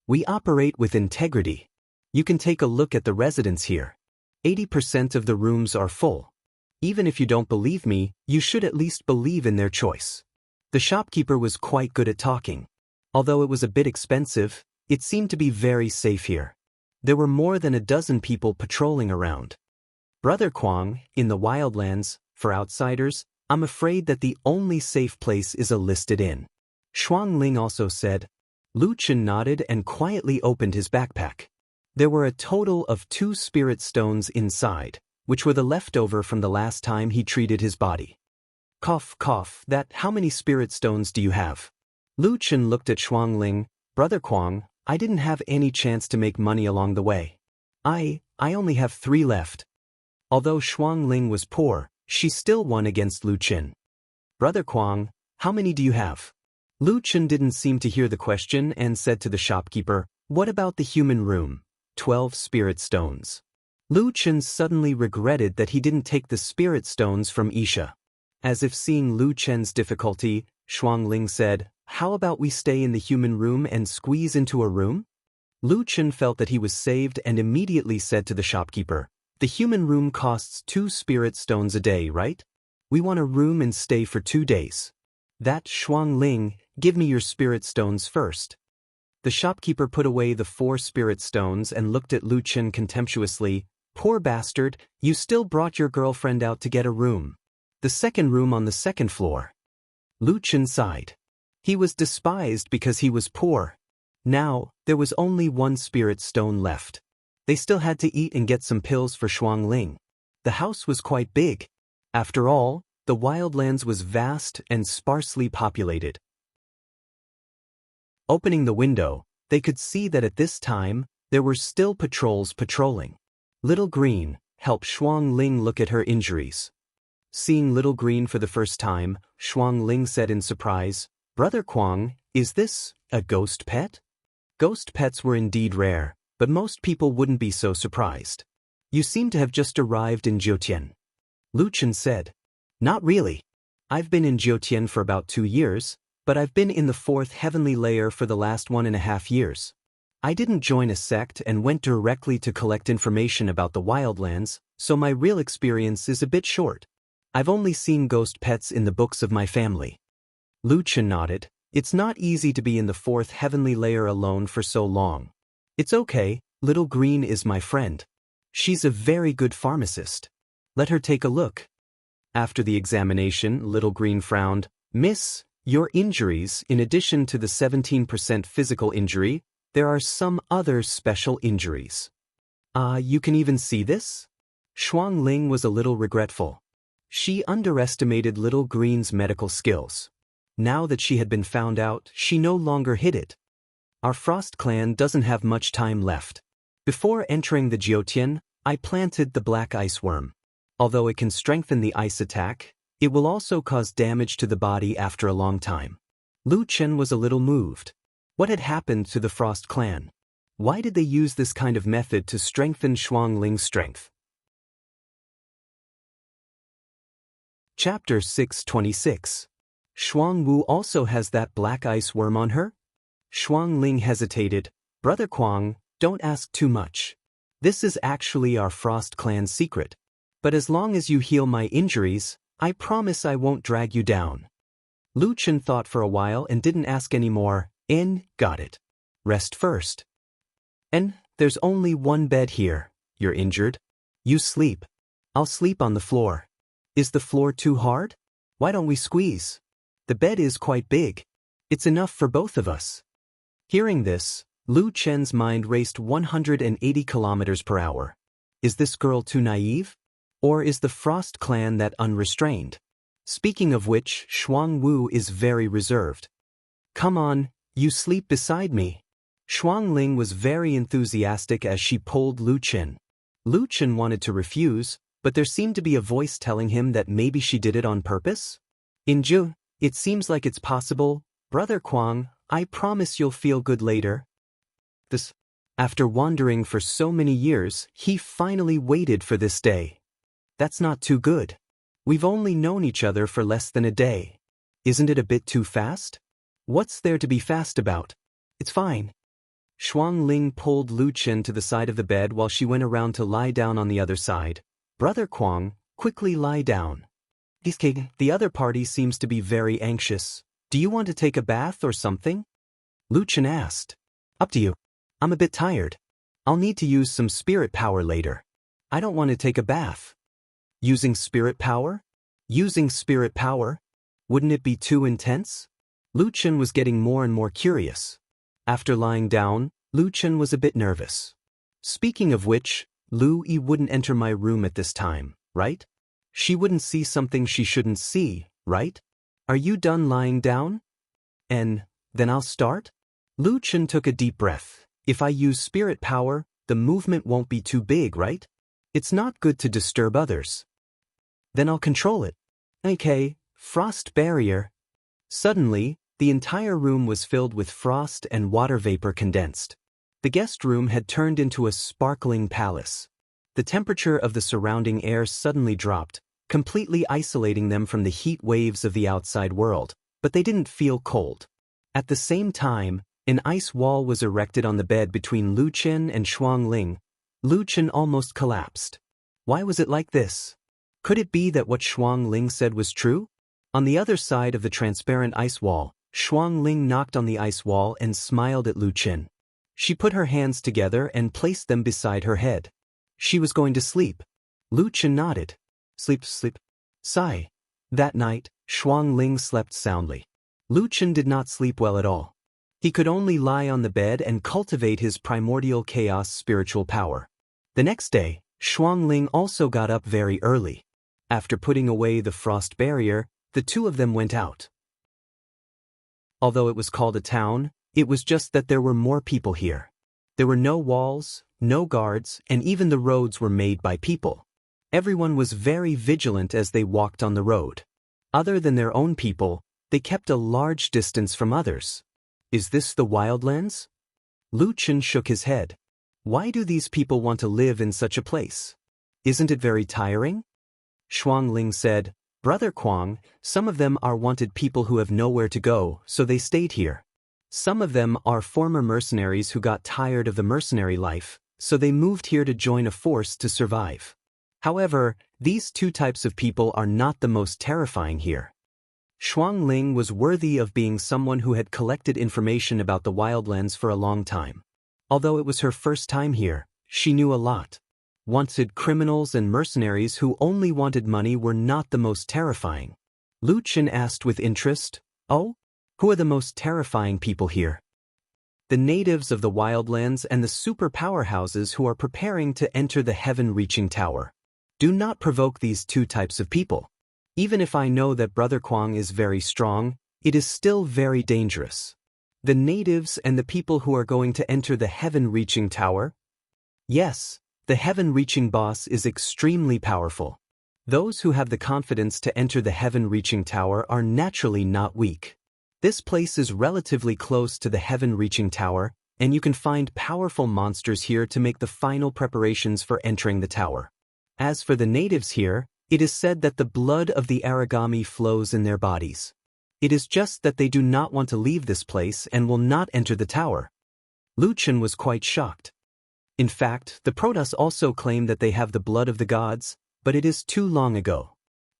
We operate with integrity. You can take a look at the residents here. 80% of the rooms are full. Even if you don't believe me, you should at least believe in their choice. The shopkeeper was quite good at talking. Although it was a bit expensive, it seemed to be very safe here. There were more than a dozen people patrolling around. Brother Kwang, in the Wildlands, for outsiders, I'm afraid that the only safe place is a listed inn. Shuang Ling also said. Lu Chen nodded and quietly opened his backpack. There were a total of 2 spirit stones inside, which were the leftover from the last time he treated his body. Cough, cough, that how many spirit stones do you have? Lu Chen looked at Shuang Ling. Brother Kwang, I didn't have any chance to make money along the way. I only have 3 left. Although Shuang Ling was poor, she still won against Lu Chen. Brother Kwang, how many do you have? Lu Chen didn't seem to hear the question and said to the shopkeeper, what about the human room? 12 spirit stones. Lu Chen suddenly regretted that he didn't take the spirit stones from Isha. As if seeing Lu Chen's difficulty, Shuang Ling said, how about we stay in the human room and squeeze into a room? Lu Chen felt that he was saved and immediately said to the shopkeeper, the human room costs 2 spirit stones a day, right? We want a room and stay for 2 days. That Shuang Ling, give me your spirit stones first. The shopkeeper put away the 4 spirit stones and looked at Lu Chen contemptuously. Poor bastard, you still brought your girlfriend out to get a room. The second room on the 2nd floor. Lu Chen sighed. He was despised because he was poor. Now, there was only 1 spirit stone left. They still had to eat and get some pills for Shuang Ling. The house was quite big. After all, the Wildlands was vast and sparsely populated. Opening the window, they could see that at this time, there were still patrols patrolling. Little Green helped Shuang Ling look at her injuries. Seeing Little Green for the first time, Shuang Ling said in surprise, Brother Kwang, is this a ghost pet? Ghost pets were indeed rare, but most people wouldn't be so surprised. You seem to have just arrived in Jiutian. Lu Chen said. Not really. I've been in Jiutian for about 2 years, but I've been in the 4th heavenly layer for the last 1.5 years. I didn't join a sect and went directly to collect information about the Wildlands, so my real experience is a bit short. I've only seen ghost pets in the books of my family. Lu Chen nodded. It's not easy to be in the 4th heavenly layer alone for so long. It's okay, Little Green is my friend. She's a very good pharmacist. Let her take a look. After the examination, Little Green frowned. Miss, your injuries, in addition to the 17% physical injury, there are some other special injuries. You can even see this? Shuang Ling was a little regretful. She underestimated Little Green's medical skills. Now that she had been found out, she no longer hid it. Our Frost clan doesn't have much time left. Before entering the Jiutian, I planted the black ice worm. Although it can strengthen the ice attack, it will also cause damage to the body after a long time. Lu Chen was a little moved. What had happened to the Frost clan? Why did they use this kind of method to strengthen Shuang Ling's strength? Chapter 626. Shuang Wu also has that black ice worm on her? Shuang Ling hesitated. Brother Kwang, don't ask too much. This is actually our Frost clan's secret. But as long as you heal my injuries, I promise I won't drag you down. Lu Chen thought for a while and didn't ask any more. Got it. Rest first. There's only one bed here. You're injured? You sleep. I'll sleep on the floor. Is the floor too hard? Why don't we squeeze? The bed is quite big. It's enough for both of us. Hearing this, Lu Chen's mind raced 180 kilometers per hour. Is this girl too naive? Or is the Frost clan that unrestrained? Speaking of which, Shuang Wu is very reserved. Come on, you sleep beside me. Shuang Ling was very enthusiastic as she pulled Lu Chen. Lu Chen wanted to refuse, but there seemed to be a voice telling him that maybe she did it on purpose. Inju, it seems like it's possible. Brother Kwang, I promise you'll feel good later. After wandering for so many years, he finally waited for this day. That's not too good. We've only known each other for less than a day. Isn't it a bit too fast? What's there to be fast about? It's fine. Shuang Ling pulled Lu Chen to the side of the bed while she went around to lie down on the other side. Brother Kwang, quickly lie down. The other party seems to be very anxious. Do you want to take a bath or something? Lu Chen asked. Up to you. I'm a bit tired. I'll need to use some spirit power later. I don't want to take a bath. Using spirit power? Using spirit power? Wouldn't it be too intense? Lu Chen was getting more and more curious. After lying down, Lu Chen was a bit nervous. Speaking of which, Lu Yi wouldn't enter my room at this time, right? She wouldn't see something she shouldn't see, right? Are you done lying down? Then I'll start? Lu Chen took a deep breath. If I use spirit power, the movement won't be too big, right? It's not good to disturb others. Then I'll control it. Okay, frost barrier. Suddenly, the entire room was filled with frost and water vapor condensed. The guest room had turned into a sparkling palace. The temperature of the surrounding air suddenly dropped, completely isolating them from the heat waves of the outside world, but they didn't feel cold. At the same time, an ice wall was erected on the bed between Lu Chen and Shuang Ling. Lu Chen almost collapsed. Why was it like this? Could it be that what Shuang Ling said was true? On the other side of the transparent ice wall, Shuang Ling knocked on the ice wall and smiled at Lu Chen. She put her hands together and placed them beside her head. She was going to sleep. Lu Chen nodded. Sleep. Sigh. That night, Shuang Ling slept soundly. Lu Chen did not sleep well at all. He could only lie on the bed and cultivate his primordial chaos spiritual power. The next day, Shuang Ling also got up very early. After putting away the frost barrier, the two of them went out. Although it was called a town, it was just that there were more people here. There were no walls, no guards, and even the roads were made by people. Everyone was very vigilant as they walked on the road. Other than their own people, they kept a large distance from others. Is this the Wildlands? Lu Chen shook his head. Why do these people want to live in such a place? Isn't it very tiring? Shuang Ling said, Brother Kwang, some of them are wanted people who have nowhere to go, so they stayed here. Some of them are former mercenaries who got tired of the mercenary life, so they moved here to join a force to survive. However, these two types of people are not the most terrifying here. Shuang Ling was worthy of being someone who had collected information about the Wildlands for a long time. Although it was her first time here, she knew a lot. Wanted criminals and mercenaries who only wanted money were not the most terrifying. Lu Chen asked with interest, Oh? Who are the most terrifying people here? The natives of the Wildlands and the super powerhouses who are preparing to enter the heaven-reaching tower. Do not provoke these two types of people. Even if I know that Brother Kwang is very strong, it is still very dangerous. The natives and the people who are going to enter the heaven-reaching tower? Yes, the heaven-reaching boss is extremely powerful. Those who have the confidence to enter the heaven-reaching tower are naturally not weak. This place is relatively close to the heaven-reaching tower, and you can find powerful monsters here to make the final preparations for entering the tower. As for the natives here, it is said that the blood of the origami flows in their bodies. It is just that they do not want to leave this place and will not enter the tower. Lu Chen was quite shocked. In fact, the Protoss also claim that they have the blood of the gods, but it is too long ago.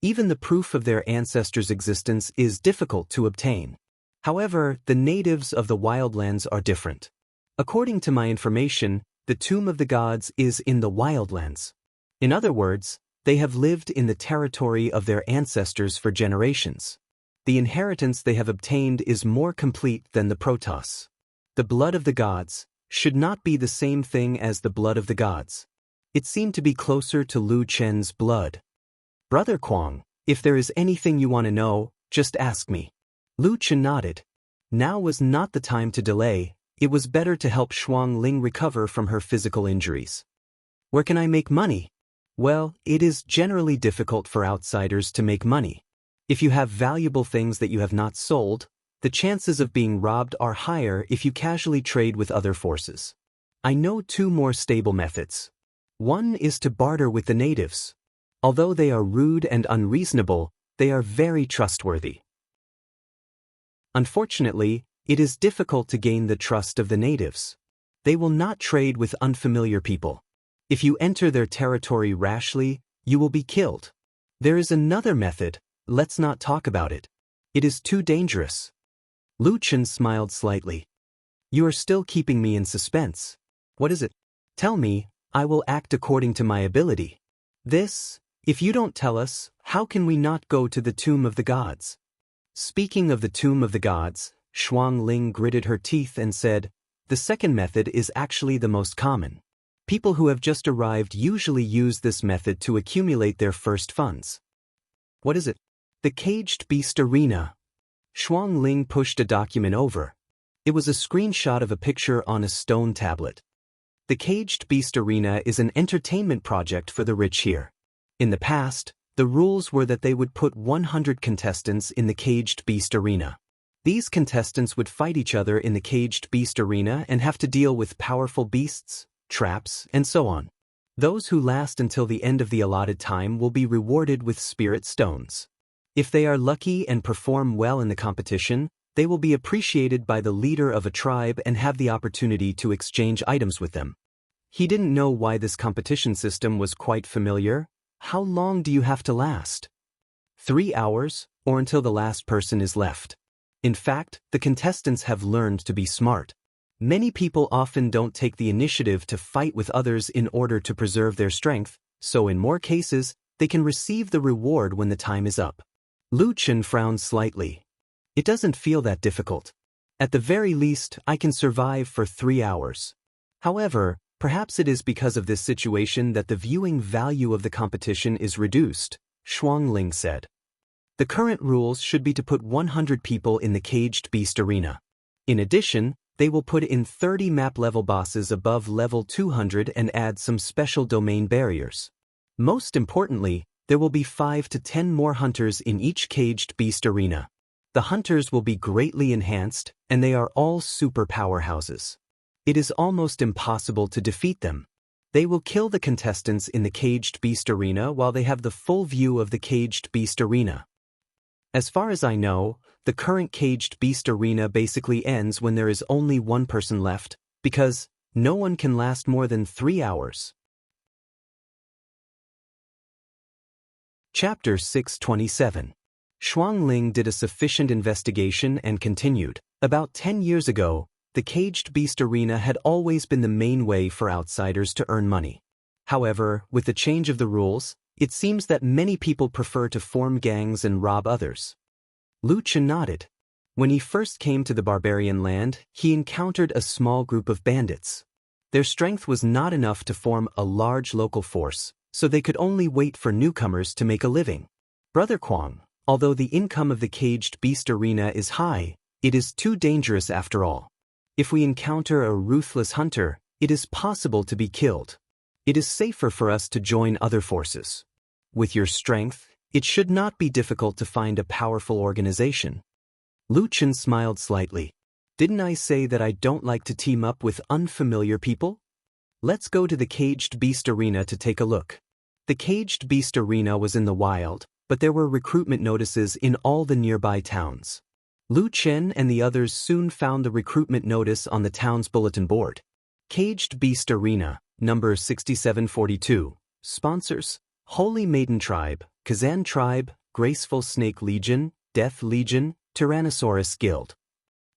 Even the proof of their ancestors' existence is difficult to obtain. However, the natives of the wildlands are different. According to my information, the tomb of the gods is in the wildlands. In other words, they have lived in the territory of their ancestors for generations. The inheritance they have obtained is more complete than the Protoss. The blood of the gods should not be the same thing as the blood of the gods. It seemed to be closer to Lu Chen's blood. Brother Kwang, if there is anything you want to know, just ask me. Lu Chen nodded. Now was not the time to delay. It was better to help Shuang Ling recover from her physical injuries. Where can I make money? Well, it is generally difficult for outsiders to make money. If you have valuable things that you have not sold, the chances of being robbed are higher if you casually trade with other forces. I know two more stable methods. One is to barter with the natives. Although they are rude and unreasonable, they are very trustworthy. Unfortunately, it is difficult to gain the trust of the natives. They will not trade with unfamiliar people. If you enter their territory rashly, you will be killed. There is another method. Let's not talk about it. It is too dangerous. Lu Chen smiled slightly. You are still keeping me in suspense. What is it? Tell me, I will act according to my ability. If you don't tell us, how can we not go to the tomb of the gods? Speaking of the tomb of the gods, Shuang Ling gritted her teeth and said, the second method is actually the most common. People who have just arrived usually use this method to accumulate their first funds. What is it? The Caged Beast Arena. Shuang Ling pushed a document over. It was a screenshot of a picture on a stone tablet. The Caged Beast Arena is an entertainment project for the rich here. In the past, the rules were that they would put 100 contestants in the Caged Beast Arena. These contestants would fight each other in the Caged Beast Arena and have to deal with powerful beasts, traps, and so on. Those who last until the end of the allotted time will be rewarded with spirit stones. If they are lucky and perform well in the competition, they will be appreciated by the leader of a tribe and have the opportunity to exchange items with them. He didn't know why this competition system was quite familiar. How long do you have to last? 3 hours, or until the last person is left. In fact, the contestants have learned to be smart. Many people often don't take the initiative to fight with others in order to preserve their strength, so in more cases, they can receive the reward when the time is up. Lu Chen frowned slightly. It doesn't feel that difficult. At the very least, I can survive for 3 hours. However, perhaps it is because of this situation that the viewing value of the competition is reduced, Shuang Ling said. The current rules should be to put 100 people in the Caged Beast Arena. In addition, they will put in 30 map-level bosses above level 200 and add some special domain barriers. Most importantly, there will be 5 to 10 more hunters in each Caged Beast Arena. The hunters will be greatly enhanced, and they are all super powerhouses. It is almost impossible to defeat them. They will kill the contestants in the Caged Beast Arena while they have the full view of the Caged Beast Arena. As far as I know, the current Caged Beast Arena basically ends when there is only one person left, because no one can last more than 3 hours. Chapter 627. Shuang Ling did a sufficient investigation and continued. About 10 years ago, the Caged Beast Arena had always been the main way for outsiders to earn money. However, with the change of the rules, it seems that many people prefer to form gangs and rob others. Lu Chen nodded. When he first came to the barbarian land, he encountered a small group of bandits. Their strength was not enough to form a large local force, so they could only wait for newcomers to make a living. Brother Kwang, although the income of the Caged Beast Arena is high, it is too dangerous after all. If we encounter a ruthless hunter, it is possible to be killed. It is safer for us to join other forces. With your strength, it should not be difficult to find a powerful organization. Lu Chen smiled slightly. Didn't I say that I don't like to team up with unfamiliar people? Let's go to the Caged Beast Arena to take a look. The Caged Beast Arena was in the wild, but there were recruitment notices in all the nearby towns. Lu Chen and the others soon found the recruitment notice on the town's bulletin board. Caged Beast Arena, number 6742. Sponsors: Holy Maiden Tribe, Kazan Tribe, Graceful Snake Legion, Death Legion, Tyrannosaurus Guild.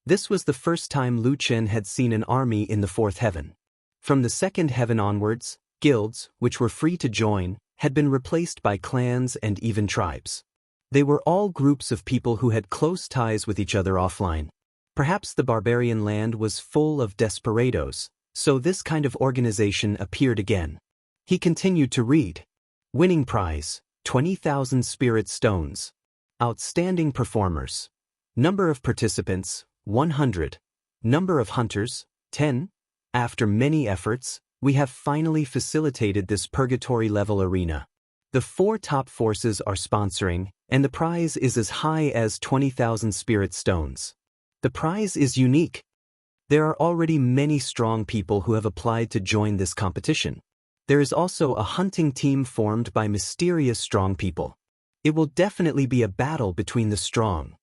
This was the first time Lu Chen had seen an army in the fourth heaven. From the second heaven onwards, guilds, which were free to join, had been replaced by clans and even tribes. They were all groups of people who had close ties with each other offline. Perhaps the barbarian land was full of desperados, so this kind of organization appeared again. He continued to read. Winning prize, 20,000 spirit stones. Outstanding performers. Number of participants, 100. Number of hunters, 10. After many efforts, we have finally facilitated this purgatory-level arena. The 4 top forces are sponsoring, and the prize is as high as 20,000 spirit stones. The prize is unique. There are already many strong people who have applied to join this competition. There is also a hunting team formed by mysterious strong people. It will definitely be a battle between the strong.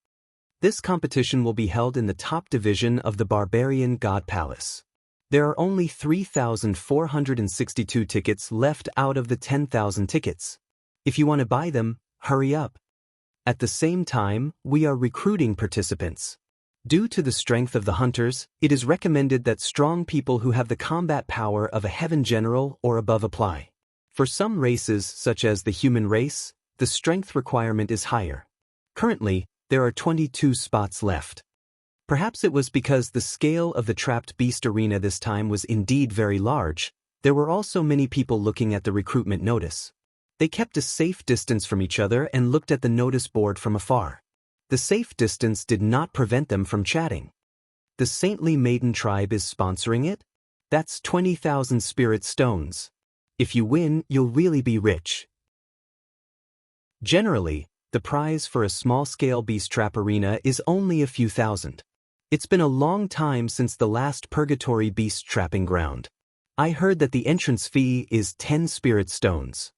This competition will be held in the top division of the Barbarian God Palace. There are only 3,462 tickets left out of the 10,000 tickets. If you want to buy them, hurry up. At the same time, we are recruiting participants. Due to the strength of the hunters, it is recommended that strong people who have the combat power of a heaven general or above apply. For some races, such as the human race, the strength requirement is higher. Currently, there are 22 spots left. Perhaps it was because the scale of the trapped beast arena this time was indeed very large. There were also many people looking at the recruitment notice. They kept a safe distance from each other and looked at the notice board from afar. The safe distance did not prevent them from chatting. The Saintly Maiden Tribe is sponsoring it? That's 20,000 spirit stones. If you win, you'll really be rich. Generally, the prize for a small-scale beast trap arena is only a few thousand. It's been a long time since the last purgatory beast trapping ground. I heard that the entrance fee is 10 spirit stones.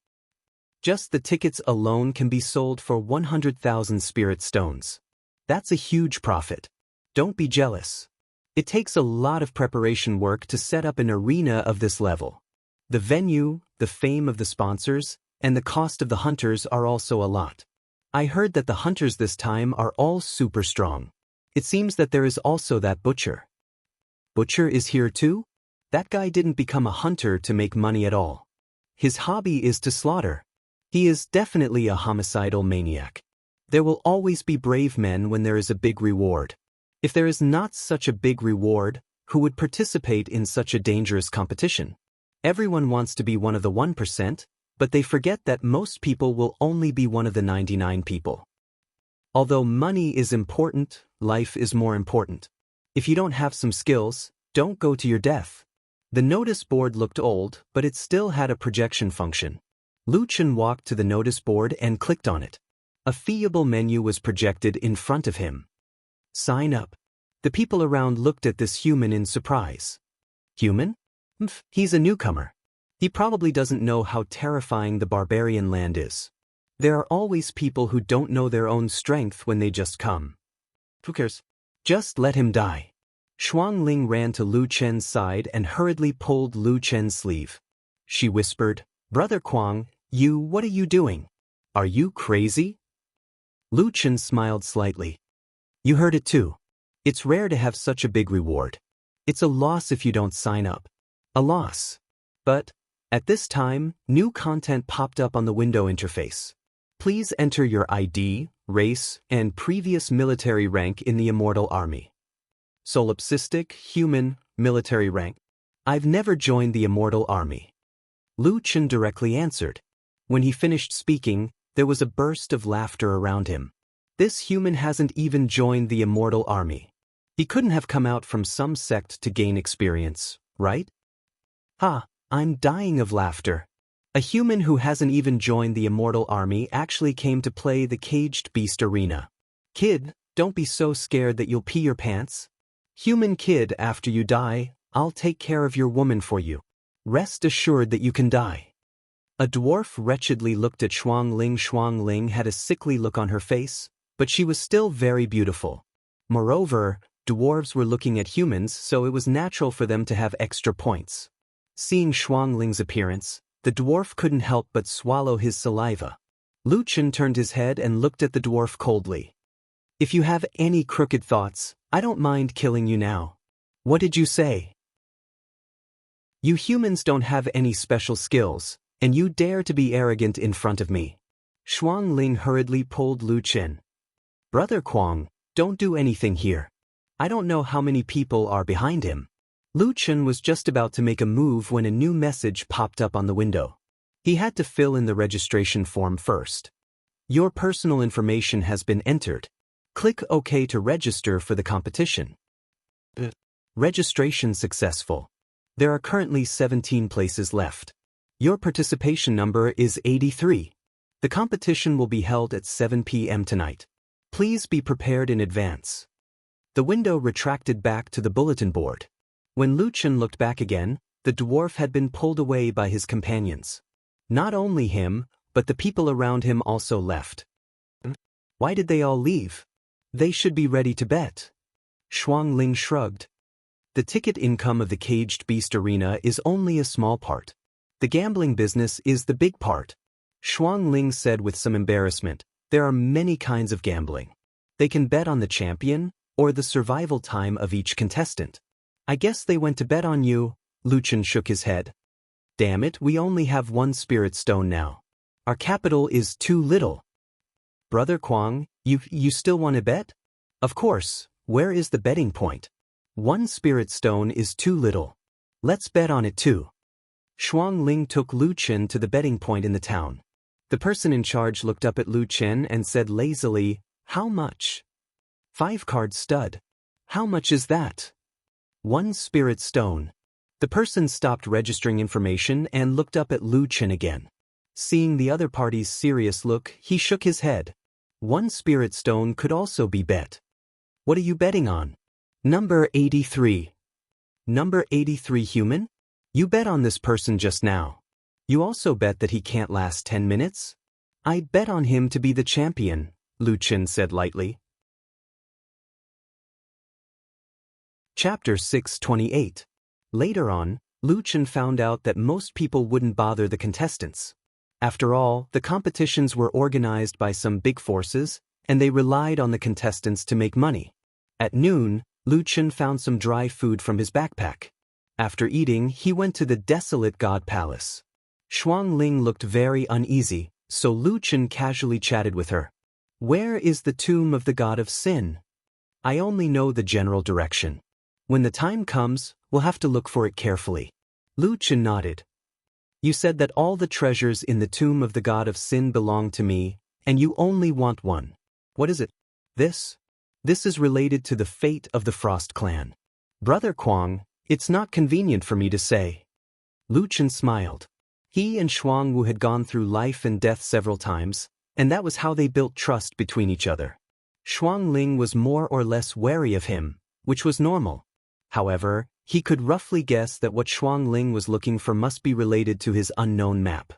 Just the tickets alone can be sold for 100,000 spirit stones. That's a huge profit. Don't be jealous. It takes a lot of preparation work to set up an arena of this level. The venue, the fame of the sponsors, and the cost of the hunters are also a lot. I heard that the hunters this time are all super strong. It seems that there is also that butcher. Butcher is here too? That guy didn't become a hunter to make money at all. His hobby is to slaughter. He is definitely a homicidal maniac. There will always be brave men when there is a big reward. If there is not such a big reward, who would participate in such a dangerous competition? Everyone wants to be one of the 1%, but they forget that most people will only be one of the 99 people. Although money is important, life is more important. If you don't have some skills, don't go to your death. The notice board looked old, but it still had a projection function. Lu Chen walked to the notice board and clicked on it. A feeable menu was projected in front of him. Sign up. The people around looked at this human in surprise. Human? He's a newcomer. He probably doesn't know how terrifying the barbarian land is. There are always people who don't know their own strength when they just come. Who cares? Just let him die. Shuang Ling ran to Lu Chen's side and hurriedly pulled Lu Chen's sleeve. She whispered, "Brother Quang, what are you doing? Are you crazy?" Lu Chen smiled slightly. You heard it too. It's rare to have such a big reward. It's a loss if you don't sign up. A loss. But, at this time, new content popped up on the window interface. Please enter your ID, race, and previous military rank in the Immortal Army. Solipsistic, human, military rank. I've never joined the Immortal Army. Lu Chen directly answered. When he finished speaking, there was a burst of laughter around him. This human hasn't even joined the Immortal Army. He couldn't have come out from some sect to gain experience, right? Ha, I'm dying of laughter. A human who hasn't even joined the Immortal Army actually came to play the Caged Beast Arena. Kid, don't be so scared that you'll pee your pants. Human kid, after you die, I'll take care of your woman for you. Rest assured that you can die. A dwarf wretchedly looked at Shuang Ling. Shuang Ling had a sickly look on her face, but she was still very beautiful. Moreover, dwarves were looking at humans, so it was natural for them to have extra points. Seeing Shuang Ling's appearance, The dwarf couldn't help but swallow his saliva. Lu Chen turned his head and looked at the dwarf coldly. If you have any crooked thoughts, I don't mind killing you now. What did you say? You humans don't have any special skills, and you dare to be arrogant in front of me. Shuang Ling hurriedly pulled Lu Chen. Brother Kuang, don't do anything here. I don't know how many people are behind him. Lu Chen was just about to make a move when a new message popped up on the window. He had to fill in the registration form first. Your personal information has been entered. Click OK to register for the competition. Registration successful. There are currently 17 places left. Your participation number is 83. The competition will be held at 7 p.m. tonight. Please be prepared in advance. The window retracted back to the bulletin board. When Lu Chen looked back again, the dwarf had been pulled away by his companions. Not only him, but the people around him also left. Why did they all leave? They should be ready to bet. Shuang Ling shrugged. The ticket income of the Caged Beast Arena is only a small part. The gambling business is the big part. Shuang Ling said with some embarrassment, there are many kinds of gambling. They can bet on the champion, or the survival time of each contestant. I guess they went to bet on you. Lu Chen shook his head. Damn it, we only have one spirit stone now. Our capital is too little. Brother Kuang, you still want to bet? Of course, where is the betting point? One spirit stone is too little. Let's bet on it too. Shuang Ling took Lu Chen to the betting point in the town. The person in charge looked up at Lu Chen and said lazily, how much? 5-card stud. How much is that? 1 spirit stone. The person stopped registering information and looked up at Lu Chen again. Seeing the other party's serious look, he shook his head. 1 spirit stone could also be bet. What are you betting on? Number 83. Number 83 human? You bet on this person just now. You also bet that he can't last 10 minutes? I bet on him to be the champion, Lu Chen said lightly. Chapter 628. Later on, Lu Chen found out that most people wouldn't bother the contestants. After all, the competitions were organized by some big forces, and they relied on the contestants to make money. At noon, Lu Chen found some dry food from his backpack. After eating, he went to the desolate god palace. Shuang Ling looked very uneasy, so Lu Chen casually chatted with her. Where is the tomb of the god of sin? I only know the general direction. When the time comes, we'll have to look for it carefully. Lu Chen nodded. You said that all the treasures in the tomb of the god of sin belong to me, and you only want one. What is it? This? This is related to the fate of the Frost clan. Brother Kuang, it's not convenient for me to say. Lu Chen smiled. He and Shuang Wu had gone through life and death several times, and that was how they built trust between each other. Shuang Ling was more or less wary of him, which was normal. However, he could roughly guess that what Shuang Ling was looking for must be related to his unknown map.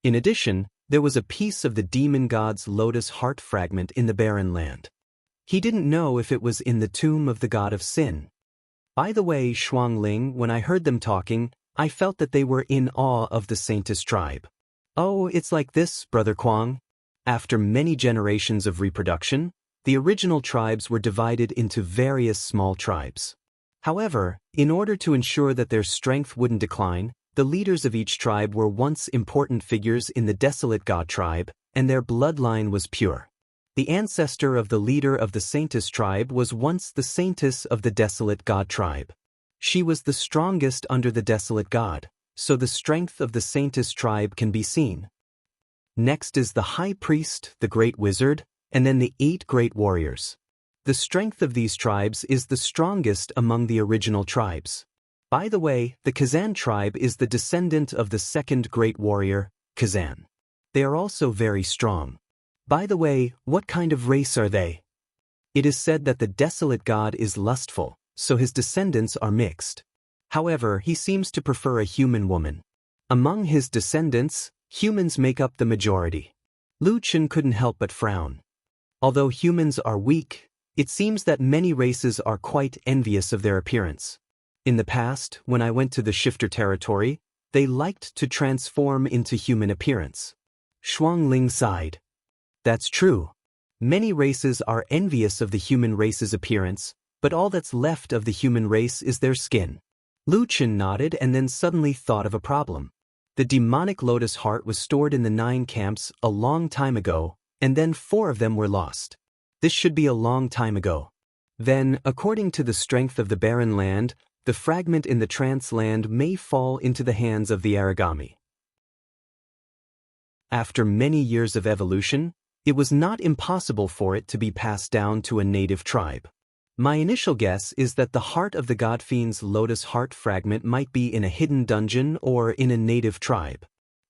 In addition, there was a piece of the demon god's lotus heart fragment in the barren land. He didn't know if it was in the tomb of the god of sin. By the way, Shuang Ling, when I heard them talking, I felt that they were in awe of the Saintess tribe. Oh, it's like this, Brother Kuang. After many generations of reproduction, the original tribes were divided into various small tribes. However, in order to ensure that their strength wouldn't decline, the leaders of each tribe were once important figures in the desolate god tribe, and their bloodline was pure. The ancestor of the leader of the Saintess tribe was once the Saintess of the desolate god tribe. She was the strongest under the desolate god, so the strength of the Saintess tribe can be seen. Next is the high priest, the great wizard, and then the 8 great warriors. The strength of these tribes is the strongest among the original tribes. By the way, the Kazan tribe is the descendant of the 2nd great warrior, Kazan. They are also very strong. By the way, what kind of race are they? It is said that the desolate god is lustful, so his descendants are mixed. However, he seems to prefer a human woman. Among his descendants, humans make up the majority. Lu Chen couldn't help but frown. Although humans are weak, it seems that many races are quite envious of their appearance. In the past, when I went to the Shifter territory, They liked to transform into human appearance. Shuangling sighed. That's true. Many races are envious of the human race's appearance, but all that's left of the human race is their skin. Lu Chen nodded and then suddenly thought of a problem. The demonic lotus heart was stored in the 9 camps a long time ago, and then 4 of them were lost. This should be a long time ago. Then, according to the strength of the barren land, the fragment in the trance land may fall into the hands of the origami. After many years of evolution, it was not impossible for it to be passed down to a native tribe. My initial guess is that the heart of the god fiend's lotus heart fragment might be in a hidden dungeon or in a native tribe.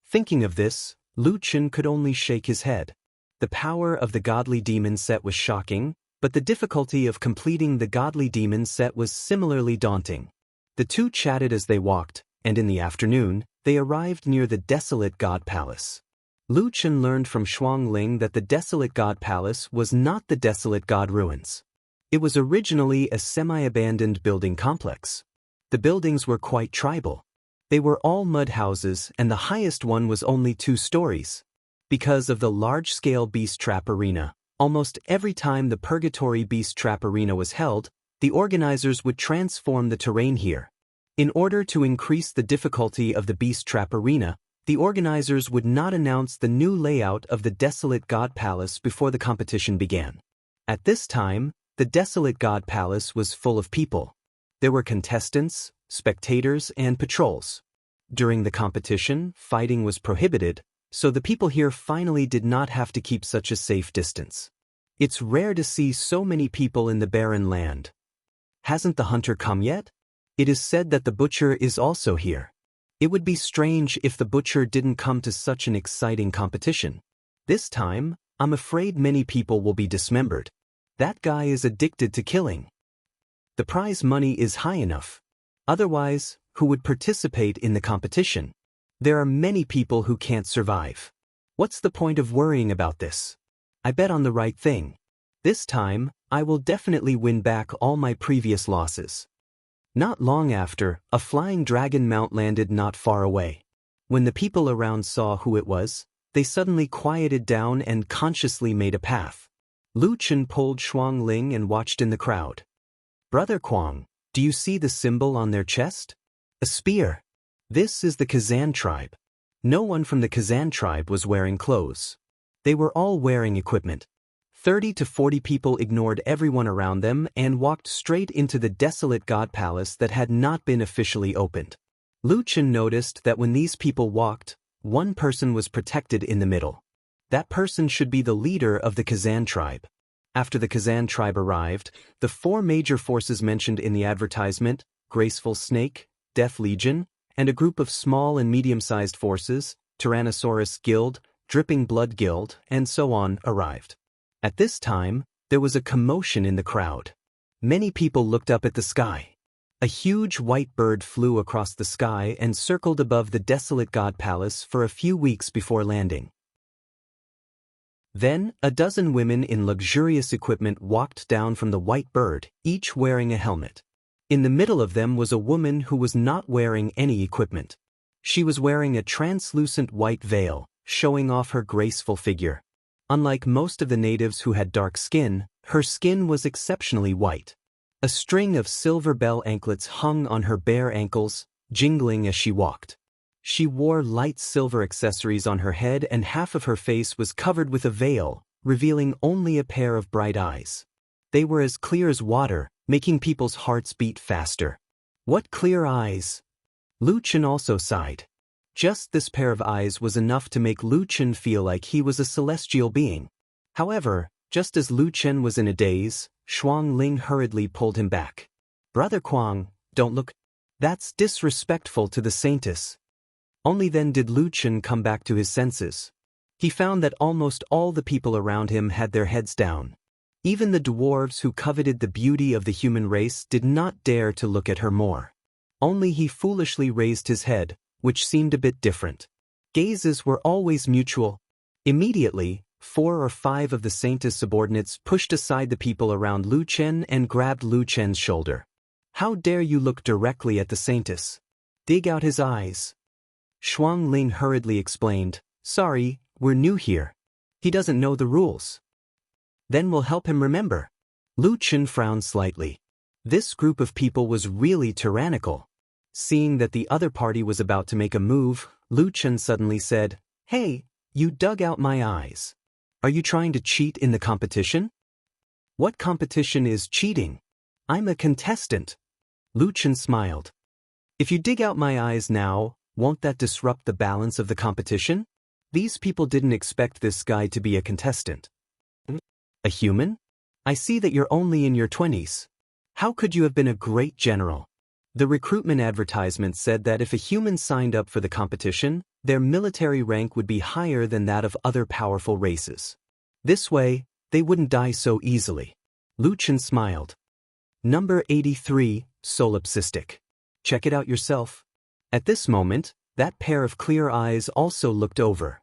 Thinking of this, Lu Chen could only shake his head. The power of the godly demon set was shocking, but the difficulty of completing the godly demon set was similarly daunting. The two chatted as they walked, and in the afternoon, they arrived near the desolate god palace. Lu Chen learned from Shuangling that the desolate god palace was not the desolate god ruins. It was originally a semi-abandoned building complex. The buildings were quite tribal. They were all mud houses, and the highest one was only 2 stories. Because of the large-scale beast trap arena, almost every time the Purgatory Beast Trap Arena was held, the organizers would transform the terrain here. In order to increase the difficulty of the Beast Trap Arena, the organizers would not announce the new layout of the Desolate God Palace before the competition began. At this time, the Desolate God Palace was full of people. There were contestants, spectators, and patrols. During the competition, fighting was prohibited, so the people here finally did not have to keep such a safe distance. It's rare to see so many people in the barren land. Hasn't the hunter come yet? It is said that the butcher is also here. It would be strange if the butcher didn't come to such an exciting competition. This time, I'm afraid many people will be dismembered. That guy is addicted to killing. The prize money is high enough. Otherwise, who would participate in the competition? There are many people who can't survive. What's the point of worrying about this? I bet on the right thing. This time, I will definitely win back all my previous losses. Not long after, a flying dragon mount landed not far away. When the people around saw who it was, they suddenly quieted down and consciously made a path. Lu Chen pulled Shuangling and watched in the crowd. Brother Kuang, do you see the symbol on their chest? A spear. This is the Kazan tribe. No one from the Kazan tribe was wearing clothes. They were all wearing equipment. 30 to 40 people ignored everyone around them and walked straight into the desolate god palace that had not been officially opened. Lu Chen noticed that when these people walked, one person was protected in the middle. That person should be the leader of the Kazan tribe. After the Kazan tribe arrived, the 4 major forces mentioned in the advertisement, Graceful Snake, Death Legion, and a group of small and medium-sized forces, Tyrannosaurus Guild, Dripping Blood Guild, and so on, arrived. At this time, there was a commotion in the crowd. Many people looked up at the sky. A huge white bird flew across the sky and circled above the desolate god palace for a few weeks before landing. Then, a dozen women in luxurious equipment walked down from the white bird, each wearing a helmet. In the middle of them was a woman who was not wearing any equipment. She was wearing a translucent white veil, showing off her graceful figure. Unlike most of the natives who had dark skin, her skin was exceptionally white. A string of silver bell anklets hung on her bare ankles, jingling as she walked. She wore light silver accessories on her head and half of her face was covered with a veil, revealing only a pair of bright eyes. They were as clear as water, making people's hearts beat faster. What clear eyes! Lu Chen also sighed. Just this pair of eyes was enough to make Lu Chen feel like he was a celestial being. However, just as Lu Chen was in a daze, Shuangling hurriedly pulled him back. Brother Kuang, don't look. That's disrespectful to the saintess. Only then did Lu Chen come back to his senses. He found that almost all the people around him had their heads down. Even the dwarves who coveted the beauty of the human race did not dare to look at her more. Only he foolishly raised his head, which seemed a bit different. Gazes were always mutual. Immediately, 4 or 5 of the saintess subordinates pushed aside the people around Lu Chen and grabbed Lu Chen's shoulder. How dare you look directly at the saintess? Dig out his eyes. Shuang Ling hurriedly explained, "Sorry, we're new here. He doesn't know the rules." "Then we'll help him remember." Lu Chen frowned slightly. This group of people was really tyrannical. Seeing that the other party was about to make a move, Lu Chen suddenly said, "Hey, you dug out my eyes. Are you trying to cheat in the competition?" "What competition is cheating? I'm a contestant." Lu Chen smiled. "If you dig out my eyes now, won't that disrupt the balance of the competition?" These people didn't expect this guy to be a contestant. "A human? I see that you're only in your 20s. How could you have been a great general?" The recruitment advertisement said that if a human signed up for the competition, their military rank would be higher than that of other powerful races. This way, they wouldn't die so easily. Lu Chen smiled. Number 83, solipsistic. Check it out yourself. At this moment, that pair of clear eyes also looked over.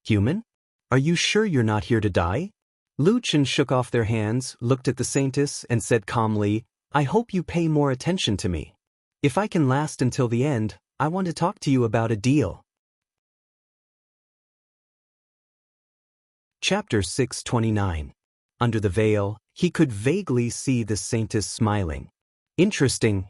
"Human? Are you sure you're not here to die?" Lu Chen shook off their hands, looked at the saintess, and said calmly, "I hope you pay more attention to me. If I can last until the end, I want to talk to you about a deal." Chapter 629. Under the veil, he could vaguely see the saintess smiling. Interesting.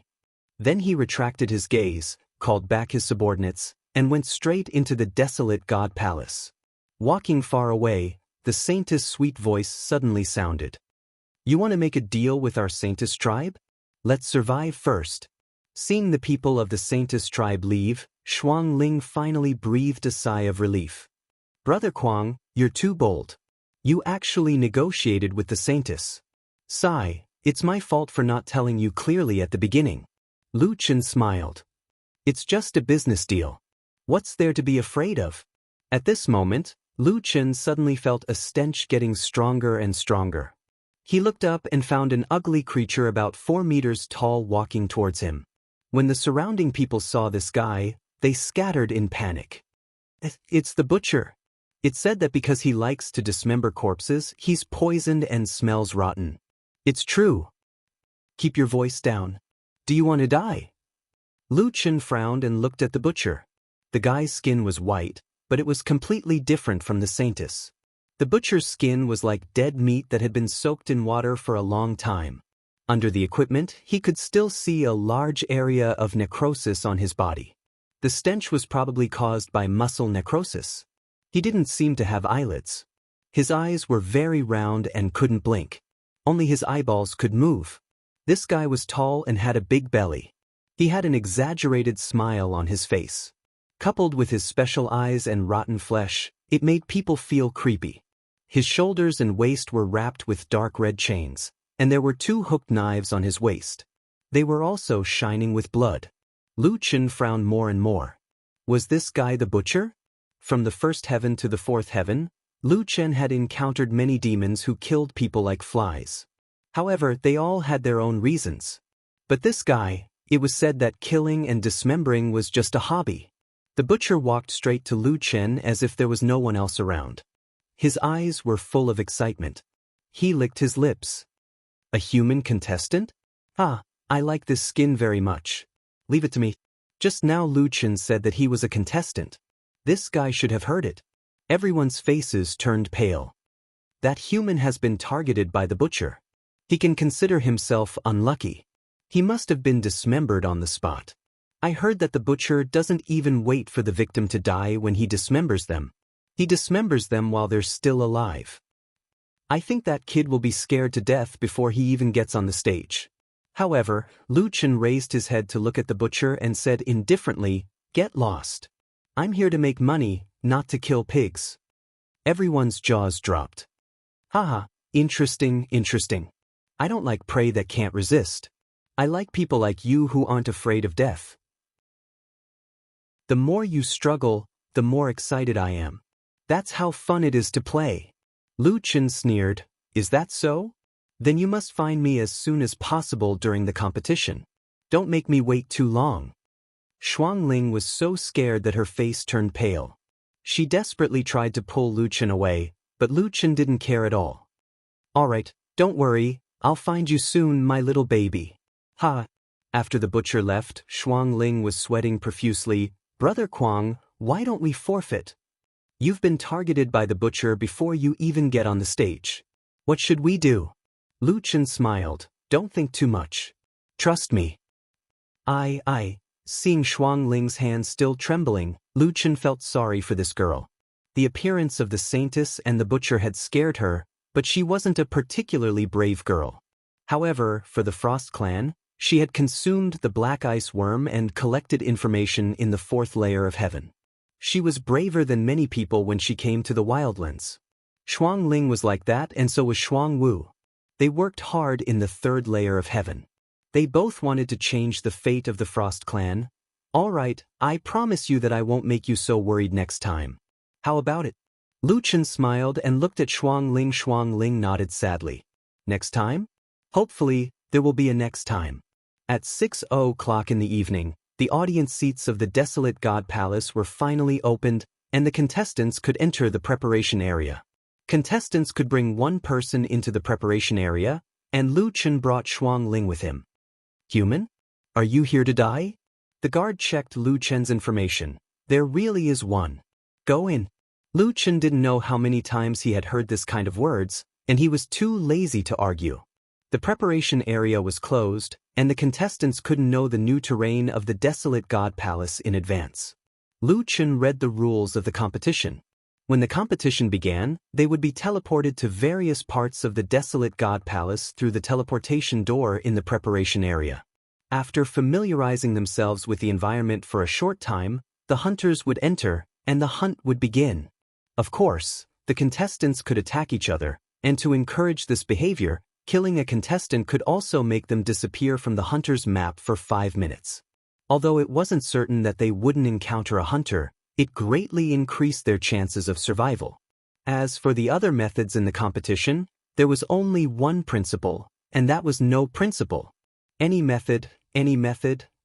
Then he retracted his gaze, called back his subordinates, and went straight into the desolate god palace. Walking far away, the saintess' sweet voice suddenly sounded. "You want to make a deal with our saintess tribe? Let's survive first." Seeing the people of the saintess tribe leave, Shuang Ling finally breathed a sigh of relief. "Brother Kuang, you're too bold. You actually negotiated with the saintess." "Sigh, it's my fault for not telling you clearly at the beginning." Lu Chen smiled. "It's just a business deal. What's there to be afraid of?" At this moment, Lu Chen suddenly felt a stench getting stronger and stronger. He looked up and found an ugly creature about 4 meters tall walking towards him. When the surrounding people saw this guy, they scattered in panic. "It's the butcher. It said that because he likes to dismember corpses, he's poisoned and smells rotten. It's true." "Keep your voice down. Do you want to die?" Lu Chen frowned and looked at the butcher. The guy's skin was white, but it was completely different from the saintess. The butcher's skin was like dead meat that had been soaked in water for a long time. Under the equipment, he could still see a large area of necrosis on his body. The stench was probably caused by muscle necrosis. He didn't seem to have eyelids. His eyes were very round and couldn't blink. Only his eyeballs could move. This guy was tall and had a big belly. He had an exaggerated smile on his face. Coupled with his special eyes and rotten flesh, it made people feel creepy. His shoulders and waist were wrapped with dark red chains, and there were 2 hooked knives on his waist. They were also shining with blood. Lu Chen frowned more and more. Was this guy the butcher? From the 1st heaven to the 4th heaven, Lu Chen had encountered many demons who killed people like flies. However, they all had their own reasons. But this guy, it was said that killing and dismembering was just a hobby. The butcher walked straight to Lu Chen as if there was no one else around. His eyes were full of excitement. He licked his lips. "A human contestant? Ah, I like this skin very much. Leave it to me." Just now Lu Chen said that he was a contestant. This guy should have heard it. Everyone's faces turned pale. That human has been targeted by the butcher. He can consider himself unlucky. He must have been dismembered on the spot. I heard that the butcher doesn't even wait for the victim to die when he dismembers them. He dismembers them while they're still alive. I think that kid will be scared to death before he even gets on the stage. However, Lu Chen raised his head to look at the butcher and said indifferently, "Get lost. I'm here to make money, not to kill pigs." Everyone's jaws dropped. Haha, interesting. I don't like prey that can't resist. I like people like you who aren't afraid of death. The more you struggle, the more excited I am. That's how fun it is to play. Lu Chen sneered, "Is that so? Then you must find me as soon as possible during the competition. Don't make me wait too long." Shuang Ling was so scared that her face turned pale. She desperately tried to pull Lu Chen away, but Lu Chen didn't care at all. "All right, don't worry, I'll find you soon, my little baby." Ha! After the butcher left, Shuang Ling was sweating profusely. "Brother Kuang, why don't we forfeit? You've been targeted by the butcher before you even get on the stage. What should we do? Lu Chen smiled. Don't think too much. Trust me. Seeing Shuang Ling's hands still trembling, Lu Chen felt sorry for this girl. The appearance of the saintess and the butcher had scared her, but she wasn't a particularly brave girl. However, for the Frost clan, she had consumed the black ice worm and collected information in the 4th layer of heaven. She was braver than many people when she came to the Wildlands. Shuang Ling was like that, and so was Shuang Wu. They worked hard in the 3rd layer of heaven. They both wanted to change the fate of the Frost clan. All right, I promise you that I won't make you so worried next time. How about it? Lu Chen smiled and looked at Shuang Ling. Shuang Ling nodded sadly. Next time? Hopefully, there will be a next time. At 6:00 in the evening, the audience seats of the desolate God Palace were finally opened, and the contestants could enter the preparation area. Contestants could bring one person into the preparation area, and Lu Chen brought Shuang Ling with him. Human? Are you here to die? The guard checked Lu Chen's information. There really is one. Go in. Lu Chen didn't know how many times he had heard this kind of words, and he was too lazy to argue. The preparation area was closed, and the contestants couldn't know the new terrain of the desolate God Palace in advance. Lu Chen read the rules of the competition. When the competition began, they would be teleported to various parts of the desolate God Palace through the teleportation door in the preparation area. After familiarizing themselves with the environment for a short time, the hunters would enter, and the hunt would begin. Of course, the contestants could attack each other, and to encourage this behavior, killing a contestant could also make them disappear from the hunter's map for 5 minutes. Although it wasn't certain that they wouldn't encounter a hunter, it greatly increased their chances of survival. As for the other methods in the competition, there was only one principle, and that was no principle. Any method,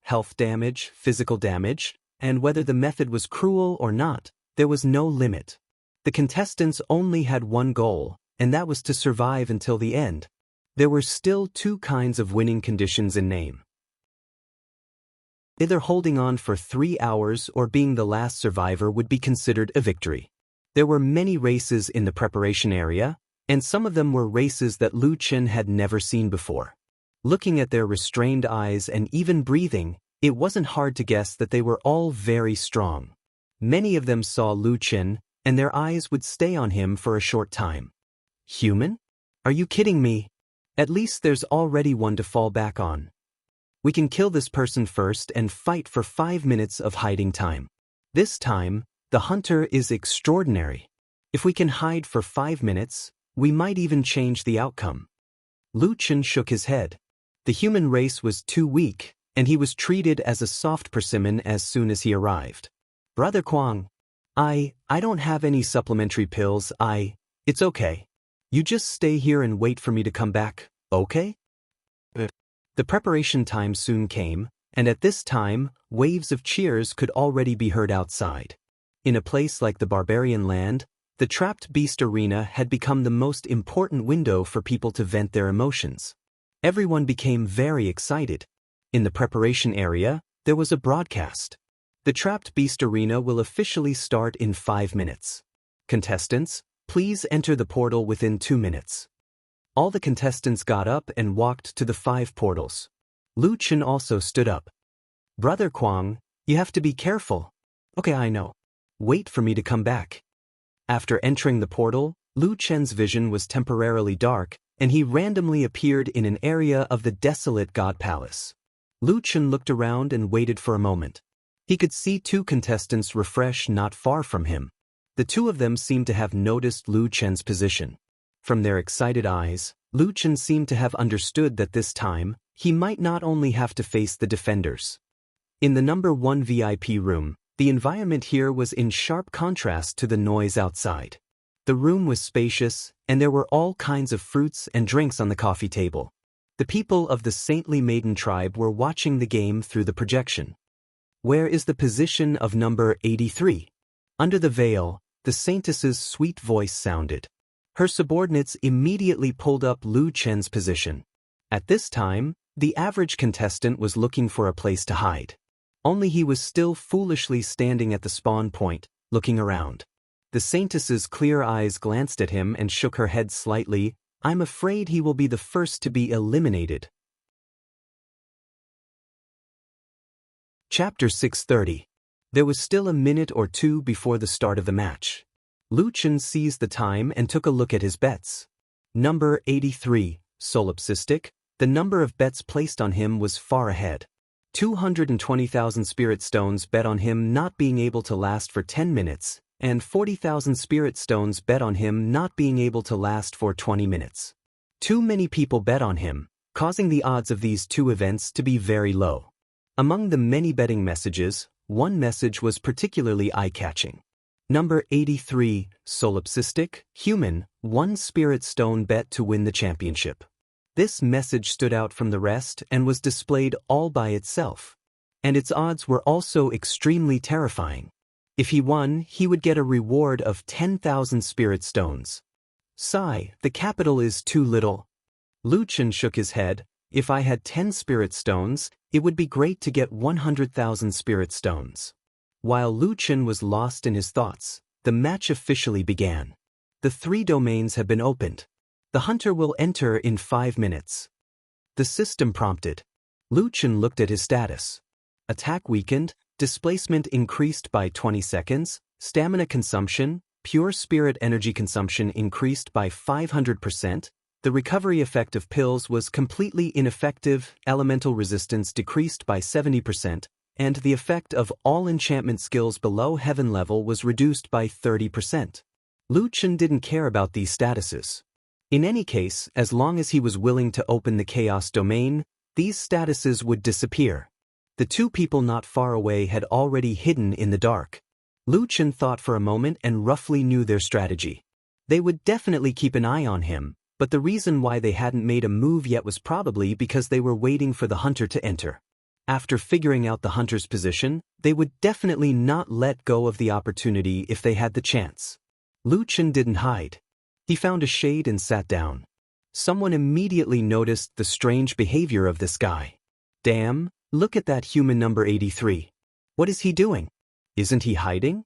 health damage, physical damage, and whether the method was cruel or not, there was no limit. The contestants only had one goal, and that was to survive until the end. There were still 2 kinds of winning conditions in name. Either holding on for 3 hours or being the last survivor would be considered a victory. There were many races in the preparation area, and some of them were races that Lu Chen had never seen before. Looking at their restrained eyes and even breathing, it wasn't hard to guess that they were all very strong. Many of them saw Lu Chen, and their eyes would stay on him for a short time. Human? Are you kidding me? At least there's already one to fall back on. We can kill this person first and fight for 5 minutes of hiding time. This time, the hunter is extraordinary. If we can hide for 5 minutes, we might even change the outcome. Lu Chen shook his head. The human race was too weak, and he was treated as a soft persimmon as soon as he arrived. Brother Kwang, I don't have any supplementary pills. It's okay. You just stay here and wait for me to come back, okay? The preparation time soon came, and at this time, waves of cheers could already be heard outside. In a place like the barbarian land, the trapped beast arena had become the most important window for people to vent their emotions. Everyone became very excited. In the preparation area, there was a broadcast. The trapped beast arena will officially start in 5 minutes. Contestants, please enter the portal within 2 minutes. All the contestants got up and walked to the 5 portals. Lu Chen also stood up. Brother Kwang, you have to be careful. Okay, I know. Wait for me to come back. After entering the portal, Lu Chen's vision was temporarily dark, and he randomly appeared in an area of the desolate God Palace. Lu Chen looked around and waited for a moment. He could see 2 contestants refresh not far from him. The 2 of them seemed to have noticed Lu Chen's position. From their excited eyes, Lu Chen seemed to have understood that this time, he might not only have to face the defenders. In the number 1 VIP room, the environment here was in sharp contrast to the noise outside. The room was spacious, and there were all kinds of fruits and drinks on the coffee table. The people of the Saintly Maiden tribe were watching the game through the projection. Where is the position of number 83? Under the veil, the saintess's sweet voice sounded. Her subordinates immediately pulled up Lu Chen's position. At this time, the average contestant was looking for a place to hide. Only he was still foolishly standing at the spawn point, looking around. The Saintess's clear eyes glanced at him and shook her head slightly. I'm afraid he will be the first to be eliminated. Chapter 630. There was still a minute or two before the start of the match. Lu Chen seized the time and took a look at his bets. Number 83, Solipsistic. The number of bets placed on him was far ahead. 220,000 spirit stones bet on him not being able to last for 10 minutes, and 40,000 spirit stones bet on him not being able to last for 20 minutes. Too many people bet on him, causing the odds of these two events to be very low. Among the many betting messages, one message was particularly eye-catching. Number 83, Solipsistic, Human, 1 spirit stone bet to win the championship. This message stood out from the rest and was displayed all by itself. And its odds were also extremely terrifying. If he won, he would get a reward of 10,000 spirit stones. Sigh, the capital is too little. Lu Chen shook his head. If I had 10 spirit stones, it would be great to get 100,000 spirit stones. While Lu Chen was lost in his thoughts, the match officially began. The 3 domains have been opened. The hunter will enter in 5 minutes. The system prompted. Lu Chen looked at his status. Attack weakened, displacement increased by 20 seconds, stamina consumption, pure spirit energy consumption increased by 500%, the recovery effect of pills was completely ineffective, elemental resistance decreased by 70%, and the effect of all enchantment skills below heaven level was reduced by 30%. Lu Chen didn't care about these statuses. In any case, as long as he was willing to open the chaos domain, these statuses would disappear. The 2 people not far away had already hidden in the dark. Lu Chen thought for a moment and roughly knew their strategy. They would definitely keep an eye on him, but the reason why they hadn't made a move yet was probably because they were waiting for the hunter to enter. After figuring out the hunter's position, they would definitely not let go of the opportunity if they had the chance. Lu Chen didn't hide. He found a shade and sat down. Someone immediately noticed the strange behavior of this guy. Damn, look at that human number 83. What is he doing? Isn't he hiding?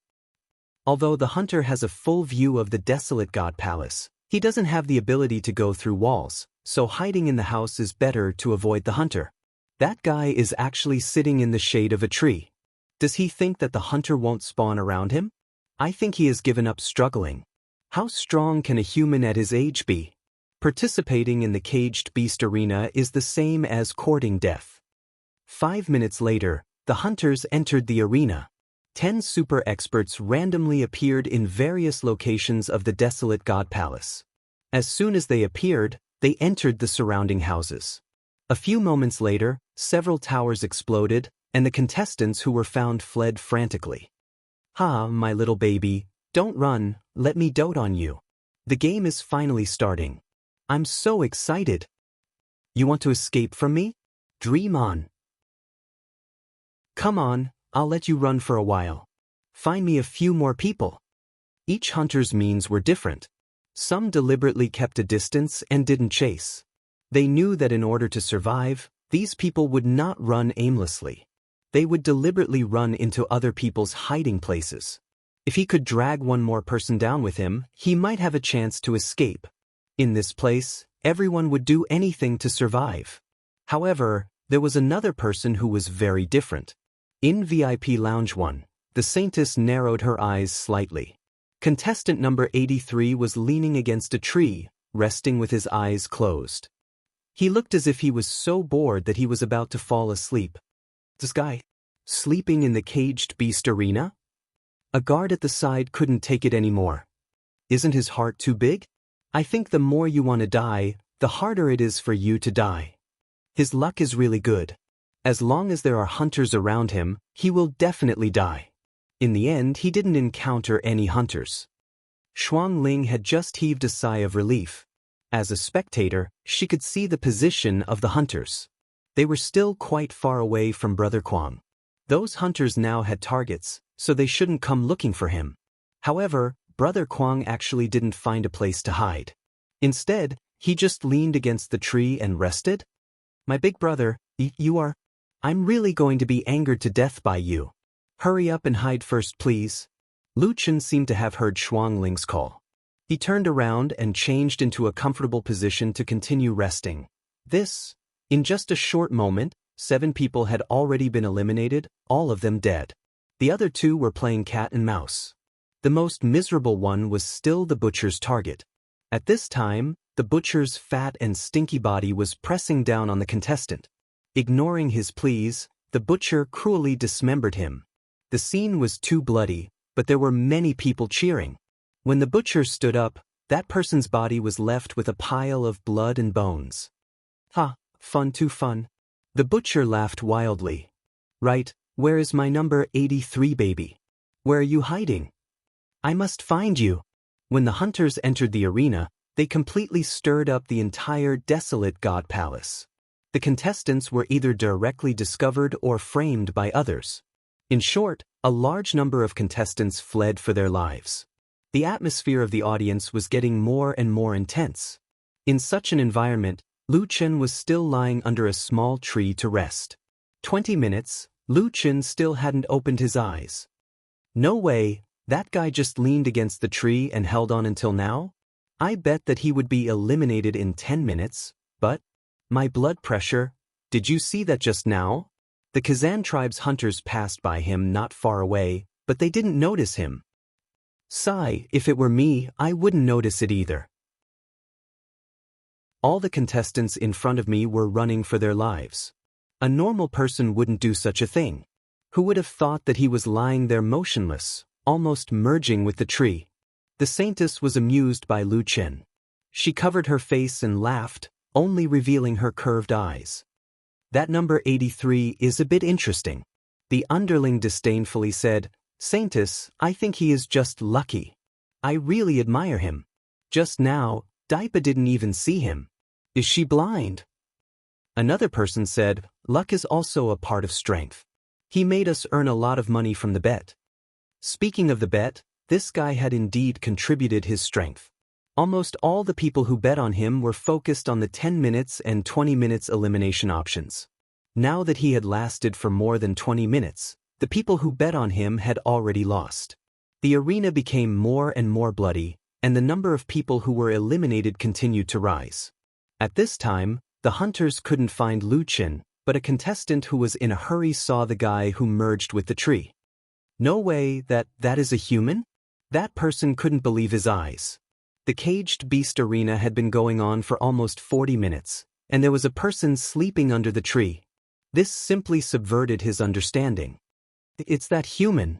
Although the hunter has a full view of the desolate god palace, he doesn't have the ability to go through walls, so hiding in the house is better to avoid the hunter. That guy is actually sitting in the shade of a tree. Does he think that the hunter won't spawn around him? I think he has given up struggling. How strong can a human at his age be? Participating in the caged beast arena is the same as courting death. 5 minutes later, the hunters entered the arena. 10 super experts randomly appeared in various locations of the desolate god palace. As soon as they appeared, they entered the surrounding houses. A few moments later, several towers exploded, and the contestants who were found fled frantically. "Ha, my little baby, don't run, let me dote on you. The game is finally starting. I'm so excited. You want to escape from me? Dream on. Come on, I'll let you run for a while. Find me a few more people." Each hunter's means were different. Some deliberately kept a distance and didn't chase. They knew that in order to survive, these people would not run aimlessly. They would deliberately run into other people's hiding places. If he could drag one more person down with him, he might have a chance to escape. In this place, everyone would do anything to survive. However, there was another person who was very different. In VIP Lounge 1, the Saintess narrowed her eyes slightly. Contestant number 83 was leaning against a tree, resting with his eyes closed. He looked as if he was so bored that he was about to fall asleep. This guy, sleeping in the caged beast arena? A guard at the side couldn't take it anymore. Isn't his heart too big? I think the more you want to die, the harder it is for you to die. His luck is really good. As long as there are hunters around him, he will definitely die. In the end, he didn't encounter any hunters. Shuang Ling had just heaved a sigh of relief. As a spectator, she could see the position of the hunters. They were still quite far away from Brother Kwang. Those hunters now had targets, so they shouldn't come looking for him. However, Brother Kwang actually didn't find a place to hide. Instead, he just leaned against the tree and rested. "My big brother, you are..." I'm really going to be angered to death by you. Hurry up and hide first, please. Lu Chen seemed to have heard Shuang Ling's call. He turned around and changed into a comfortable position to continue resting. In just a short moment, 7 people had already been eliminated, all of them dead. The other 2 were playing cat and mouse. The most miserable one was still the butcher's target. At this time, the butcher's fat and stinky body was pressing down on the contestant. Ignoring his pleas, the butcher cruelly dismembered him. The scene was too bloody, but there were many people cheering. When the butcher stood up, that person's body was left with a pile of blood and bones. Ha, fun too fun. The butcher laughed wildly. Right, where is my number 83 baby? Where are you hiding? I must find you. When the hunters entered the arena, they completely stirred up the entire desolate god palace. The contestants were either directly discovered or framed by others. In short, a large number of contestants fled for their lives. The atmosphere of the audience was getting more and more intense. In such an environment, Lu Chen was still lying under a small tree to rest. 20 minutes, Lu Chen still hadn't opened his eyes. No way, that guy just leaned against the tree and held on until now? I bet that he would be eliminated in 10 minutes, but my blood pressure, did you see that just now? The Kazan tribe's hunters passed by him not far away, but they didn't notice him. Sigh, if it were me, I wouldn't notice it either. All the contestants in front of me were running for their lives. A normal person wouldn't do such a thing. Who would have thought that he was lying there motionless, almost merging with the tree? The saintess was amused by Lu Chen. She covered her face and laughed, only revealing her curved eyes. That number 83 is a bit interesting. The underling disdainfully said, Saintess, I think he is just lucky. I really admire him. Just now, Daipa didn't even see him. Is she blind? Another person said, luck is also a part of strength. He made us earn a lot of money from the bet. Speaking of the bet, this guy had indeed contributed his strength. Almost all the people who bet on him were focused on the 10 minutes and 20 minutes elimination options. Now that he had lasted for more than 20 minutes, the people who bet on him had already lost. The arena became more and more bloody, and the number of people who were eliminated continued to rise. At this time, the hunters couldn't find Lu Chen, but a contestant who was in a hurry saw the guy who merged with the tree. No way, that is a human? That person couldn't believe his eyes. The caged beast arena had been going on for almost 40 minutes, and there was a person sleeping under the tree. This simply subverted his understanding. It's that human.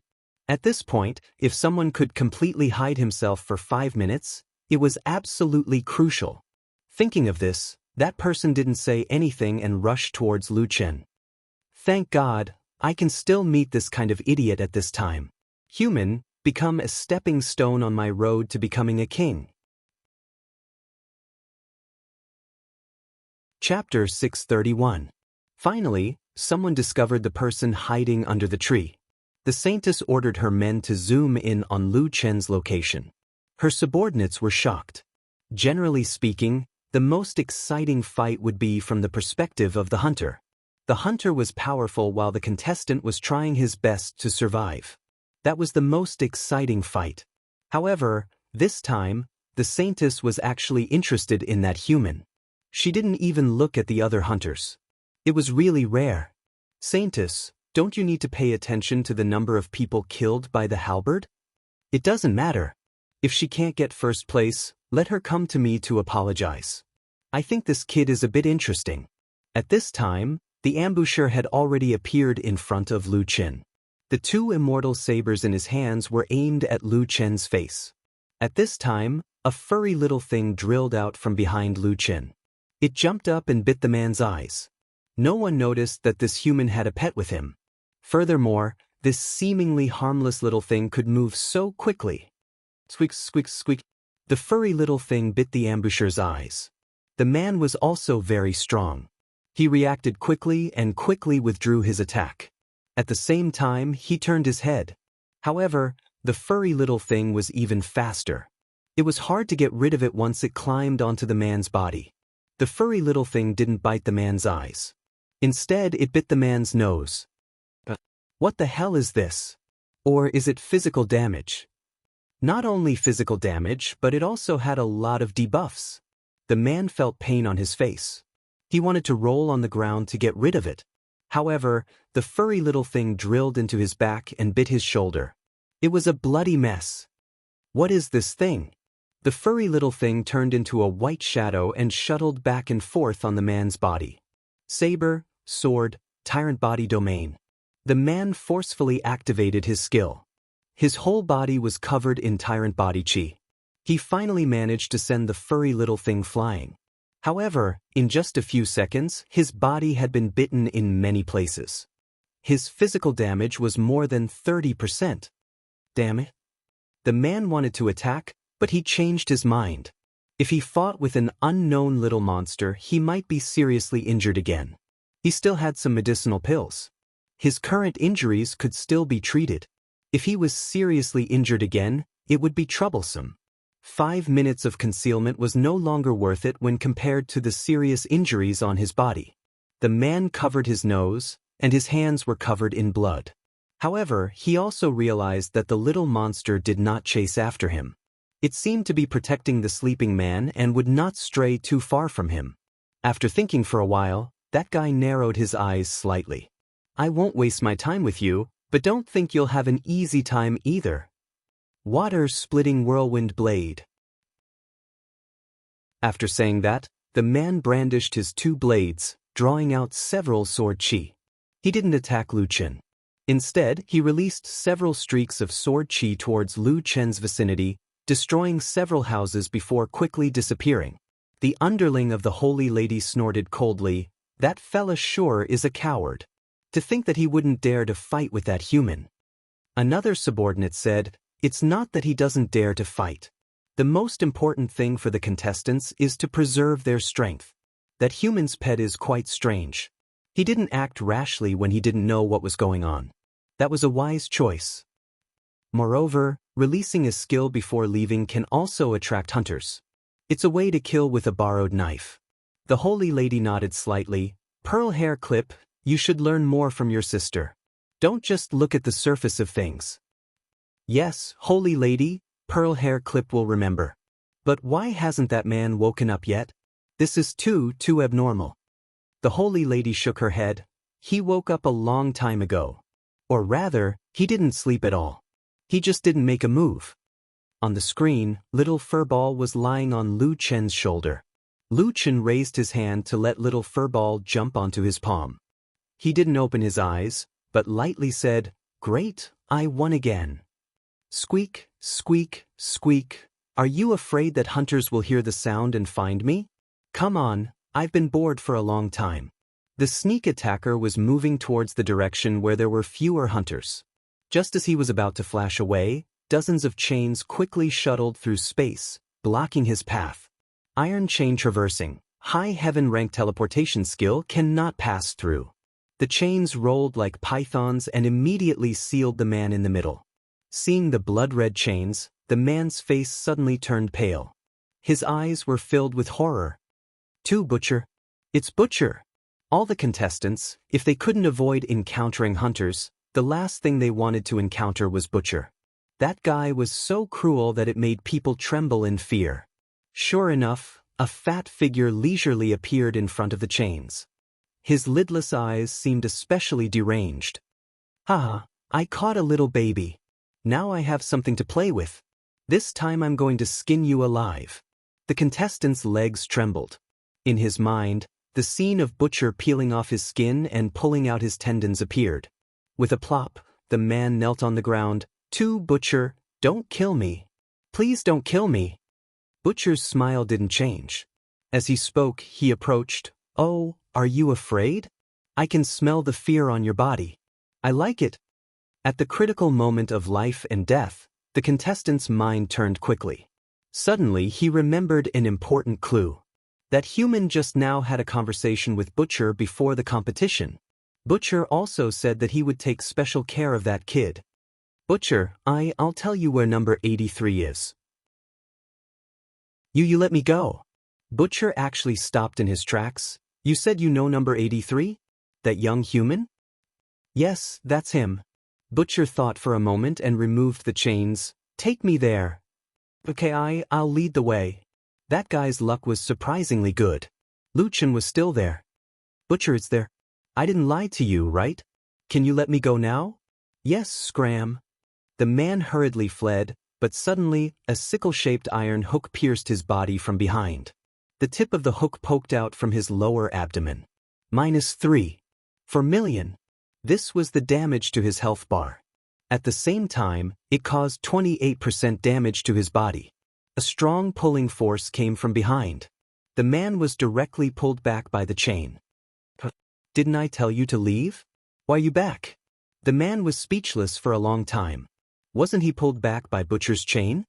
At this point, if someone could completely hide himself for 5 minutes, it was absolutely crucial. Thinking of this, that person didn't say anything and rushed towards Lu Chen. Thank God, I can still meet this kind of idiot at this time. Human, become a stepping stone on my road to becoming a king. Chapter 631. Finally, someone discovered the person hiding under the tree. The saintess ordered her men to zoom in on Lu Chen's location. Her subordinates were shocked. Generally speaking, the most exciting fight would be from the perspective of the hunter. The hunter was powerful while the contestant was trying his best to survive. That was the most exciting fight. However, this time, the saintess was actually interested in that human. She didn't even look at the other hunters. It was really rare. Saintess, don't you need to pay attention to the number of people killed by the halberd? It doesn't matter. If she can't get first place, let her come to me to apologize. I think this kid is a bit interesting. At this time, the ambusher had already appeared in front of Lu Chen. The 2 immortal sabers in his hands were aimed at Lu Chen's face. At this time, a furry little thing drilled out from behind Lu Chen. It jumped up and bit the man's eyes. No one noticed that this human had a pet with him. Furthermore, this seemingly harmless little thing could move so quickly. Squeak, squeak, squeak. The furry little thing bit the ambusher's eyes. The man was also very strong. He reacted quickly and quickly withdrew his attack. At the same time, he turned his head. However, the furry little thing was even faster. It was hard to get rid of it once it climbed onto the man's body. The furry little thing didn't bite the man's eyes. Instead, it bit the man's nose. What the hell is this? Or is it physical damage? Not only physical damage, but it also had a lot of debuffs. The man felt pain on his face. He wanted to roll on the ground to get rid of it. However, the furry little thing drilled into his back and bit his shoulder. It was a bloody mess. What is this thing? The furry little thing turned into a white shadow and shuttled back and forth on the man's body. Saber, sword, tyrant body domain. The man forcefully activated his skill. His whole body was covered in tyrant body chi. He finally managed to send the furry little thing flying. However, in just a few seconds, his body had been bitten in many places. His physical damage was more than 30%. Damn it. The man wanted to attack, but he changed his mind. If he fought with an unknown little monster, he might be seriously injured again. He still had some medicinal pills. His current injuries could still be treated. If he was seriously injured again, it would be troublesome. 5 minutes of concealment was no longer worth it when compared to the serious injuries on his body. The man covered his nose, and his hands were covered in blood. However, he also realized that the little monster did not chase after him. It seemed to be protecting the sleeping man and would not stray too far from him. After thinking for a while, that guy narrowed his eyes slightly. I won't waste my time with you, but don't think you'll have an easy time either. Water-splitting whirlwind blade. After saying that, the man brandished his 2 blades, drawing out several sword chi. He didn't attack Lu Chen. Instead, he released several streaks of sword chi towards Lu Chen's vicinity, destroying several houses before quickly disappearing. The underling of the holy lady snorted coldly, "That fella sure is a coward. To think that he wouldn't dare to fight with that human." Another subordinate said, "It's not that he doesn't dare to fight. The most important thing for the contestants is to preserve their strength. That human's pet is quite strange. He didn't act rashly when he didn't know what was going on. That was a wise choice. Moreover, releasing a skill before leaving can also attract hunters. It's a way to kill with a borrowed knife." The holy lady nodded slightly. "Pearl hair clip, you should learn more from your sister. Don't just look at the surface of things." "Yes, holy lady, Pearl hair clip will remember. But why hasn't that man woken up yet? This is too abnormal." The holy lady shook her head. "He woke up a long time ago. Or rather, he didn't sleep at all. He just didn't make a move." On the screen, little Furball was lying on Lu Chen's shoulder. Lu Chen raised his hand to let little Furball jump onto his palm. He didn't open his eyes, but lightly said, "Great, I won again." Squeak, squeak, squeak. Are you afraid that hunters will hear the sound and find me? Come on, I've been bored for a long time. The sneak attacker was moving towards the direction where there were fewer hunters. Just as he was about to flash away, dozens of chains quickly shuttled through space, blocking his path. Iron chain traversing, high heaven rank teleportation skill cannot pass through. The chains rolled like pythons and immediately sealed the man in the middle. Seeing the blood-red chains, the man's face suddenly turned pale. His eyes were filled with horror. "To Butcher. It's Butcher." All the contestants, if they couldn't avoid encountering hunters, the last thing they wanted to encounter was Butcher. That guy was so cruel that it made people tremble in fear. Sure enough, a fat figure leisurely appeared in front of the chains. His lidless eyes seemed especially deranged. "Haha, I caught a little baby. Now I have something to play with. This time I'm going to skin you alive." The contestant's legs trembled. In his mind, the scene of Butcher peeling off his skin and pulling out his tendons appeared. With a plop, the man knelt on the ground. "To Butcher, don't kill me. Please don't kill me." Butcher's smile didn't change. As he spoke, he approached. "Oh, are you afraid? I can smell the fear on your body. I like it." At the critical moment of life and death, the contestant's mind turned quickly. Suddenly, he remembered an important clue. That human just now had a conversation with Butcher before the competition. Butcher also said that he would take special care of that kid. "Butcher, I'll tell you where number 83 is." You let me go." Butcher actually stopped in his tracks. "You said you know number 83? That young human? Yes, that's him. Butcher thought for a moment and removed the chains. Take me there. Okay, I'll lead the way. That guy's luck was surprisingly good. Lucien was still there. Butcher, it's there. I didn't lie to you, right? Can you let me go now? Yes, Scram. The man hurriedly fled, but suddenly, a sickle-shaped iron hook pierced his body from behind. The tip of the hook poked out from his lower abdomen. -3. For million. This was the damage to his health bar. At the same time, it caused 28% damage to his body. A strong pulling force came from behind. The man was directly pulled back by the chain. Didn't I tell you to leave? Why are you back? The man was speechless for a long time. Wasn't he pulled back by Butcher's chain?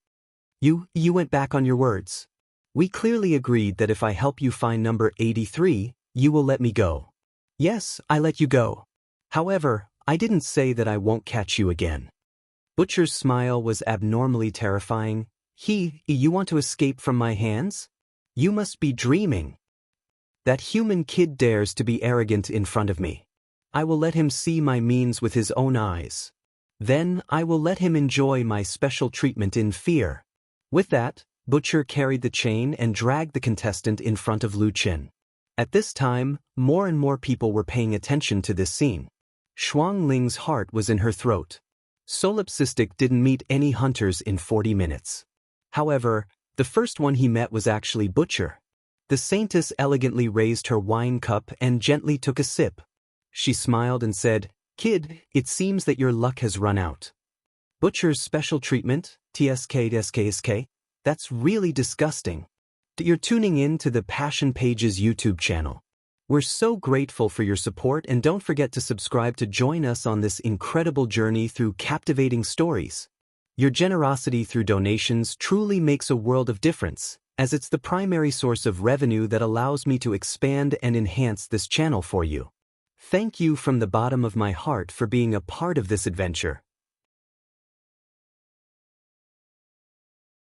You went back on your words. We clearly agreed that if I help you find number 83, you will let me go. Yes, I let you go. However, I didn't say that I won't catch you again. Butcher's smile was abnormally terrifying. You want to escape from my hands? You must be dreaming. That human kid dares to be arrogant in front of me. I will let him see my means with his own eyes. Then I will let him enjoy my special treatment in fear. With that, Butcher carried the chain and dragged the contestant in front of Lucien. At this time, more and more people were paying attention to this scene. Shuang Ling's heart was in her throat. Solipsistic didn't meet any hunters in 40 minutes. However, the first one he met was actually Butcher. The saintess elegantly raised her wine cup and gently took a sip. She smiled and said, Kid, it seems that your luck has run out. Butcher's special treatment, TSK. That's really disgusting. You're tuning in to the Passion Pages YouTube channel. We're so grateful for your support, and don't forget to subscribe to join us on this incredible journey through captivating stories. Your generosity through donations truly makes a world of difference, as it's the primary source of revenue that allows me to expand and enhance this channel for you. Thank you from the bottom of my heart for being a part of this adventure.